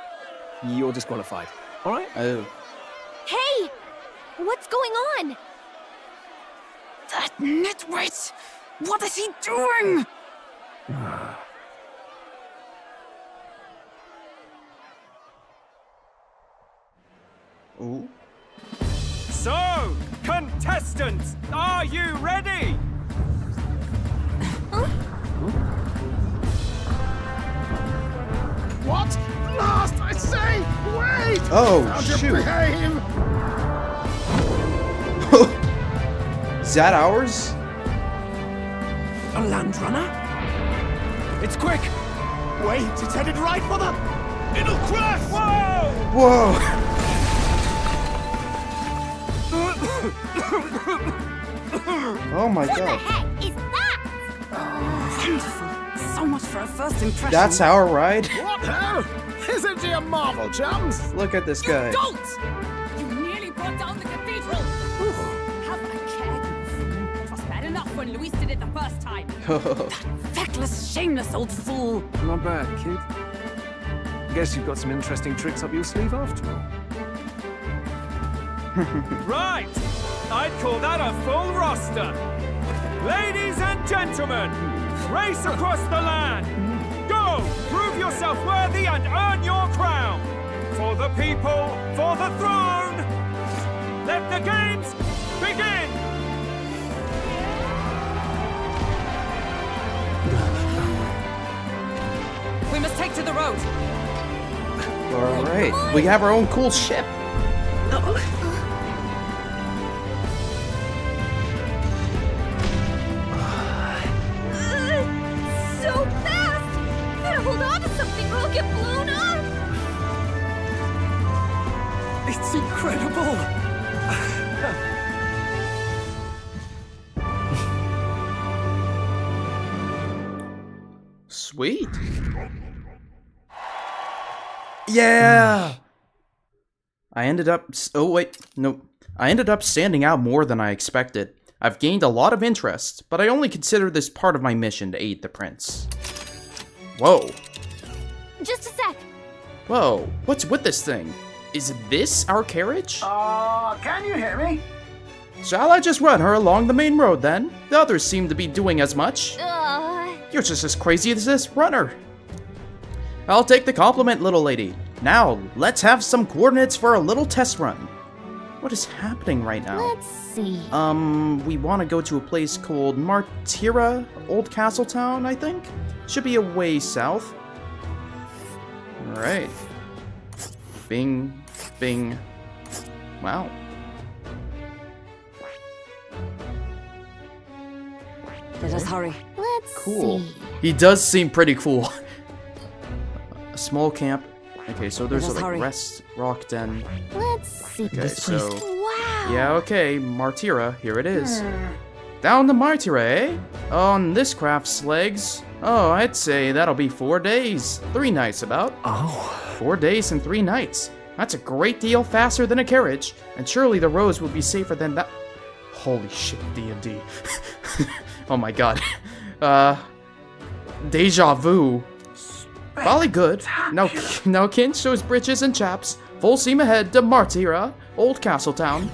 you're disqualified. All right? Oh. Hey! What's going on? That nitwit! What is he doing? Ooh. So, contestants, are you ready? What? Last, I say! Wait! Oh, How'd you shoot. behave? Is that ours? A Landrunner? It's quick! Wait, it's headed right for the... It'll crash! Whoa! Whoa! Oh my What god. the heck is that? Wonderful. So much for a first impression. That's our ride? What now? Isn't he a marvel, chums? Look at this guy. Don't! You nearly brought down the cathedral! Have a care. It was bad enough when Luis did it the first time. That feckless, shameless old fool. Not bad, kid. Guess you've got some interesting tricks up your sleeve after all. Right! I'd call that a full roster. Ladies and gentlemen, race across the land. Go! Prove yourself worthy and earn your crown. For the people, for the throne. Let the games begin! We must take to the road. Alright, we have our own cool ship. So fast! Better hold on to something or I'll get blown up! It's incredible! Sweet. Yeah! I ended up... Oh, wait. No. I ended up standing out more than I expected. I've gained a lot of interest, but I only consider this part of my mission to aid the prince. Whoa. Just a sec. Whoa. What's with this thing? Is this our carriage? Can you hear me? Shall I just run her along the main road then? The others seem to be doing as much. You're just as crazy as this runner. I'll take the compliment, little lady. Now, let's have some coordinates for a little test run. What is happening right now? Let's see. We want to go to a place called Martira, Old Castle Town, I think? Should be a way south. Alright. Bing, bing. Wow. Let us hurry. Let's Cool. see. He does seem pretty cool. A small camp. Okay, so there's Let a us hurry. rest rock den. Let's see. Okay, so Wow. yeah, okay, Martira, here it is. Down to Martira, eh? On this craft's legs. Oh, I'd say that'll be 4 days. 3 nights about. Oh. 4 days and 3 nights. That's a great deal faster than a carriage, and surely the roads will be safer than that. Holy shit, D&D. Oh my god. Deja vu. Probably good. Now Kin shows britches and chaps. Full steam ahead to Martira, Old Castle Town.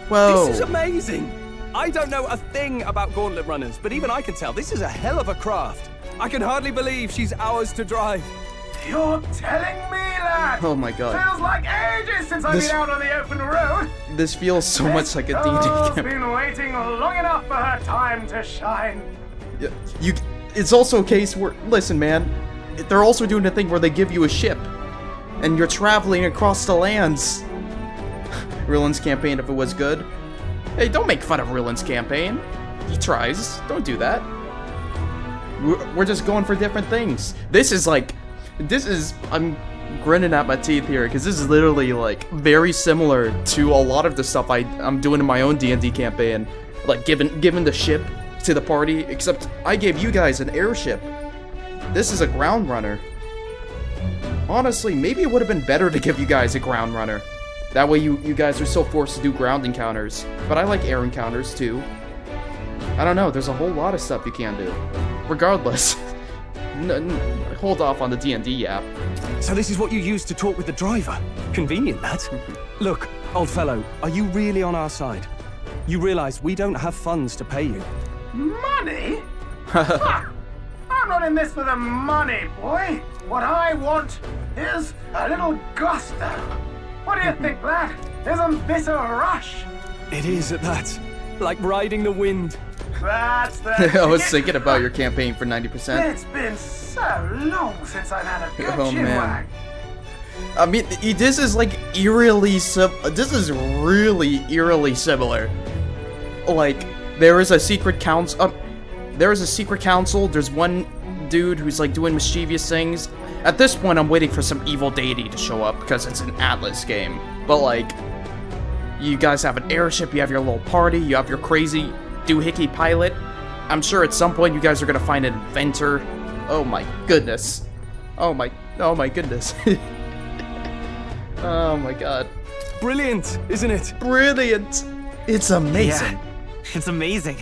Whoa. This is amazing! I don't know a thing about gauntlet runners, but even I can tell this is a hell of a craft. I can hardly believe she's ours to drive. You're telling me that? Oh my god. Feels like ages since I've This- been out on the open road. This feels so much like a D&D Girl's campaign. been waiting long enough for her time to shine. Yeah, it's also a case where, listen, man, they're also doing the thing where they give you a ship, and you're traveling across the lands. Rillen's campaign, if it was good. Hey, don't make fun of Rillen's campaign. He tries. Don't do that. We're just going for different things. I'm grinning at my teeth here, because this is literally, like, very similar to a lot of the stuff I'm doing in my own D&D campaign. Like, giving the ship to the party, except I gave you guys an airship. This is a ground runner. Honestly, maybe it would have been better to give you guys a ground runner. That way you guys are still forced to do ground encounters. But I like air encounters too. I don't know, there's a whole lot of stuff you can do. Regardless. Hold off on the D&D app. So this is what you used to talk with the driver? Convenient, that. Look, old fellow, are you really on our side? You realize we don't have funds to pay you. Money? Ha! I'm not in this for the money, boy. What I want is a little gusto. What do you think, lad? Isn't this a rush? It is at that. Like riding the wind. That's the I was ticket. thinking about your campaign for 90%. It's been so long since I've had a good Oh, man. chinwag. I mean, this is like eerily this is really eerily similar. Like, there is a secret council. There's one dude who's like doing mischievous things. At this point, I'm waiting for some evil deity to show up because it's an Atlus game. But like, you guys have an airship, you have your little party, you have your crazy doohickey pilot. I'm sure at some point you guys are gonna find an inventor. Oh my goodness. Oh my goodness. Oh my god. Brilliant, isn't it? Brilliant. It's amazing. Yeah, it's amazing.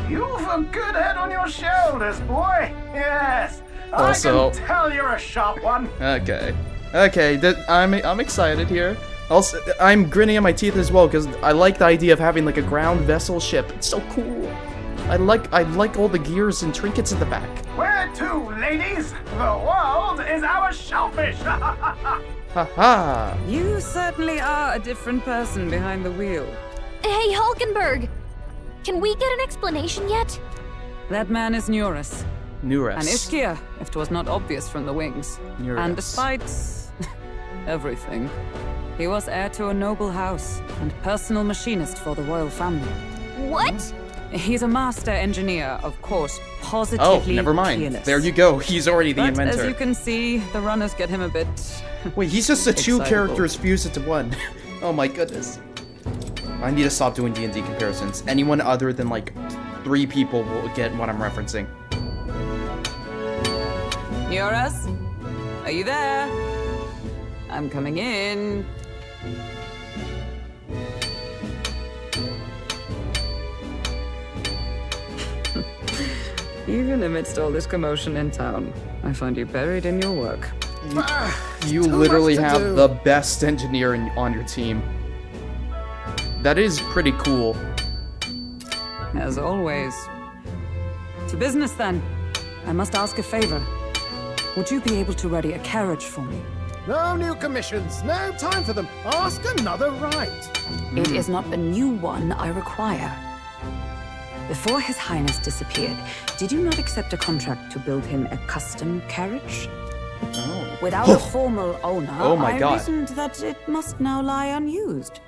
You've a good head on your shoulders, boy. Yes. Also- I can tell you're a sharp one. Okay. I'm excited here. Also, I'm grinning at my teeth as well because I like the idea of having like a ground vessel ship. It's so cool. I like all the gears and trinkets in the back. Where to, ladies? The world is our shellfish. Haha. You certainly are a different person behind the wheel. Hey, Hulkenberg! Can we get an explanation yet? That man is Neurus. Neurus. An Ishkia, if 'twas not obvious from the wings. Neurus. And despite everything, he was heir to a noble house and personal machinist for the royal family. What? He's a master engineer, of course, Oh, positively never mind. peerless. There you go. He's already the But inventor. as you can see, the runners get him a bit. Wait, he's just the two excitable. characters fused into one. Oh my goodness. I need to stop doing D&D comparisons. Anyone other than like 3 people will get what I'm referencing. Neurus? Are you there? I'm coming in. Even amidst all this commotion in town, I find you buried in your work. You literally have the best engineer on your team. That is pretty cool. As always. To business then. I must ask a favor. Would you be able to ready a carriage for me? No new commissions. No time for them. Ask another right. It is not a new one I require. Before His Highness disappeared, did you not accept a contract to build him a custom carriage? Oh. Without a formal owner, Oh my I God. reasoned that it must now lie unused.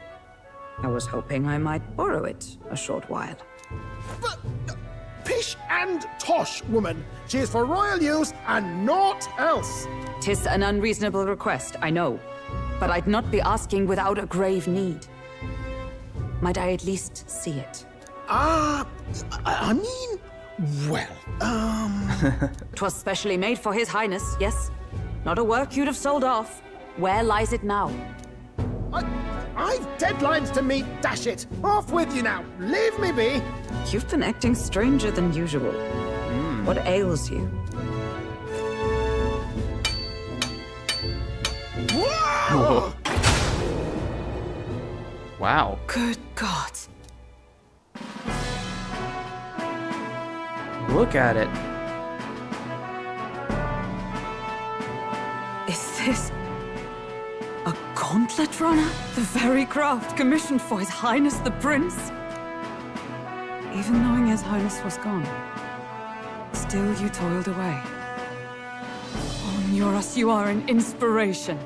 I was hoping I might borrow it a short while. Pish and tosh, woman. She is for royal use and naught else. 'Tis an unreasonable request, I know. But I'd not be asking without a grave need. Might I at least see it? I mean, well, 'Twas specially made for His Highness, yes? Not a work you'd have sold off. Where lies it now? I've deadlines to meet, dash it. Off with you now. Leave me be. You've been acting stranger than usual. What ails you? Whoa. Wow. Good God. Look at it. this? A gauntlet runner? The very craft commissioned for His Highness the Prince? Even knowing His Highness was gone, still you toiled away. Oh, Muras, you are an inspiration.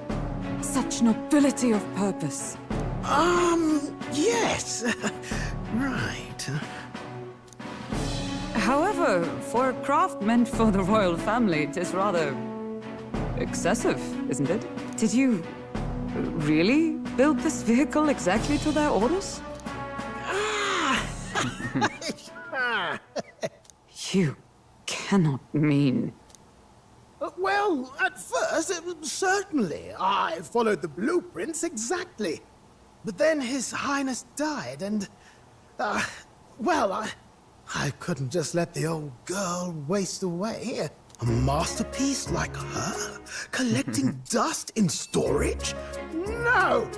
Such nobility of purpose. Yes. Right. However, for a craft meant for the royal family, it is rather excessive, isn't it? Did you really build this vehicle exactly to their orders? You cannot mean... Well, at first, certainly. I followed the blueprints exactly. But then His Highness died, and... I couldn't just let the old girl waste away. A masterpiece like her? Collecting dust in storage? No!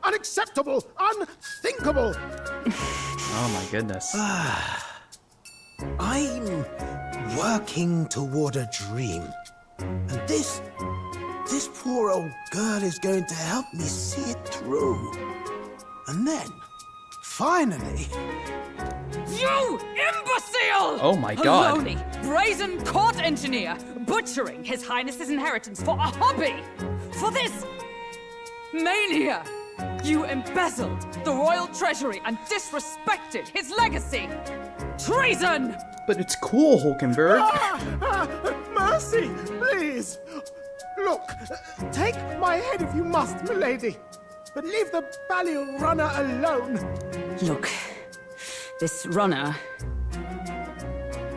Unacceptable! Unthinkable! Oh my goodness. I'm working toward a dream. And this poor old girl is going to help me see it through. And then, finally... You imbecile! Oh my god. Baloney, brazen court engineer, butchering His Highness's inheritance for a hobby! For this mania! You embezzled the royal treasury and disrespected his legacy! Treason! But it's cool, Hulkenberg. Mercy, please! Look, take my head if you must, milady. But leave the Balliol runner alone. Look, this runner...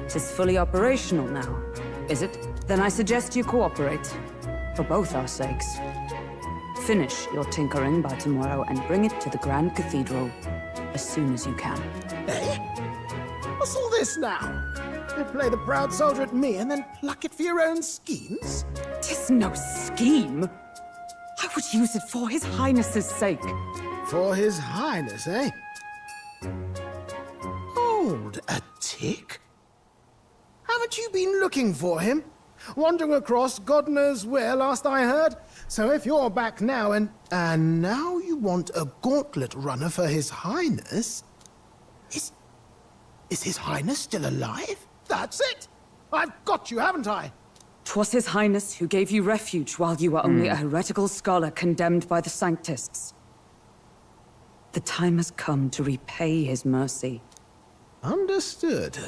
it is fully operational now, is it? Then I suggest you cooperate. For both our sakes. Finish your tinkering by tomorrow and bring it to the Grand Cathedral as soon as you can. Eh? What's all this now? You play the proud soldier at me and then pluck it for your own schemes? 'Tis no scheme. I would use it for His Highness's sake. For His Highness, eh? Hold a tick. Haven't you been looking for him? Wandering across God knows where last I heard? So if you're back now and now you want a gauntlet runner for His Highness? Is His Highness still alive? That's it! I've got you, haven't I? 'Twas His Highness who gave you refuge while you were only a heretical scholar condemned by the Sanctists. The time has come to repay His mercy. Understood.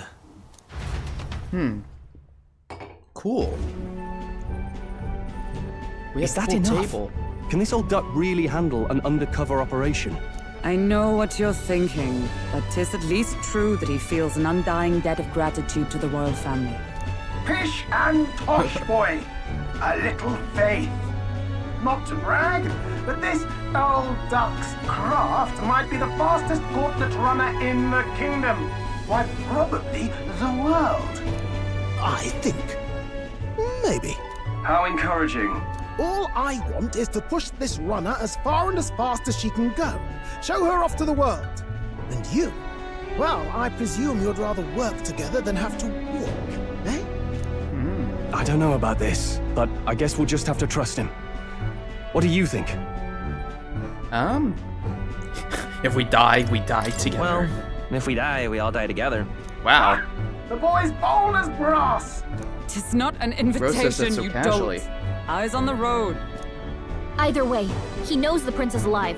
Cool. We have Is that a full enough? table. Can this old duck really handle an undercover operation? I know what you're thinking, but 'tis at least true that he feels an undying debt of gratitude to the royal family. Pish and tosh, boy. A little faith. Not to brag, but this old duck's craft might be the fastest gauntlet runner in the kingdom. Why, probably the world. I think. Maybe. How encouraging. All I want is to push this runner as far and as fast as she can go. Show her off to the world. And you? Well, I presume you'd rather work together than have to walk, eh? I don't know about this, but I guess we'll just have to trust him. What do you think? If we die together. Well, if we die, we all die together. Wow. The boy's bold as brass. 'Tis not an Rose says that invitation, so you casually. dolt. Eyes on the road. Either way, he knows the prince is alive,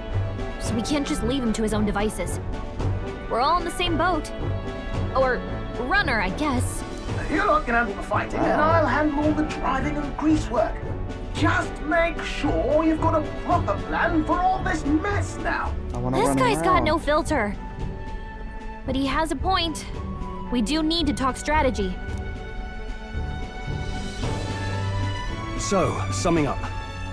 so we can't just leave him to his own devices. We're all in the same boat. Or runner, I guess. You lot can handle the fighting, and I'll handle all the driving and greasework. Just make sure you've got a proper plan for all this mess now. I wanna This run guy's got around. no filter. But he has a point. We do need to talk strategy. So, summing up.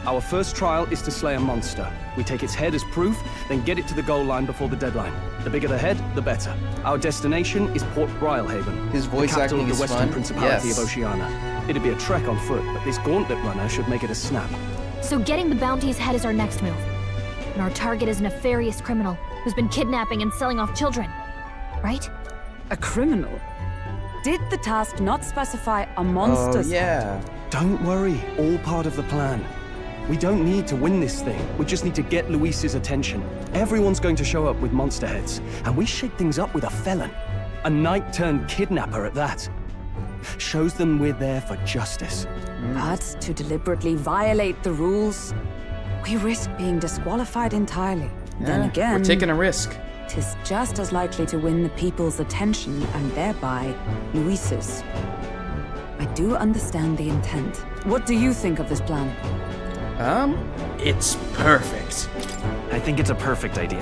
Our first trial is to slay a monster. We take its head as proof, then get it to the goal line before the deadline. The bigger the head, the better. Our destination is Port Brylehaven, His voice the capital acting of the is Western fun. Principality Yes. of Oceania. It'd be a trek on foot, but this gauntlet runner should make it a snap. So getting the Bounties' head is our next move. And our target is a nefarious criminal who's been kidnapping and selling off children. Right? A criminal? Did the task not specify a monster's head? Yeah. Don't worry, all part of the plan. We don't need to win this thing. We just need to get Luis's attention. Everyone's going to show up with monster heads, and we shake things up with a felon. A knight-turned-kidnapper at that. Shows them we're there for justice. But to deliberately violate the rules, we risk being disqualified entirely. Then again, we're taking a risk. 'Tis just as likely to win the people's attention and thereby Luis's. I do understand the intent. What do you think of this plan? It's perfect. I think it's a perfect idea.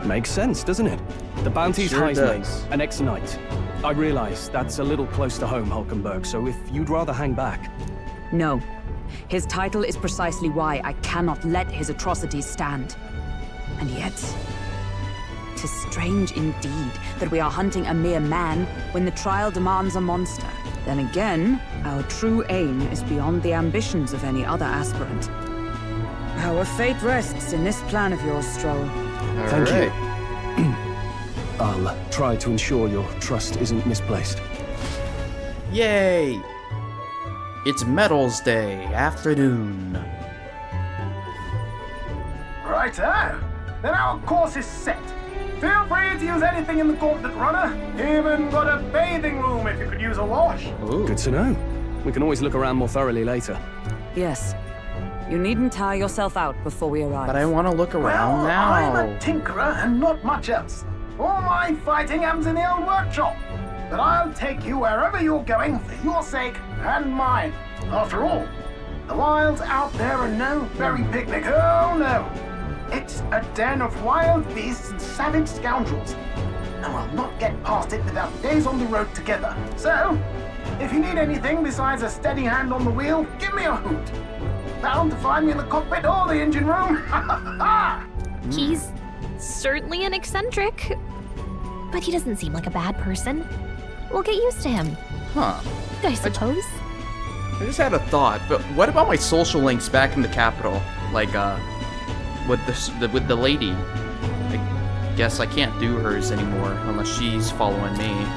Makes sense, doesn't it? The Bounties Sure Heisman, does. an ex-knight. I realize that's a little close to home, Hulkenberg, so if you'd rather hang back... No. His title is precisely why I cannot let his atrocities stand. And yet, 'tis strange indeed that we are hunting a mere man when the trial demands a monster. Then again, our true aim is beyond the ambitions of any other aspirant. Our fate rests in this plan of yours, Stroll. Thank you. I'll try to ensure your trust isn't misplaced. Yay! It's Medals Day afternoon. Righto. Then our course is set. Feel free to use anything in the Gauntlet Runner. Even got a bathing room if you could use a wash. Ooh. Good to know. We can always look around more thoroughly later. Yes. You needn't tire yourself out before we arrive. But I want to look around Well, now. I'm a tinkerer and not much else. All my fighting happens in the old workshop. But I'll take you wherever you're going for your sake and mine. After all, the wilds out there are no merry picnic. Oh no. It's a den of wild beasts and savage scoundrels. And we'll not get past it without days on the road together. So, if you need anything besides a steady hand on the wheel, give me a hoot. Bound to find me in the cockpit or the engine room. He's certainly an eccentric, but he doesn't seem like a bad person. We'll get used to him. Huh. I suppose. I just had a thought, but what about my social links back in the capital? Like, with the lady. I guess I can't do hers anymore unless she's following me.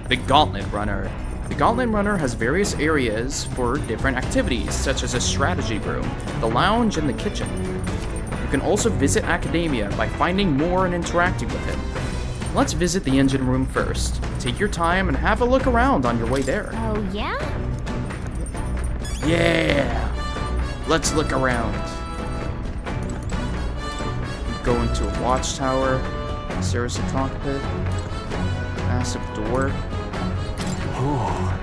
The Gauntlet Runner. The Gauntlet Runner has various areas for different activities, such as a strategy room, the lounge, and the kitchen. You can also visit Academia by finding more and interacting with him. Let's visit the engine room first. Take your time and have a look around on your way there. Oh, yeah? Yeah! Let's look around. Go into a watchtower. There's a cockpit. Massive door. Oh,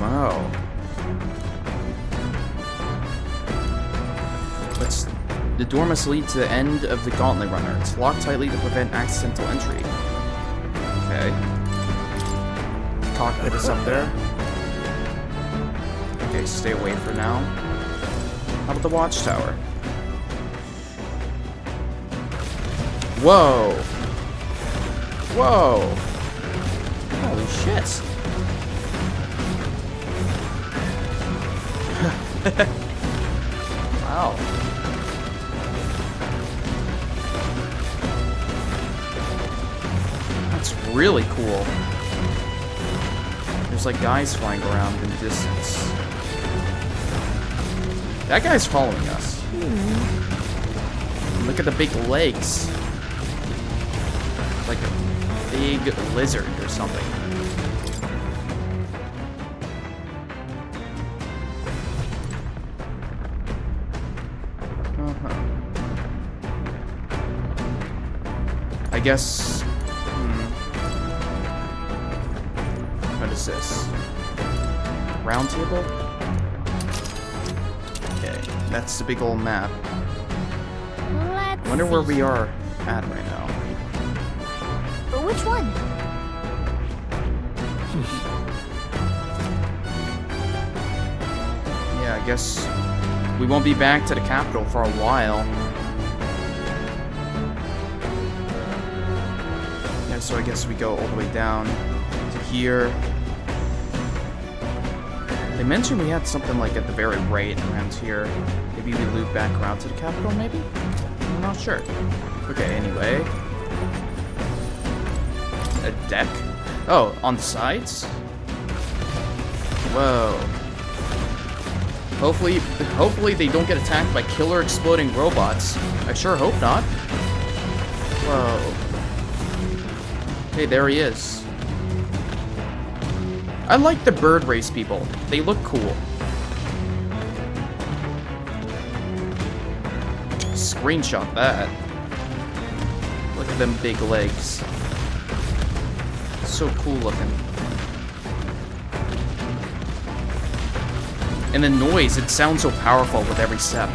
wow. The door must lead to the end of the Gauntlet Runner. It's locked tightly to prevent accidental entry. Okay. The cockpit is up there. Okay, stay away for now. How about the watchtower? Whoa! Whoa! Holy shit! Wow. That's really cool. There's like guys flying around in the distance. That guy's following us. Look at the big legs. Like a big lizard or something. I guess... What is this? Round table? Okay, that's the big old map. Wonder where we are at right now. Which one? Yeah, I guess we won't be back to the capital for a while. Yeah, so I guess we go all the way down to here. They mentioned we had something like at the very right around here. Maybe we loop back around to the capital, maybe? I'm not sure. Okay, anyway. A deck? Oh, on the sides? Whoa. Hopefully they don't get attacked by killer exploding robots. I sure hope not. Whoa. Hey, there he is. I like the bird race people. They look cool. Screenshot that. Look at them big legs. So cool looking. And the noise, it sounds so powerful with every step.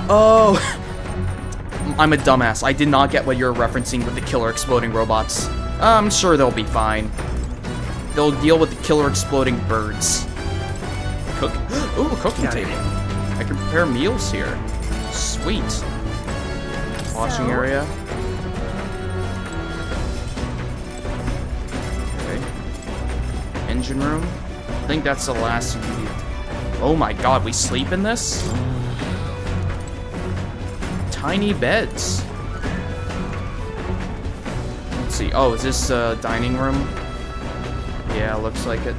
Oh! I'm a dumbass. I did not get what you're referencing with the killer exploding robots. I'm sure they'll be fine. They'll deal with the killer exploding birds. Ooh, cooking table. I can prepare meals here. Sweet. Washing area. Okay. Engine room. I think that's the last you need. Oh my god, we sleep in this? Tiny beds. Let's see. Oh, is this dining room? Yeah, looks like it.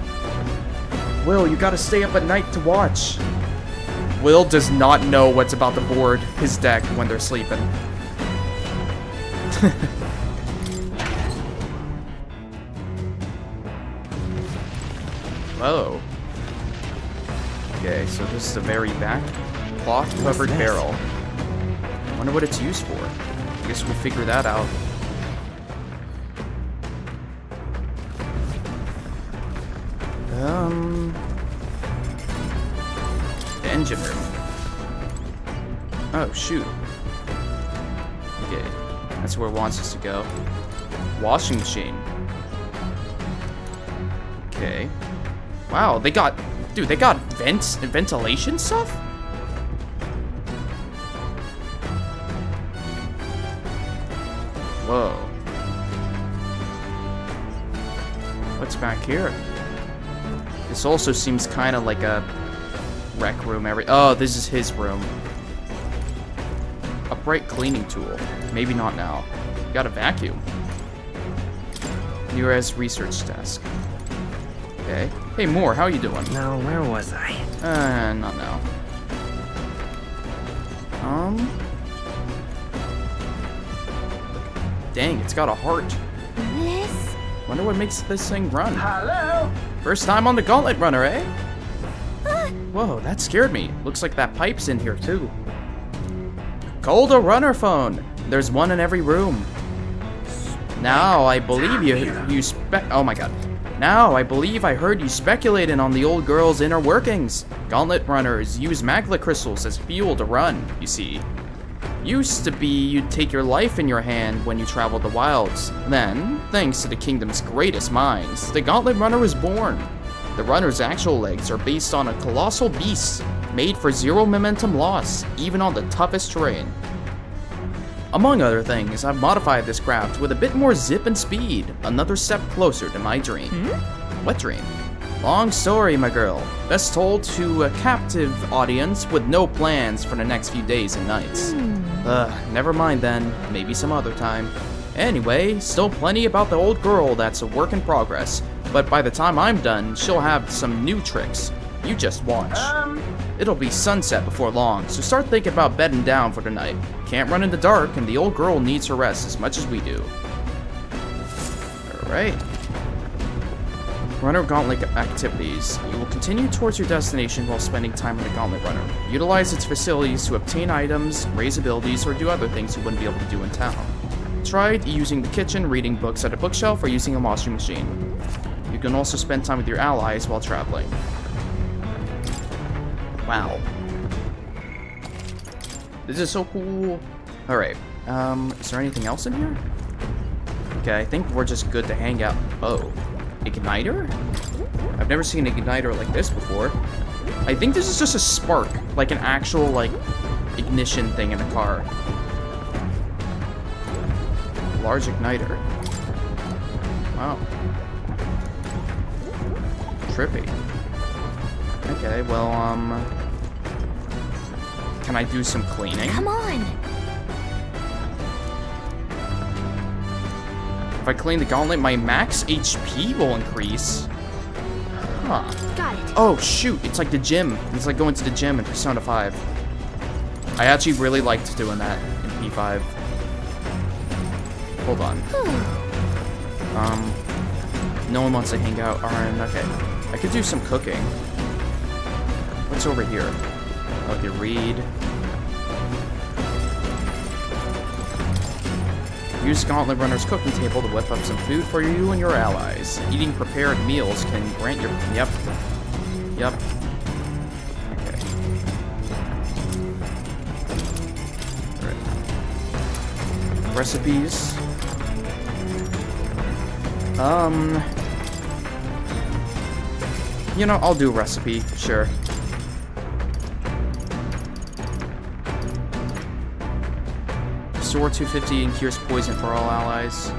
Will, you gotta stay up at night to watch. Will does not know what's about to board his deck when they're sleeping. Oh. Okay, so this is the very back cloth-covered barrel. Wonder what it's used for. I guess we'll figure that out. The engine room. Oh, shoot. Okay, that's where it wants us to go. Washing machine. Okay. Wow, they got... Dude, they got vents and ventilation stuff? Whoa. What's back here? This also seems kind of like a rec room. Oh, this is his room. Upright cleaning tool. Maybe not now. Got a vacuum. Nearest research desk. Okay. Hey, Moore, how you doing? Now, where was I? Not now. Dang, it's got a heart. Liz? Wonder what makes this thing run. Hello? First time on the Gauntlet Runner, eh? Whoa, that scared me. Looks like that pipe's in here, too. Called a runner phone. There's one in every room. Now, I believe oh my god. Now, I believe I heard you speculating on the old girl's inner workings. Gauntlet runners use magla crystals as fuel to run, you see. Used to be you'd take your life in your hand when you traveled the wilds. Then, thanks to the kingdom's greatest minds, the Gauntlet Runner was born. The runner's actual legs are based on a colossal beast, made for zero momentum loss, even on the toughest terrain. Among other things, I've modified this craft with a bit more zip and speed, another step closer to my dream. What dream? Long story, my girl. Best told to a captive audience with no plans for the next few days and nights. Never mind then. Maybe some other time. Anyway, still plenty about the old girl that's a work in progress. But by the time I'm done, she'll have some new tricks. You just watch. It'll be sunset before long, so start thinking about bedding down for the night. Can't run in the dark, and the old girl needs her rest as much as we do. Alright. Runner Gauntlet activities. You will continue towards your destination while spending time on the Gauntlet Runner. Utilize its facilities to obtain items, raise abilities, or do other things you wouldn't be able to do in town. Try using the kitchen, reading books at a bookshelf, or using a washing machine. You can also spend time with your allies while traveling. Wow. This is so cool. Alright. Is there anything else in here? Okay, I think we're just good to hang out. Oh. Igniter? I've never seen an igniter like this before. I think this is just a spark. Like an actual, like, ignition thing in a car. Large igniter. Wow. Trippy. Okay, well, can I do some cleaning? Come on. If I clean the gauntlet, my max HP will increase. Huh. Got it. Oh, shoot. It's like the gym. It's like going to the gym in Persona 5. I actually really liked doing that in P5. Hold on. No one wants to hang out. Alright, okay. I could do some cooking. What's over here? Okay, read. Use Gauntlet Runner's cooking table to whip up some food for you and your allies. Eating prepared meals can grant your... Yep. Yep. Okay. Alright. Recipes. You know, I'll do a recipe, sure. Restore 250 and cures poison for all allies.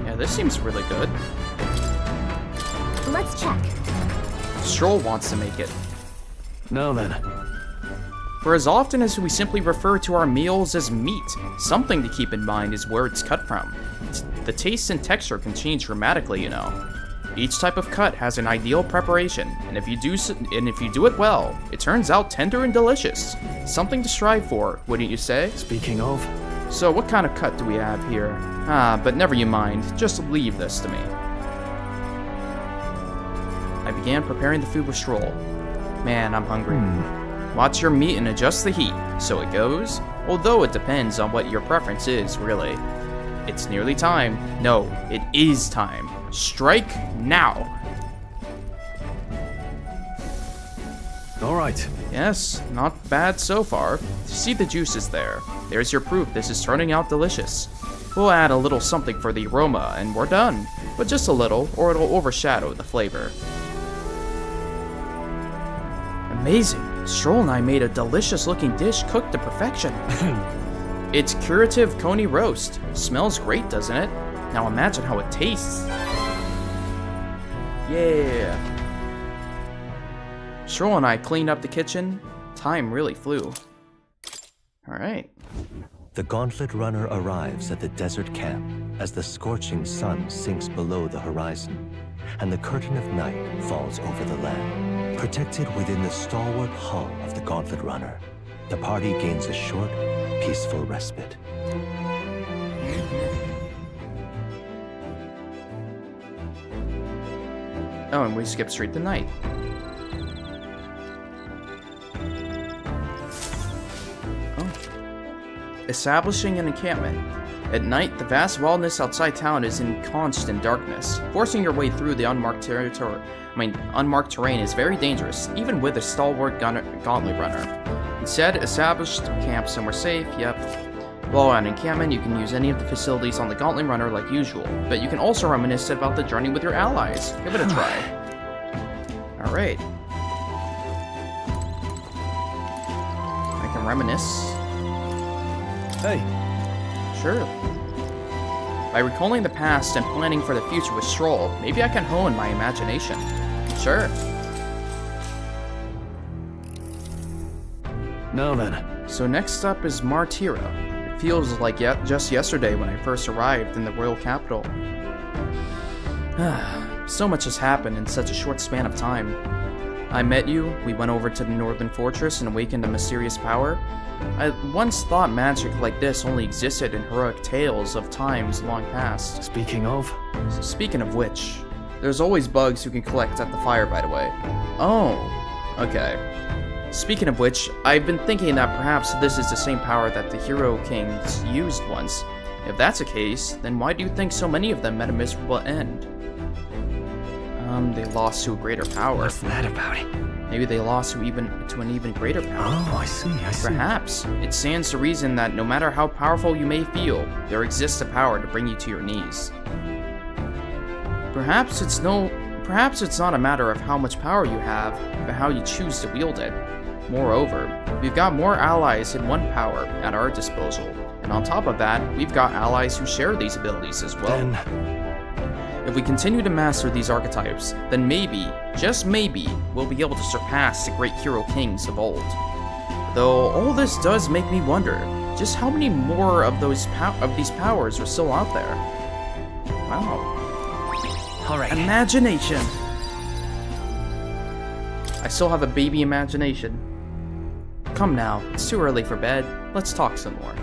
Yeah, this seems really good. Let's check. Stroll wants to make it. Now then. For as often as we simply refer to our meals as meat, something to keep in mind is where it's cut from. The taste and texture can change dramatically, you know. Each type of cut has an ideal preparation, and if you do it well, it turns out tender and delicious. Something to strive for, wouldn't you say? Speaking of... So what kind of cut do we have here? But never you mind, just leave this to me. I began preparing the food with Stroll. Man, I'm hungry. Watch your meat and adjust the heat, so it goes. Although it depends on what your preference is, really. It's nearly time. No, it is time. Strike now. Alright. Yes, not bad so far. See the juices there. There's your proof this is turning out delicious. We'll add a little something for the aroma and we're done. But just a little, or it'll overshadow the flavor. Amazing. Stroll and I made a delicious looking dish cooked to perfection. It's curative coney roast. Smells great, doesn't it? Now imagine how it tastes. Yeah. Stroll and I cleaned up the kitchen. Time really flew. Alright. The Gauntlet Runner arrives at the desert camp as the scorching sun sinks below the horizon, and the curtain of night falls over the land. Protected within the stalwart hull of the Gauntlet Runner, the party gains a short, peaceful respite. Oh, and we skip straight to night. Establishing an encampment. At night, the vast wilderness outside town is in constant darkness. Forcing your way through the unmarked terrain is very dangerous, even with a stalwart gauntlet runner. Instead, establish camp somewhere safe. Yep. While at an encampment, you can use any of the facilities on the gauntlet runner like usual, but you can also reminisce about the journey with your allies. Give it a try. Alright. I can reminisce. Hey. Sure. By recalling the past and planning for the future with Stroll, maybe I can hone my imagination. Sure. Now then. So next up is Martyra. It feels like just yesterday when I first arrived in the royal capital. So much has happened in such a short span of time. I met you, we went over to the northern fortress and awakened a mysterious power. I once thought magic like this only existed in heroic tales of times long past. Speaking of which, there's always bugs you can collect at the fire, by the way. Oh, okay. Speaking of which, I've been thinking that perhaps this is the same power that the Hero Kings used once. If that's the case, then why do you think so many of them met a miserable end? They lost to a greater power. What's that about it? Maybe they lost to an even greater power. Oh, I see. Perhaps. It stands to reason that no matter how powerful you may feel, there exists a power to bring you to your knees. Perhaps it's not a matter of how much power you have, but how you choose to wield it. Moreover, we've got more allies in one power at our disposal, and on top of that, we've got allies who share these abilities as well. If we continue to master these archetypes, then maybe, just maybe, we'll be able to surpass the great hero kings of old. Though all this does make me wonder, just how many more of these powers are still out there? Wow. All right. Imagination. I still have a baby imagination. Come now, it's too early for bed. Let's talk some more.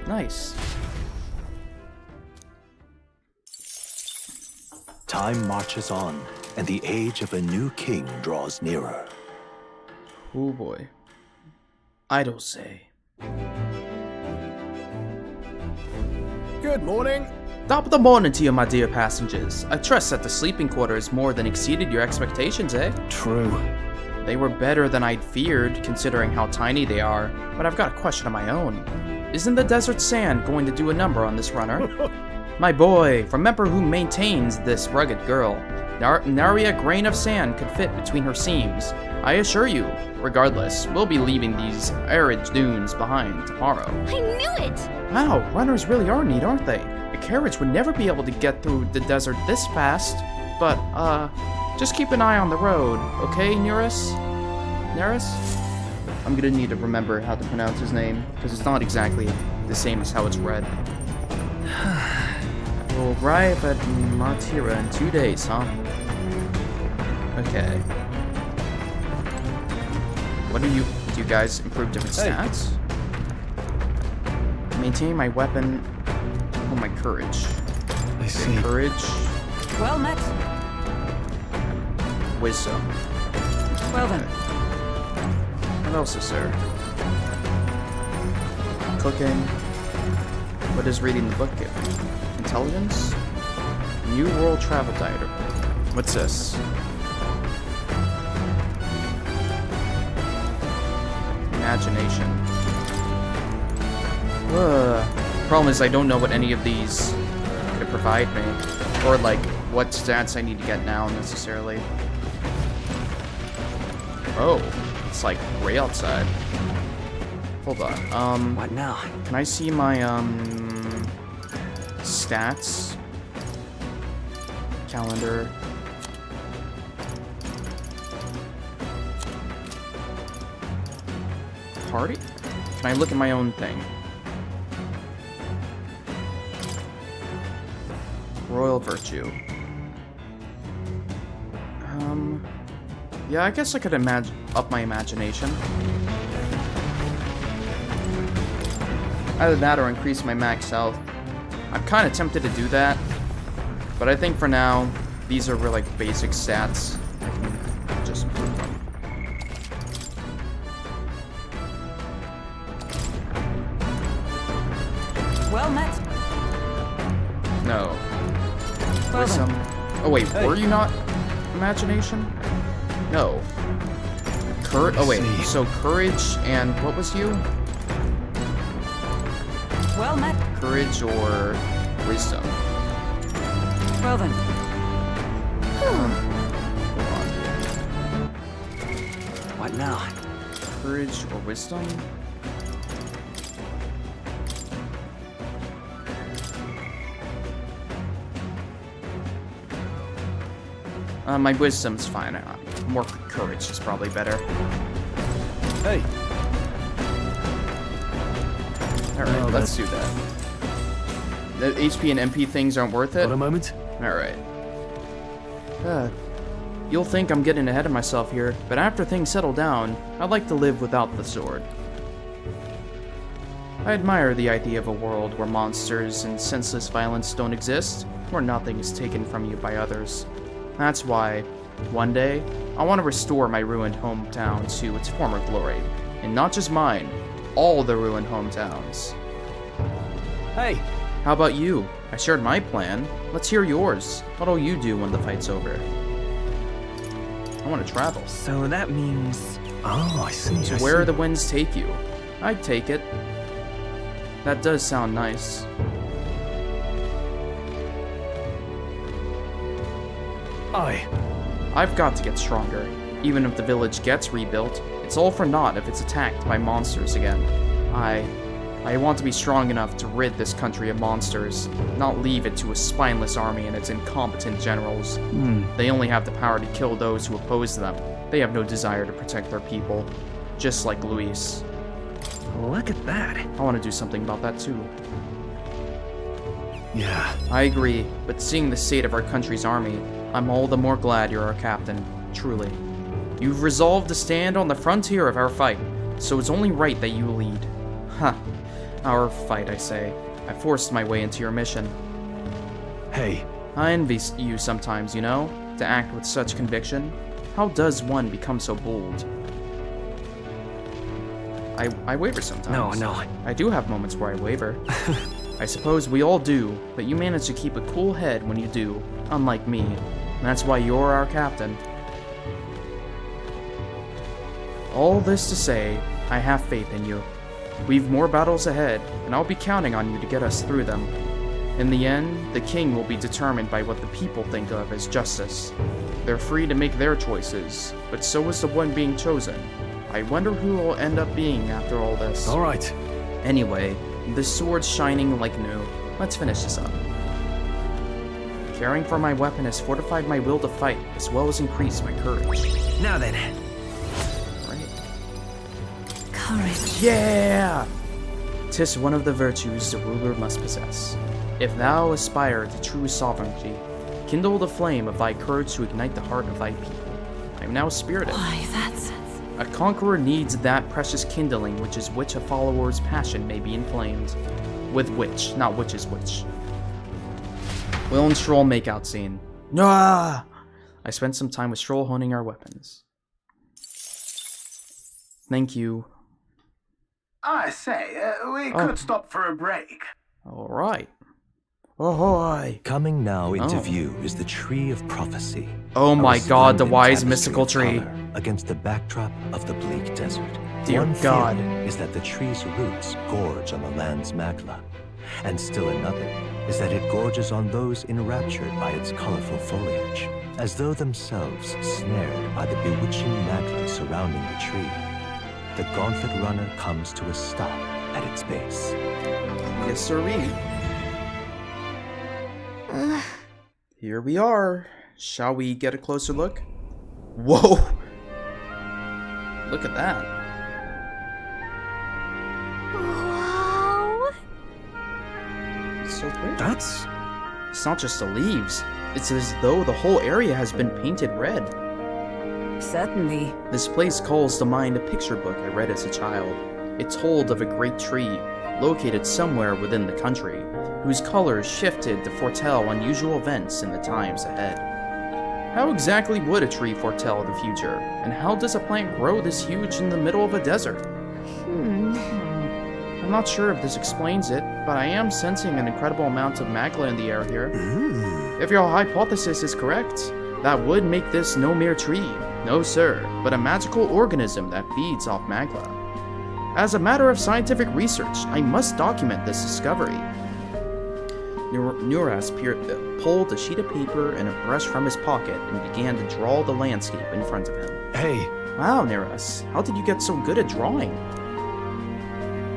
Nice. Time marches on, and the age of a new king draws nearer. Oh boy. I don't say. Good morning. Top of the morning to you, my dear passengers. I trust that the sleeping quarters more than exceeded your expectations, eh? True. They were better than I'd feared, considering how tiny they are, but I've got a question of my own. Isn't the desert sand going to do a number on this runner? My boy, remember who maintains this rugged girl. Nary a grain of sand could fit between her seams. I assure you, regardless, we'll be leaving these arid dunes behind tomorrow. I knew it! Wow, runners really are neat, aren't they? A carriage would never be able to get through the desert this fast. But, just keep an eye on the road, okay, Neris? Neris? I'm gonna need to remember how to pronounce his name, because it's not exactly the same as how it's read. We'll arrive at Matira in 2 days, huh? Okay. What do you guys improve different stats? Maintain my weapon. Oh, my courage. I see. Courage. Well met. Wisdom. Well then. What else is there? Cooking. What does reading the book give me? Intelligence? New World Travel Diary. What's this? Imagination. Problem is I don't know what any of these could provide me. Or like what stats I need to get now necessarily. Oh, it's like gray outside. Hold on. What now? Can I see my stats? Calendar. Party? Can I look at my own thing? Royal Virtue. Yeah, I guess I could up my imagination. Either that or increase my max health. I'm kind of tempted to do that, but I think for now, these are really like basic stats. I can just improve them. Well met. No. Well Wisdom. Oh wait, were you not imagination? No. Oh wait, so courage and what was you? Well met. Courage or wisdom? Well then. Hold What now? on. Courage or wisdom? My wisdom's fine. More courage is probably better. Hey. Alright, let's do that. The HP and MP things aren't worth it? Got a moment? Alright. You'll think I'm getting ahead of myself here, but after things settle down, I'd like to live without the sword. I admire the idea of a world where monsters and senseless violence don't exist, where nothing is taken from you by others. That's why, one day, I want to restore my ruined hometown to its former glory. And not just mine, all the ruined hometowns. Hey! How about you? I shared my plan. Let's hear yours. What'll you do when the fight's over? I want to travel. So that means... Oh, I see. To where the winds take you. I'd take it. That does sound nice. I've got to get stronger. Even if the village gets rebuilt, it's all for naught if it's attacked by monsters again. I want to be strong enough to rid this country of monsters, not leave it to a spineless army and its incompetent generals. They only have the power to kill those who oppose them. They have no desire to protect their people, just like Luis. Look at that. I want to do something about that too. Yeah. I agree, but seeing the state of our country's army, I'm all the more glad you're our captain, truly. You've resolved to stand on the frontier of our fight, so it's only right that you lead. Huh. Our fight, I say. I forced my way into your mission. Hey. I envy you sometimes, you know, to act with such conviction. How does one become so bold? I waver sometimes. No. I do have moments where I waver. I suppose we all do, but you manage to keep a cool head when you do, unlike me. And that's why you're our captain. All this to say, I have faith in you. We've more battles ahead, and I'll be counting on you to get us through them. In the end, the king will be determined by what the people think of as justice. They're free to make their choices, but so is the one being chosen. I wonder who will end up being after all this. All right. Anyway, the sword's shining like new. Let's finish this up. Caring for my weapon has fortified my will to fight, as well as increased my courage. Now then. Courage. Yeah! 'Tis one of the virtues the ruler must possess. If thou aspire to true sovereignty, kindle the flame of thy courage to ignite the heart of thy people. I am now spirited. Why, that's... A conqueror needs that precious kindling which a follower's passion may be inflamed. With which, not which is which. Will and Stroll makeout scene. Ah! I spent some time with Stroll honing our weapons. Thank you. I say, we could stop for a break. Alright. Ahoy! Coming now into view is the Tree of Prophecy. Oh my god, the wise tapestry mystical of tree. color against the backdrop of the bleak desert. Dear One God. theory is that the tree's roots gorge on the land's magla. And still another is that it gorges on those enraptured by its colorful foliage, as though themselves snared by the bewitching magla surrounding the tree. The gauntlet runner comes to a stop at its base. Yes, sirree. Here we are. Shall we get a closer look? Whoa! Look at that. Wow. It's so pretty. It's not just the leaves. It's as though the whole area has been painted red. Certainly. This place calls to mind a picture book I read as a child. It told of a great tree, located somewhere within the country, whose colors shifted to foretell unusual events in the times ahead. How exactly would a tree foretell the future, and how does a plant grow this huge in the middle of a desert? I'm not sure if this explains it, but I am sensing an incredible amount of magla in the air here. If your hypothesis is correct, that would make this no mere tree, no sir, but a magical organism that feeds off magla. As a matter of scientific research, I must document this discovery. Nuras pulled a sheet of paper and a brush from his pocket and began to draw the landscape in front of him. Hey. Wow, Nuras, how did you get so good at drawing?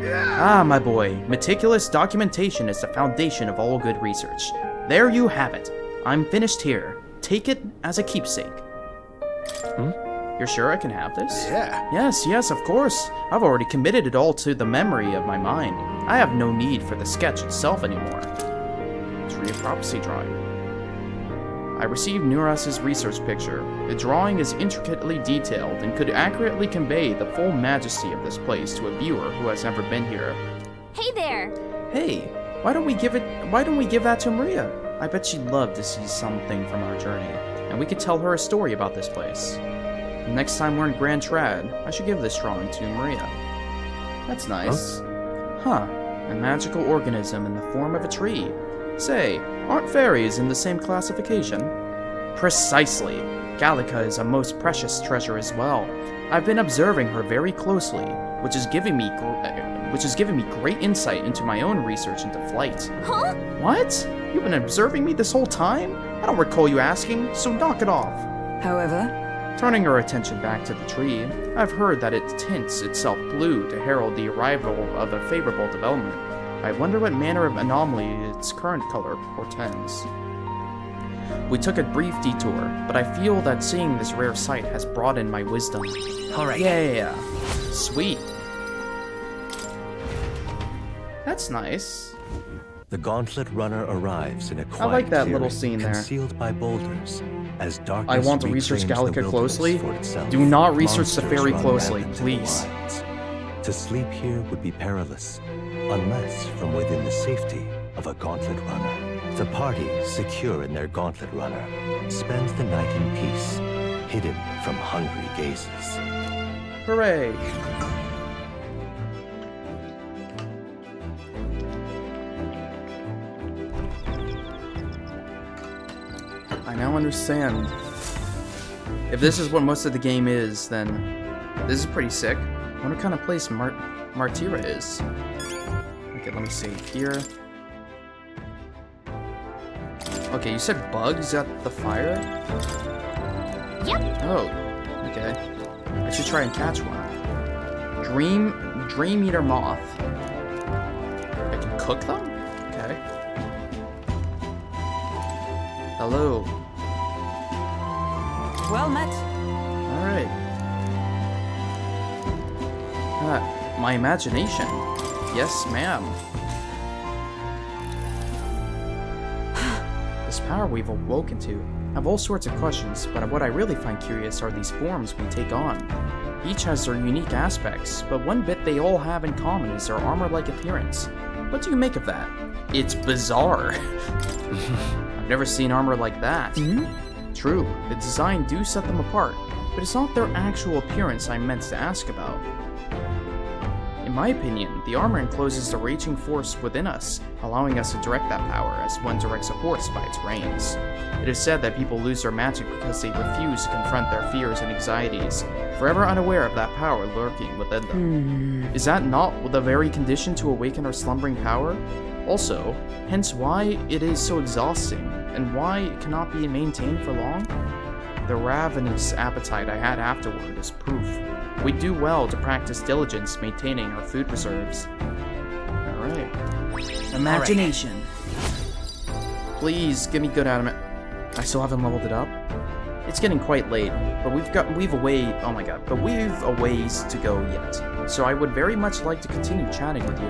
Ah, my boy, meticulous documentation is the foundation of all good research. There you have it. I'm finished here. Take it as a keepsake. You're sure I can have this? Yeah. Yes, of course. I've already committed it all to the memory of my mind. I have no need for the sketch itself anymore. Tree of Prophecy drawing. I received Nuras' research picture. The drawing is intricately detailed and could accurately convey the full majesty of this place to a viewer who has never been here. Hey there! Hey, why don't we give that to Maria? I bet she'd love to see something from our journey, and we could tell her a story about this place. Next time we're in Grand Trad, I should give this drawing to Maria. That's nice. Huh, a magical organism in the form of a tree. Say, aren't fairies in the same classification? Precisely. Gallica is a most precious treasure as well. I've been observing her very closely, which is giving me great insight into my own research into flight. Huh? What? You've been observing me this whole time? I don't recall you asking, so knock it off. However, turning her attention back to the tree, I've heard that it tints itself blue to herald the arrival of a favorable development. I wonder what manner of anomaly its current color portends. We took a brief detour, but I feel that seeing this rare sight has broadened my wisdom. Alright. Yeah. Sweet. That's nice. The Gauntlet Runner arrives in a quiet I like that little clearing scene there. concealed by boulders. As darkness I want to research reclaims the Gallica wilderness closely. for itself, Do not research the monsters fairy run closely, rampant in the please. wilds. To sleep here would be perilous, unless from within the safety of a Gauntlet Runner. The party, secure in their Gauntlet Runner, spends the night in peace, hidden from hungry gazes. Hooray! I now understand. If this is what most of the game is, then this is pretty sick. I wonder what kind of place Martira is. Okay, let me see. Here. Okay, you said bugs at the fire? Yep. Oh, okay. I should try and catch one. Dream Eater Moth. I can cook them? Okay. Hello. Well met. Alright. My imagination. Yes, ma'am. This power we've awoken to. I have all sorts of questions, but what I really find curious are these forms we take on. Each has their unique aspects, but one bit they all have in common is their armor-like appearance. What do you make of that? It's bizarre. I've never seen armor like that. True, the design do set them apart, but it's not their actual appearance I'm meant to ask about. In my opinion, the armor encloses the raging force within us, allowing us to direct that power as one directs a horse by its reins. It is said that people lose their magic because they refuse to confront their fears and anxieties, forever unaware of that power lurking within them. Is that not the very condition to awaken our slumbering power? Also, hence why it is so exhausting, and why it cannot be maintained for long? The ravenous appetite I had afterward is proof. We do well to practice diligence maintaining our food reserves. Alright. Imagination. Please, give me good anime. I still haven't leveled it up. It's getting quite late, but we've a ways to go yet. So I would very much like to continue chatting with you.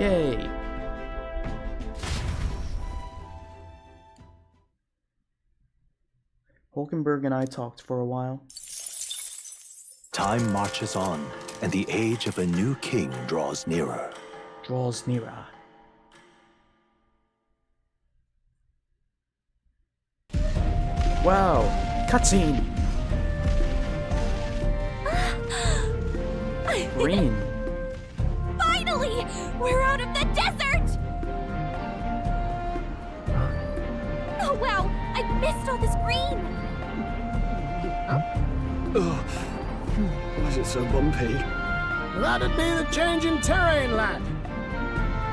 Yay! Hulkenberg and I talked for a while. Time marches on, and the age of a new king draws nearer. Wow! Cutscene! Green. Finally! We're out of the desert! Oh wow! I missed all this green! Why is it so bumpy? That'd be the change in terrain, lad.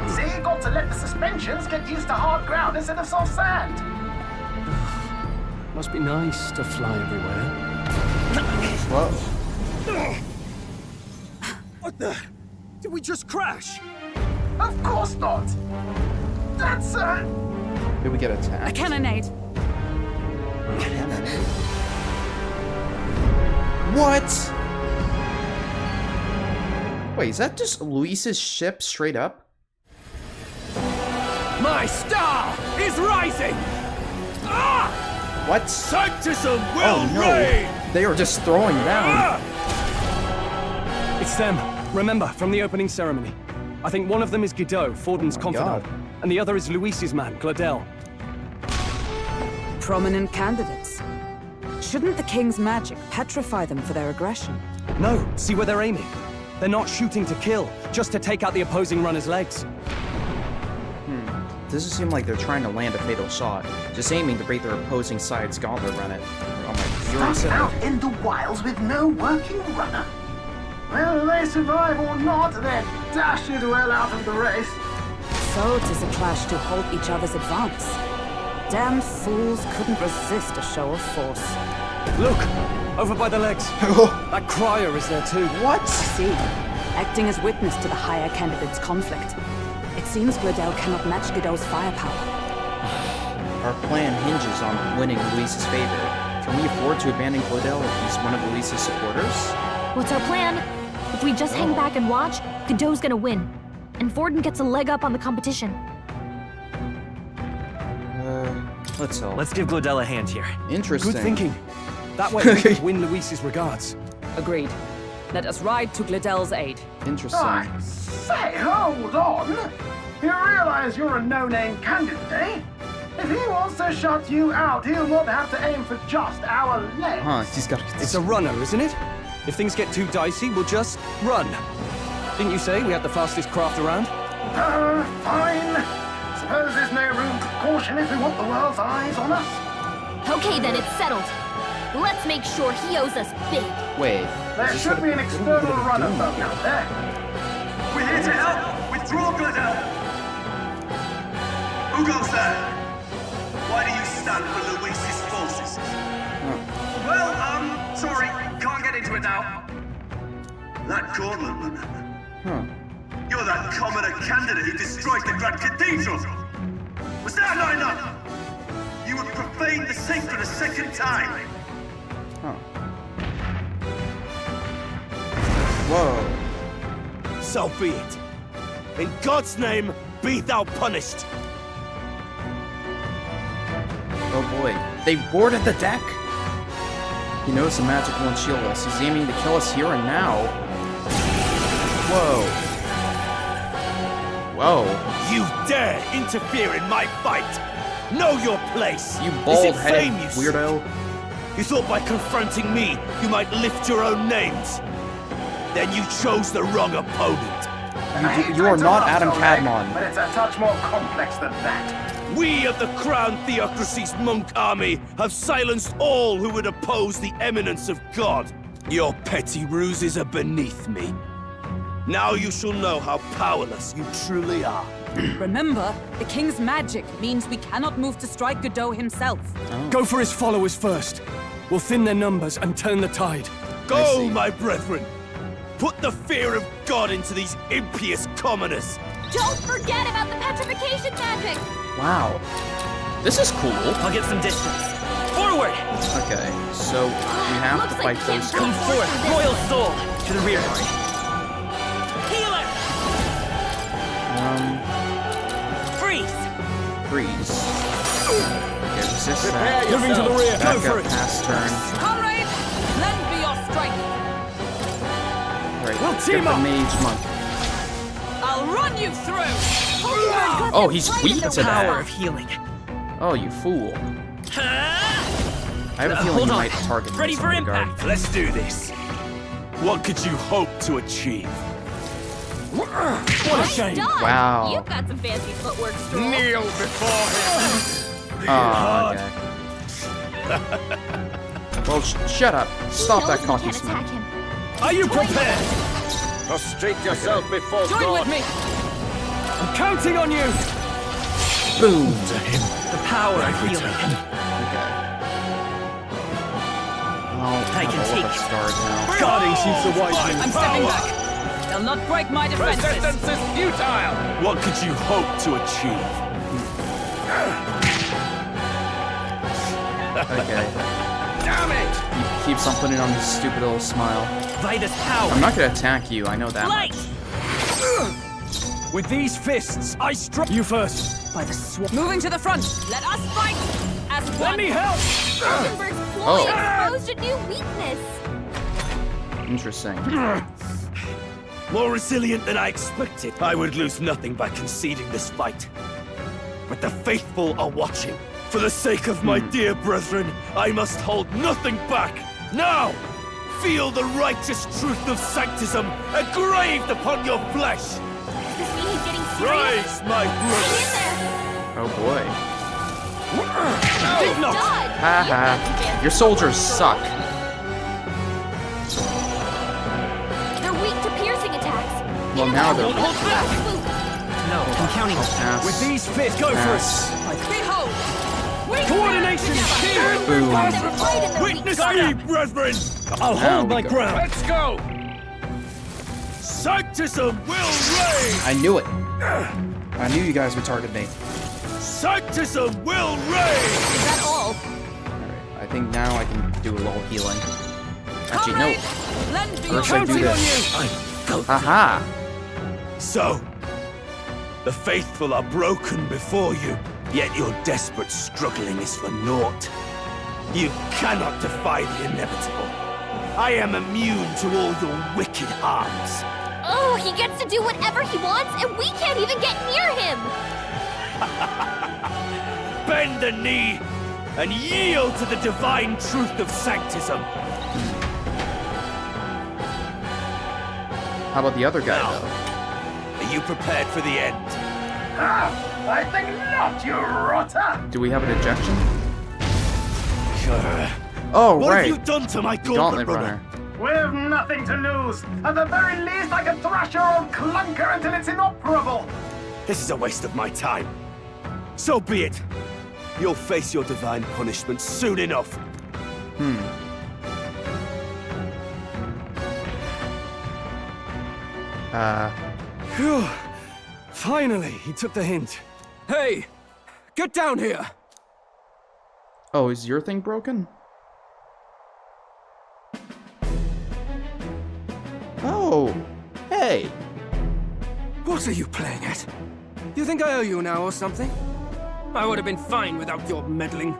See, you got to let the suspensions get used to hard ground instead of soft sand. Must be nice to fly everywhere. Whoa. What the? Did we just crash? Of course not. That's Did we get attacked? A cannonade. What? Wait, is that just Luis's ship straight up? My star is rising! Ah! What? Sanctism will Oh no! reign! They are just throwing down. It's them. Remember, from the opening ceremony. I think one of them is Guido, Forden's confidant, and the other is Luis's man, Gladel. Prominent candidates. Shouldn't the king's magic petrify them for their aggression? No, see where they're aiming. They're not shooting to kill, just to take out the opposing runner's legs. Doesn't seem like they're trying to land a fatal shot, just aiming to break their opposing side's gauntlet run it. Oh my, you already said out that. in the wilds with no working runner. Whether they survive or not, they're dashed well out of the race. So 'tis a clash to halt each other's advance. Damn fools couldn't resist a show of force. Look! Over by the legs. That crier is there too. What? I see. Acting as witness to the higher candidate's conflict. It seems Gladel cannot match Guido's firepower. Our plan hinges on winning Luis's favor. Can we afford to abandon Gladel if he's one of Luis's supporters? What's our plan? If we just hang back and watch, Godot's gonna win. and Vorden gets a leg up on the competition. Let's hope. Let's give Glodell a hand here. Interesting. Good thinking. That way we can win Luis's regards. Agreed. Let us ride to Glodell's aid. Interesting. I say, hold on. You realize you're a no-name candidate, eh? If he wants to shut you out, he'll not have to aim for just our legs. Huh, he's got... It's a runner, isn't it? If things get too dicey, we'll just run. Didn't you say we had the fastest craft around? Fine. Suppose there's no room for caution if we want the world's eyes on us. Okay, then it's settled. Let's make sure he owes us big. Wait. There should be an external runner boat out there. We're here to help. Withdraw, Glodell. Who goes there? Why do you stand for Luis's forces? Well, sorry, can't get into it now. That Gauntlet, you're that commoner candidate who destroyed the Grand Cathedral. Was that not enough? You would profane the sacred a second time. Whoa. So be it. In God's name, be thou punished. Oh boy. They boarded the deck? He knows the magic won't shield us. He's aiming to kill us here and now. Whoa. Whoa. You dare interfere in my fight! Know your place! You Is it bald-headed fame you weirdo. You thought by confronting me, you might lift your own names. Then you chose the wrong opponent. You are not Adam Cadmon. But it's a touch more complex than that. We of the Crown Theocracy's monk army have silenced all who would oppose the eminence of God. Your petty ruses are beneath me. Now you shall know how powerless you truly are. Remember, the king's magic means we cannot move to strike Godot himself. Go for his followers first. We'll thin their numbers and turn the tide. Go, my brethren! Put the fear of God into these impious commoners! Don't forget about the petrification magic! Wow. This is cool. I'll get some distance. Forward! Okay, so we have to fight those Come guys. forth, Royal Soul! To the rear. Healer! Freeze. Okay, resist that. Moving to the rear. Back Go for up, it. pass turn. Comrades, lend me your strength. Right, We'll get team the up. mage monk. I'll run you through. Oh, he's weak to Power that. of healing. Oh, you fool. I have a feeling Hold you on. might target me Ready in for some regard. impact. Let's do this. What could you hope to achieve? What a shame. Wow. You've got some fancy footwork, Stroll. Kneel before him. Oh, okay. Well, shut up. Stop that cocky smoke. Are you prepared? Prostrate yourself before Join God. with me. I'm counting on you. Boom. The power of healing. Okay. I'll I can have all take of us it. start now. Guarding keeps the wise I'm men. stepping back. They'll not break my defenses. Resistance is futile. What could you hope to achieve? Okay. Damn it! He keeps on putting on his stupid little smile. By this power. I'm not gonna attack you, I know that Light! much. With these fists, I strike you first. By the moving to the front. Let us fight as one. Let me help. Rosenberg's ploy Oh. exposed a new weakness. Interesting. More resilient than I expected. I would lose nothing by conceding this fight. But the faithful are watching. For the sake of my dear brethren, I must hold nothing back. Now, feel the righteous truth of sanctism engraved upon your flesh. Does this mean he's getting serious? Rise, my brothers. Oh boy. He's done. Haha. Your soldiers suck. They're weak to piercing attacks. Well, now they're Hold back! No, I'm counting. pass. With these fists, go for Pass. it. Behold. We Coordination. Boom. Never played in the Witness weak me, brethren! I'll Now hold we my go. ground. Let's go. Sanctism will reign! I knew it. I knew you guys would target me. Sanctism will reign! Is that all? Alright, I think now I can do a little healing. Actually, no. Comrades, lend me your First I do strength. this. Haha. So, The faithful are broken before you, yet your desperate struggling is for naught. You cannot defy the inevitable. I am immune to all your wicked harms. Oh, he gets to do whatever he wants, and we can't even get near him! Bend the knee and yield to the divine truth of sanctism. How about the other guy, though? Are you prepared for the end? I think not, you rotter! Do we have an ejection? Oh, what right. have you done to my Gauntlet Runner? We've nothing to lose. At the very least, I can thrash your old clunker until it's inoperable. This is a waste of my time. So be it. You'll face your divine punishment soon enough. Phew. Finally, he took the hint. Hey, get down here. Oh, is your thing broken? Oh, hey. What are you playing at? You think I owe you now or something? I would have been fine without your meddling.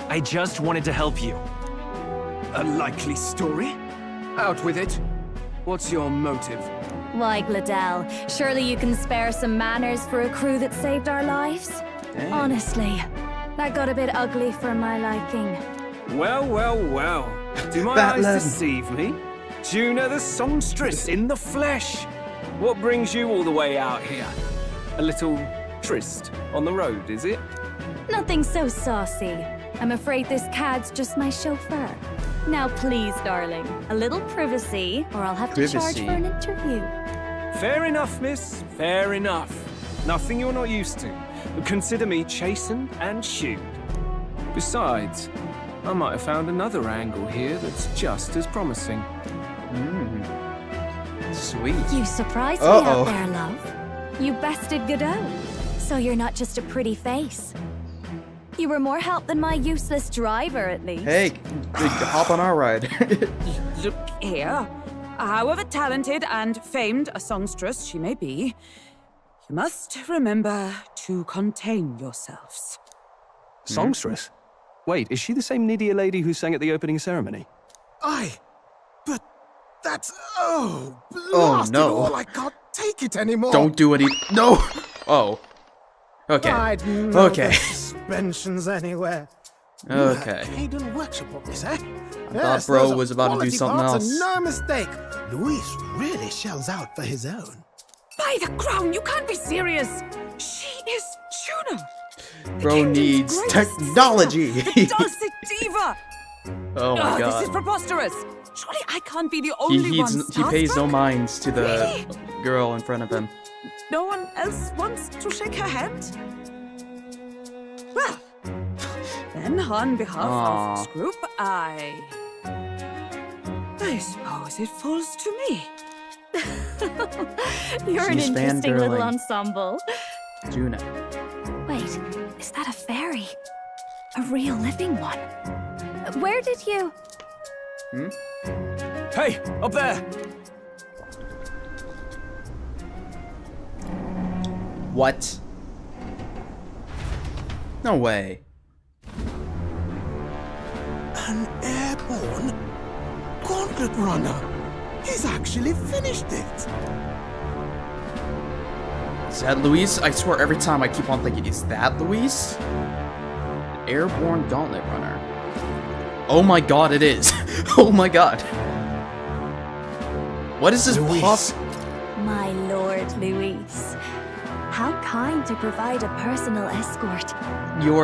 I just wanted to help you. A likely story? Out with it. What's your motive? Why, Gladell, surely you can spare some manners for a crew that saved our lives? Dang. Honestly, that got a bit ugly for my liking. Well, well, well. Do my eyes deceive me? Juna the songstress in the flesh. What brings you all the way out here? A little tryst on the road, is it? Nothing so saucy. I'm afraid this cad's just my chauffeur. Now please, darling, a little privacy, or I'll have to charge for an interview. Fair enough, miss. Fair enough. Nothing you're not used to. But consider me chastened and shooed. Besides, I might have found another angle here that's just as promising. Sweet. You surprised me out there, love. You bested Godot. So you're not just a pretty face. You were more help than my useless driver, at least. Hey, hop on our ride. Look here. However talented and famed a songstress she may be, you must remember to contain yourselves. Songstress? Wait, is she the same Nidia lady who sang at the opening ceremony? Aye, but that's... Oh, Oh, no. all, I can't take it anymore. Don't do it. No. Oh. Okay. I'd know Okay. the suspensions anywhere. Okay. Hayden workshop on this, eh? I thought bro was about to do something else. No mistake. Luis really shells out for his own. By the crown, you can't be serious. She is Juna. Bro needs technology. The dulcet diva. Oh my This is god. preposterous. Surely I can't be the only one He pays no starstruck? minds to the girl in front of him. No one else wants to shake her hand? Well, then on behalf of this group, I suppose it falls to me. You're an She's interesting little fangirling. ensemble. Juna. Wait, is that a fairy? A real living one? Where did you... Hey, up there! What? No way. An airborne gauntlet runner. He's actually finished it. Is that Luis? I swear every time I keep on thinking, is that Luis? Airborne Gauntlet Runner. Oh my god, it is. Oh my god. What is this puff? My lord, Luis. How kind to provide a personal escort. You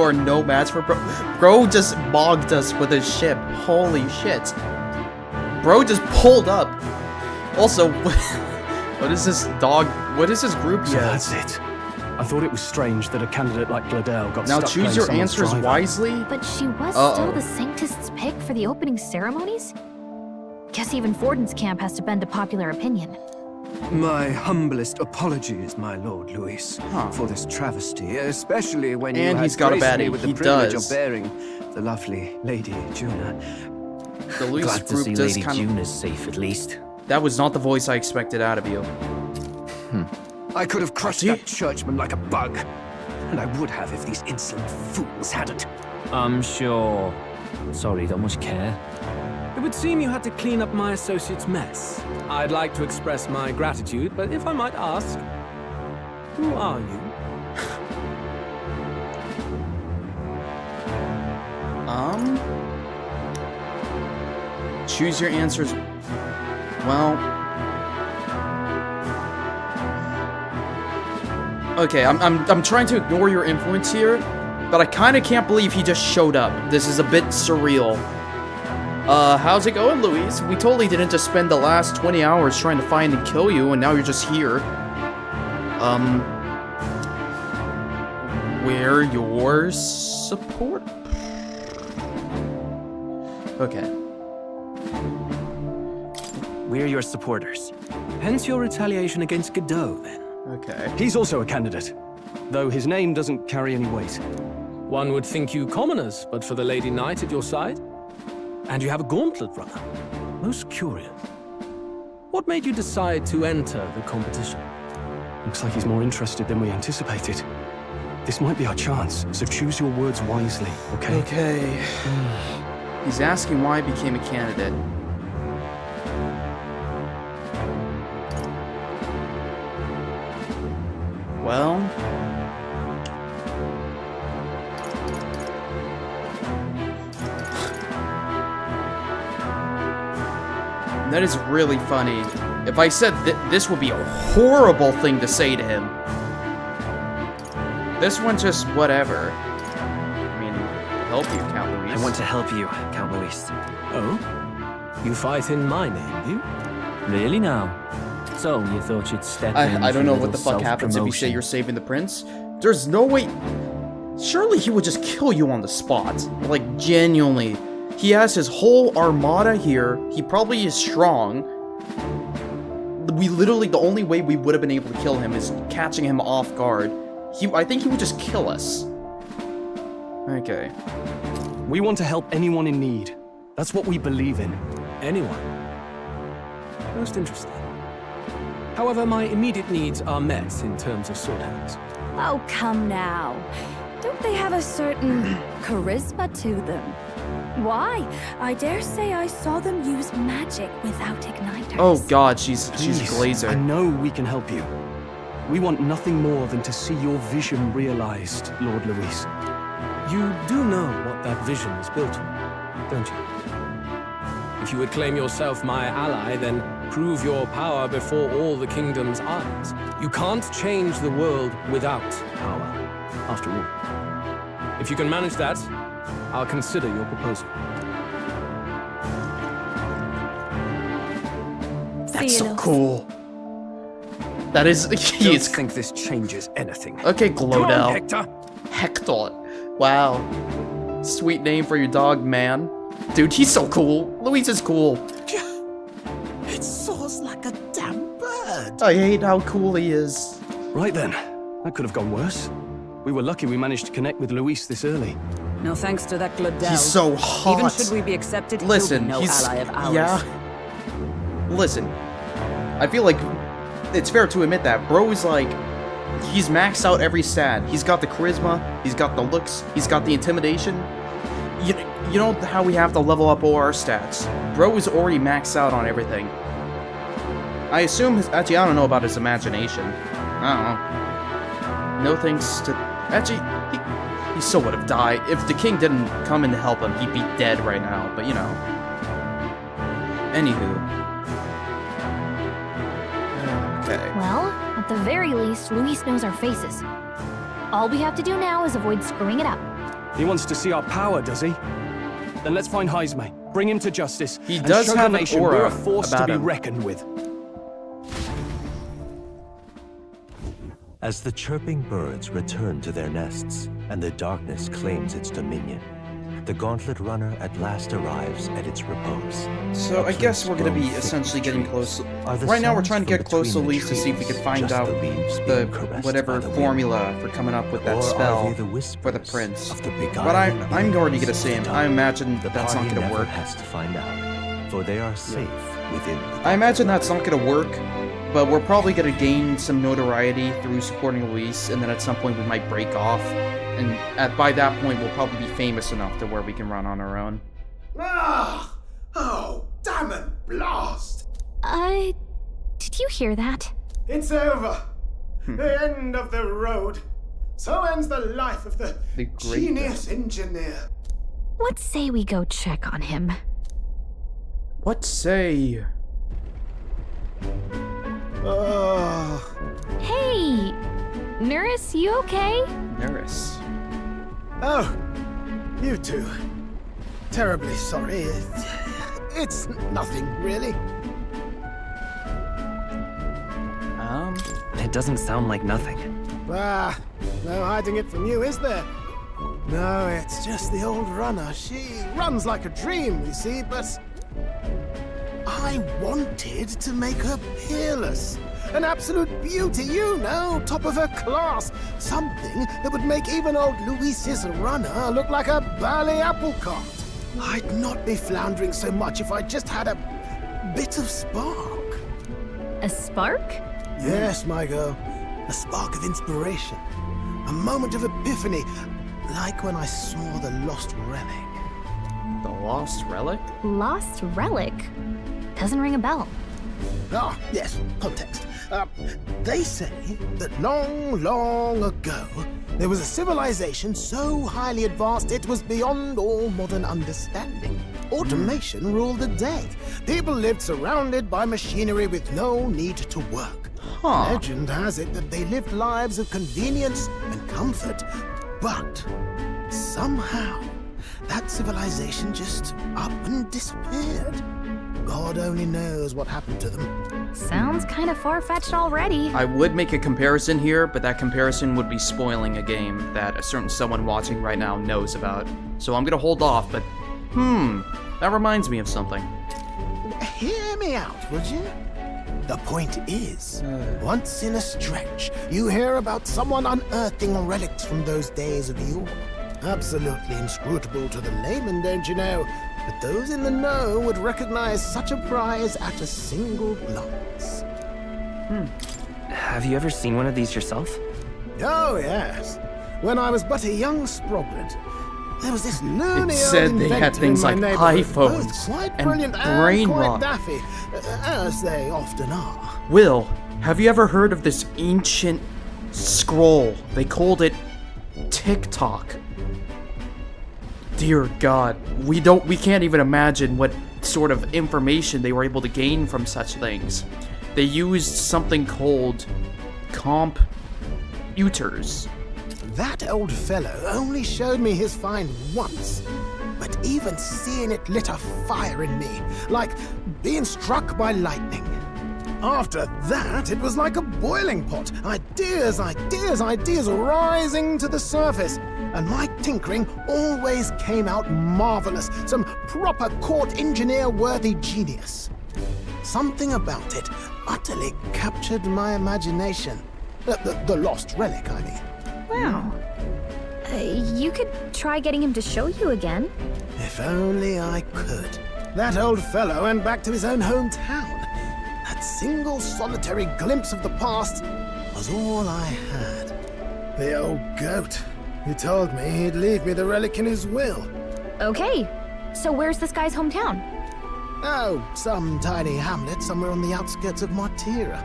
are no match for bro. Bro just bogged us with his ship. Holy shit. Bro just pulled up. Also, what is this dog? What is this group he So has? that's it. I thought it was strange that a candidate like Gladell got Now stuck choose playing your someone's answers driver. wisely. But she was Uh-oh. still the Sanctist's pick for the opening ceremonies? Guess even Forden's camp has to bend to popular opinion. My humblest apologies, my lord Luis, for this travesty, especially when you And had he's got a graced me baddie. with the He privilege does. of bearing the lovely Lady Juna. The Luis Glad to group see does Lady kind June is safe, at least. That was not the voice I expected out of you. I could have crushed that churchman like a bug. And I would have if these insolent fools hadn't. I'm sure. Sorry, don't much care. It would seem you had to clean up my associate's mess. I'd like to express my gratitude, but if I might ask, who are you? Choose your answers. Well, okay, I'm trying to ignore your influence here, but I kind of can't believe he just showed up. This is a bit surreal. How's it going, Luis? We totally didn't just spend the last 20 hours trying to find and kill you, and now you're just here. We're your support? Okay. We're your supporters. Hence your retaliation against Godot, then. Okay. He's also a candidate, though his name doesn't carry any weight. One would think you commoners, but for the Lady Knight at your side. And you have a gauntlet runner. Most curious. What made you decide to enter the competition? Looks like he's more interested than we anticipated. This might be our chance, so choose your words wisely, okay? Okay. He's asking why I became a candidate. Well... that is really funny. If I said this would be a horrible thing to say to him. This one just whatever. I mean, help you, Count Luis. I want to help you, Count Luis. Oh? You fight in my name, do you? Really now? So, you thought you'd step in I don't know for a what the little fuck happens if you say self-promotion? you're saving the prince. There's no way... Surely he would just kill you on the spot. Like, genuinely. He has his whole armada here. He probably is strong. We literally, the only way we would have been able to kill him is catching him off guard. I think he would just kill us. Okay. We want to help anyone in need. That's what we believe in. Anyone? Most interesting. However, my immediate needs are met in terms of sword hands. Oh, come now. Don't they have a certain charisma to them? Why? I dare say I saw them use magic without igniters. Oh god, she's Please, Glazer. I know we can help you. We want nothing more than to see your vision realized, Lord Luis. You do know what that vision is built on, don't you? If you would claim yourself my ally, then prove your power before all the kingdom's eyes. You can't change the world without power, after all. If you can manage that, I'll consider your proposal. That's so cool. That is... He is... think this changes anything. Okay, Come Glodell. on, Hector. Hector. Wow. Sweet name for your dog, man. Dude, he's so cool. Luis is cool. It soars like a damn bird. I hate how cool he is. Right then. That could have gone worse. We were lucky we managed to connect with Luis this early. No thanks to that Glodell. He's so hot. Even should we be accepted, Listen, he'll be no he's... ally of ours. Yeah. Listen. I feel like it's fair to admit that. Bro is like... He's maxed out every stat. He's got the charisma, he's got the looks, he's got the intimidation. You know how we have to level up all our stats. Bro is already maxed out on everything. I assume actually, I don't know about his imagination. I don't know. No thanks to... Actually, he still would have died. If the king didn't come in to help him, he'd be dead right now, but you know. Anywho. Okay. Well, at the very least, Luis knows our faces. All we have to do now is avoid screwing it up. He wants to see our power, does he? Then let's find Jaime, bring him to justice, He and does show have the an nation aura we're a force to about be him. reckoned with. As the chirping birds return to their nests and the darkness claims its dominion, the Gauntlet Runner at last arrives at its repose. So I guess we're gonna be essentially getting close. Right now we're trying to get close to Luis to see if we can find out the whatever formula for coming up with that spell for the prince. But I'm already gonna say, I imagine that's not gonna work. Has to find out, for they are safe within. I imagine that's not gonna work, but we're probably gonna gain some notoriety through supporting Luis, and then at some point we might break off, and by that point we'll probably be famous enough to where we can run on our own. Ah! Oh, damn it, blast! Did you hear that? It's over. The end of the road. So ends the life of the genius engineer. What say we go check on him? What say? Hey! Nurse, you okay? Nurse. Oh, you two. Terribly sorry. It's nothing, really. It doesn't sound like nothing. Ah, no hiding it from you, is there? No, it's just the old runner. She runs like a dream, you see, but I wanted to make her peerless. An absolute beauty, you know, top of her class. Something that would make even old Luis's runner look like a bally apple cart. I'd not be floundering so much if I just had a bit of spark. A spark? Yes, my girl. A spark of inspiration. A moment of epiphany. Like when I saw the lost relic. The lost relic? Lost relic? Doesn't ring a bell. Ah, yes, context. They say that long, long ago, there was a civilization so highly advanced it was beyond all modern understanding. Automation ruled the day. People lived surrounded by machinery with no need to work. Legend has it that they lived lives of convenience and comfort, but somehow that civilization just up and disappeared. God only knows what happened to them. Sounds kind of far-fetched already. I would make a comparison here, but that comparison would be spoiling a game that a certain someone watching right now knows about. So I'm gonna hold off, but that reminds me of something. Hear me out, would you? The point is, once in a stretch, you hear about someone unearthing relics from those days of yore. Absolutely inscrutable to the layman, don't you know? But those in the know would recognize such a prize at a single glance. Have you ever seen one of these yourself? Oh, yes. When I was but a young sproglet, there was this loony It said old they had inventor things in my like neighborhood, iPhones both quite and brilliant brain quite rot. daffy, as they often are. Will, have you ever heard of this ancient scroll? They called it TikTok. Dear God, we can't even imagine what sort of information they were able to gain from such things. They used something called computers. That old fellow only showed me his find once, but even seeing it lit a fire in me, like being struck by lightning. After that, it was like a boiling pot. Ideas rising to the surface. And my tinkering always came out marvelous. Some proper court engineer-worthy genius. Something about it utterly captured my imagination. The lost relic, I mean. Wow. You could try getting him to show you again. If only I could. That old fellow went back to his own hometown. That single solitary glimpse of the past was all I had. The old goat. He told me he'd leave me the relic in his will. Okay, so where's this guy's hometown? Oh, some tiny hamlet somewhere on the outskirts of Martira.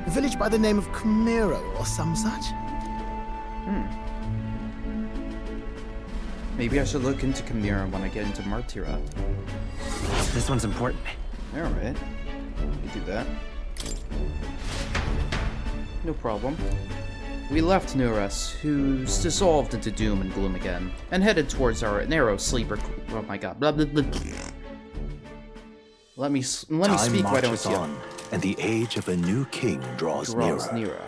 A village by the name of Camiro or some such. Maybe I should look into Chimera when I get into Martira. This one's important. Alright. We do that. No problem. We left Nuras, who's dissolved into doom and gloom again, and headed towards our narrow sleeper. Oh my god. Blah, blah, blah. Let me speak, why don't you? On, and the age of a new king draws nearer.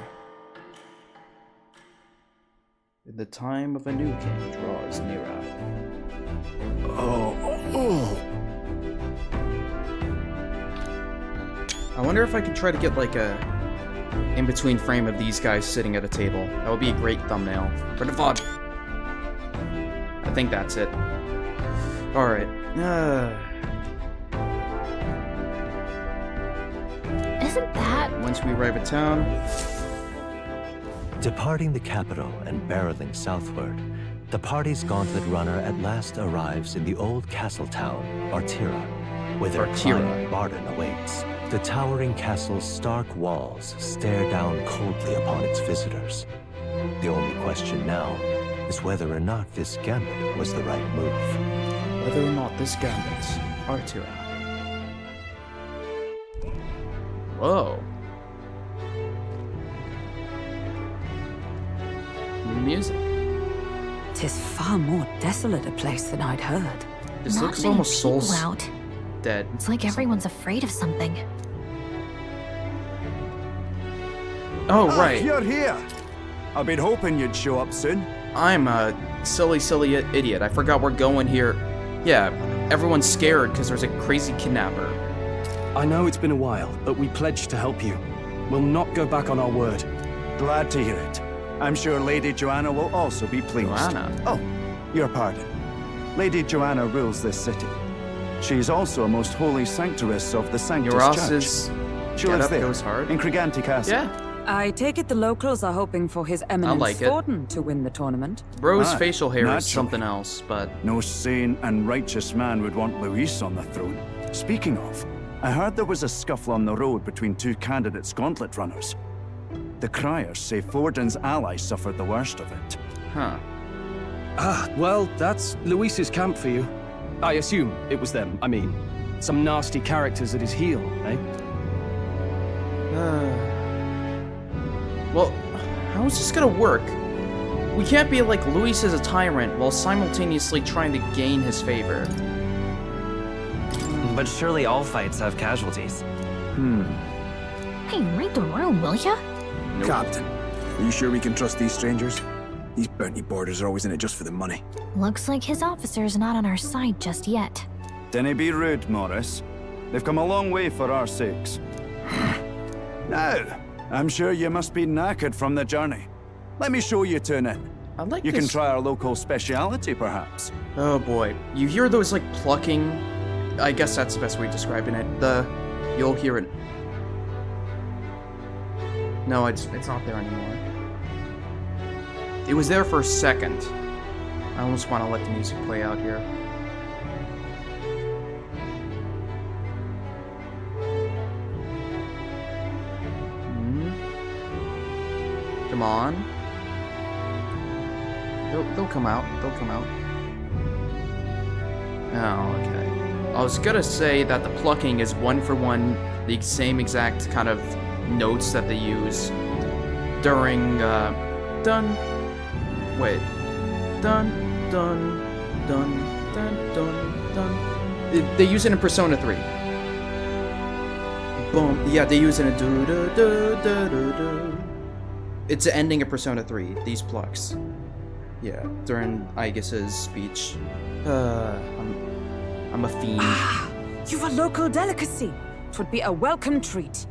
The time of a new king draws nearer. Oh. I wonder if I could try to get like a in-between frame of these guys sitting at a table. That would be a great thumbnail for the VOD. I think that's it. Alright. once we arrive at town. Departing the capital and barreling southward, the party's gauntlet runner at last arrives in the old castle town, Artira, where their client Barden awaits. The towering castle's stark walls stare down coldly upon its visitors. The only question now is whether or not this gambit was the right move. Whether or not this gambit, Artira. Whoa. New music. 'Tis far more desolate a place than I'd heard. This Not looks many almost people Souls out. dead. It's like everyone's afraid of something. Oh, right. You're here. I've been hoping you'd show up soon. I'm a silly idiot. I forgot we're going here. Yeah, everyone's scared because there's a crazy kidnapper. I know it's been a while, but we pledged to help you. We'll not go back on our word. Glad to hear it. I'm sure Lady Joanna will also be pleased. Joanna? Oh, your pardon. Lady Joanna rules this city. She's also a most holy sanctuaress of the Sanctus Euros's Church. She lives get-up there, goes hard. in Criganti Castle. Yeah. I take it the locals are hoping for His Eminence like it. Thornton to win the tournament. Bro's Aye, facial hair is naturally. something else, but... No sane and righteous man would want Luis on the throne. Speaking of, I heard there was a scuffle on the road between two candidates gauntlet runners. The criers say Forden's ally suffered the worst of it. Huh. Ah, well, that's Luis's camp for you. I assume it was them, I mean. Some nasty characters at his heel, eh? Well, how's this gonna work? We can't be like Luis is a tyrant while simultaneously trying to gain his favor. But surely all fights have casualties. Hey, read the room, will ya? Nope. Captain, are you sure we can trust these strangers? These bounty boarders are always in it just for the money. Looks like his officer's not on our side just yet. Dinna be rude, Morris. They've come a long way for our sakes. Now, I'm sure you must be knackered from the journey. Let me show you to an inn. I like You this. can try our local speciality, perhaps. Oh boy. You hear those like plucking? I guess that's the best way of describing it. You'll hear it. No, it's not there anymore. It was there for a second. I almost want to let the music play out here. Come on. They'll come out. They'll come out. Oh, okay. I was gonna say that the plucking is one for one the same exact kind of notes that they use during dun. Wait. Dun dun dun dun dun dun. They use it in Persona 3. Boom. Yeah, they use it in do do do do do do. It's the ending of Persona 3. These plucks. Yeah, during Aegis's speech. I'm a fiend. You've a local delicacy. 'Twould be a welcome treat.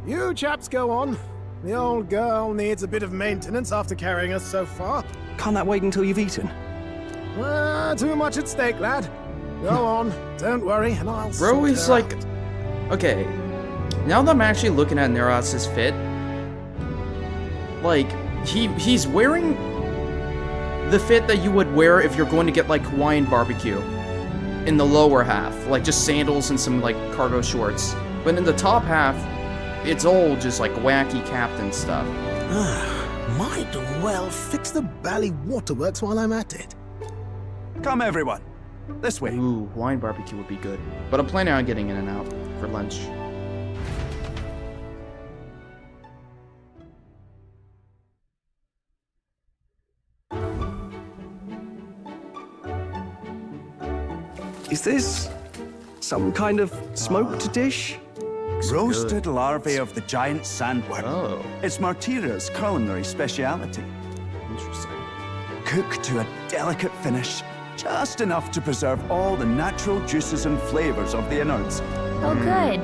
You chaps go on. The old girl needs a bit of maintenance after carrying us so far. Can't that wait until you've eaten? Too much at stake, lad. Go on, don't worry, and I'll Bro sort is her like... out. Okay. Now that I'm actually looking at Neuros's fit, like, he's wearing the fit that you would wear if you're going to get, like, Hawaiian barbecue. In the lower half. Like, just sandals and some, like, cargo shorts. But in the top half, it's all just, like, wacky captain stuff. Might well fix the Bally Waterworks while I'm at it. Come, everyone. This way. Ooh, Hawaiian barbecue would be good. But I'm planning on getting in and out for lunch. Is this some kind of smoked dish? Roasted larvae of the giant sandworm. Oh. It's Martira's culinary speciality. Interesting. Cooked to a delicate finish, just enough to preserve all the natural juices and flavors of the innards. Oh, good.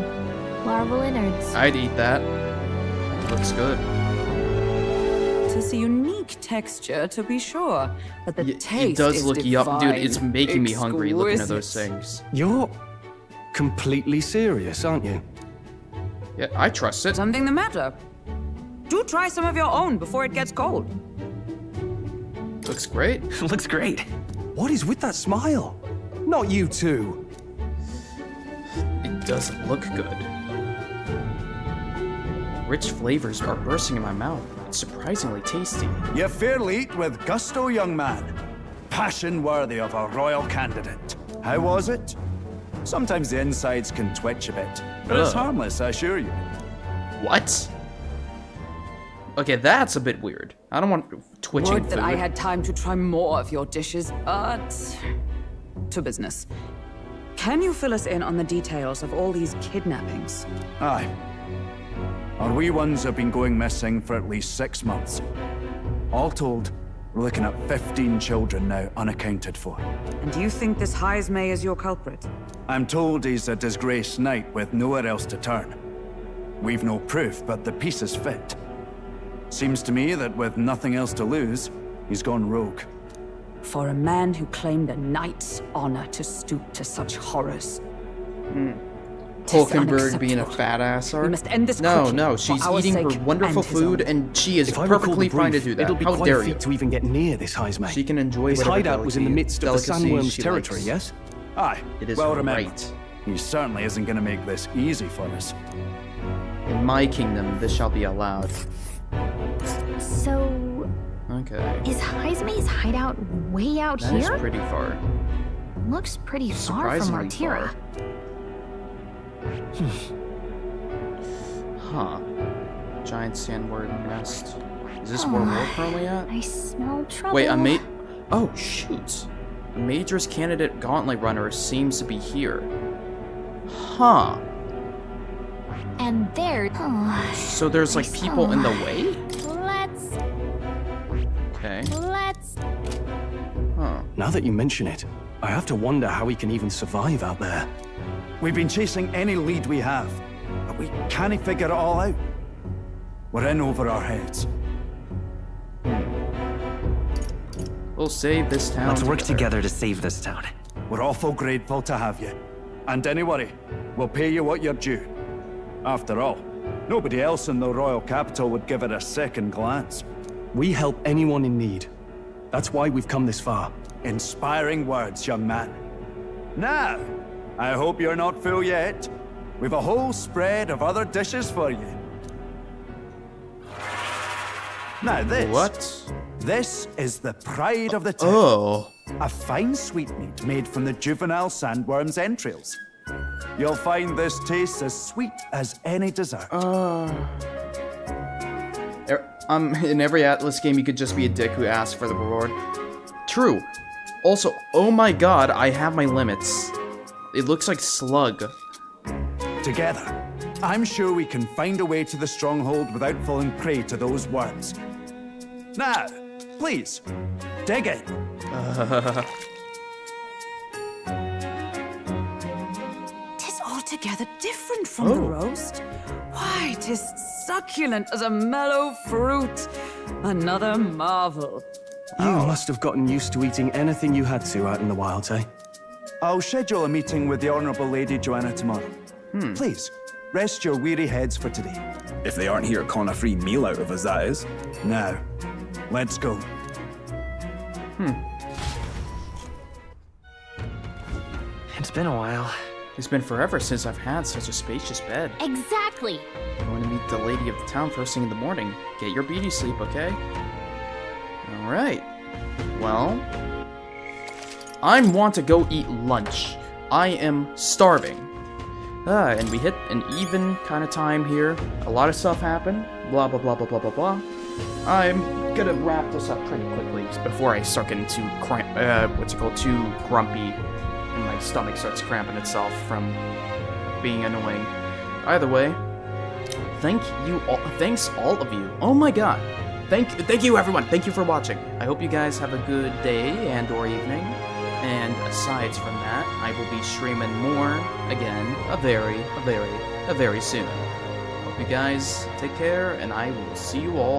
Larval innards. I'd eat that. Looks good. Tis a unique texture, to be sure, but the taste It does is look yup, dude. It's divine. making me hungry looking at those Exquisite. things. You're completely serious, aren't you? Yeah, I trust it. Something the matter? Do try some of your own before it gets cold. Looks great. Looks great. What is with that smile? Not you too. It doesn't look good. Rich flavors are bursting in my mouth. It's surprisingly tasty. You fairly eat with gusto, young man. Passion worthy of a royal candidate. How was it? Sometimes the insides can twitch a bit, but it's harmless, I assure you. What? Okay, that's a bit weird. I don't want twitching Would that food. I had time to try more of your dishes, but to business. Can you fill us in on the details of all these kidnappings? Aye. Our wee ones have been going missing for at least 6 months. All told, we're looking at 15 children now unaccounted for. And do you think this Heismay is your culprit? I'm told he's a disgraced knight with nowhere else to turn. We've no proof, but the pieces fit. Seems to me that with nothing else to lose, he's gone rogue. For a man who claimed a knight's honor to stoop to such horrors. Hulkenberg being a fat ass. We must end this No, quickly, no, for she's our eating her sake wonderful and his food, own. and she is If I recall perfectly the fine to brief, do that. it'll be How quite dare a you? feat to even get near this Heismay. She can enjoy His whatever hideout was in the midst of the delicacy Sandworms she territory, likes. yes? Aye, It is well remembered. right. He certainly isn't going to make this easy for us. In my kingdom, this shall be allowed. So, Okay. is Heismay's hideout way out That is here? pretty far. Looks pretty far from Surprisingly Martira. Huh. Giant sandworm nest. Is this where we're currently at? I smell trouble. Wait, oh, shoot. A Major's candidate Gauntlet Runner seems to be here. Huh. And there. So there's like people in the way? Let's. Okay. Let's. Huh. Now that you mention it, I have to wonder how he can even survive out there. We've been chasing any lead we have, but we can't figure it all out. We're in over our heads. We'll save this town. Let's work together to save this town. We're awful grateful to have you. And don't worry, we'll pay you what you're due. After all, nobody else in the royal capital would give it a second glance. We help anyone in need. That's why we've come this far. Inspiring words, young man. Now, I hope you're not full yet. We've a whole spread of other dishes for you. Now this. What? This is the pride of the town. Oh. A fine sweetmeat made from the juvenile sandworm's entrails. You'll find this tastes as sweet as any dessert. In every Atlus game, you could just be a dick who asks for the reward. True. Also, oh my god, I have my limits. It looks like Slug. Together, I'm sure we can find a way to the stronghold without falling prey to those worms. Now, please, dig in. Tis altogether different from the roast. Why, tis succulent as a mellow fruit. Another marvel. You must have gotten used to eating anything you had to out in the wilds, eh? I'll schedule a meeting with the Honourable Lady Joanna tomorrow. Please, rest your weary heads for today. If they aren't here calling a free meal out of us, that is. Now, let's go. It's been a while. It's been forever since I've had such a spacious bed. Exactly. I'm going to meet the lady of the town first thing in the morning. Get your beauty sleep, okay? Alright. Well, I want to go eat lunch. I am starving. And we hit an even kind of time here. A lot of stuff happened. Blah, blah, blah, blah, blah, blah, blah. I'm gonna wrap this up pretty quickly before I start getting too too grumpy. And my stomach starts cramping itself from being annoying. Either way, thanks all of you. Oh my god. Thank you everyone. Thank you for watching. I hope you guys have a good day and or evening. And aside from that, I will be streaming more again very soon. Hope you guys take care and I will see you all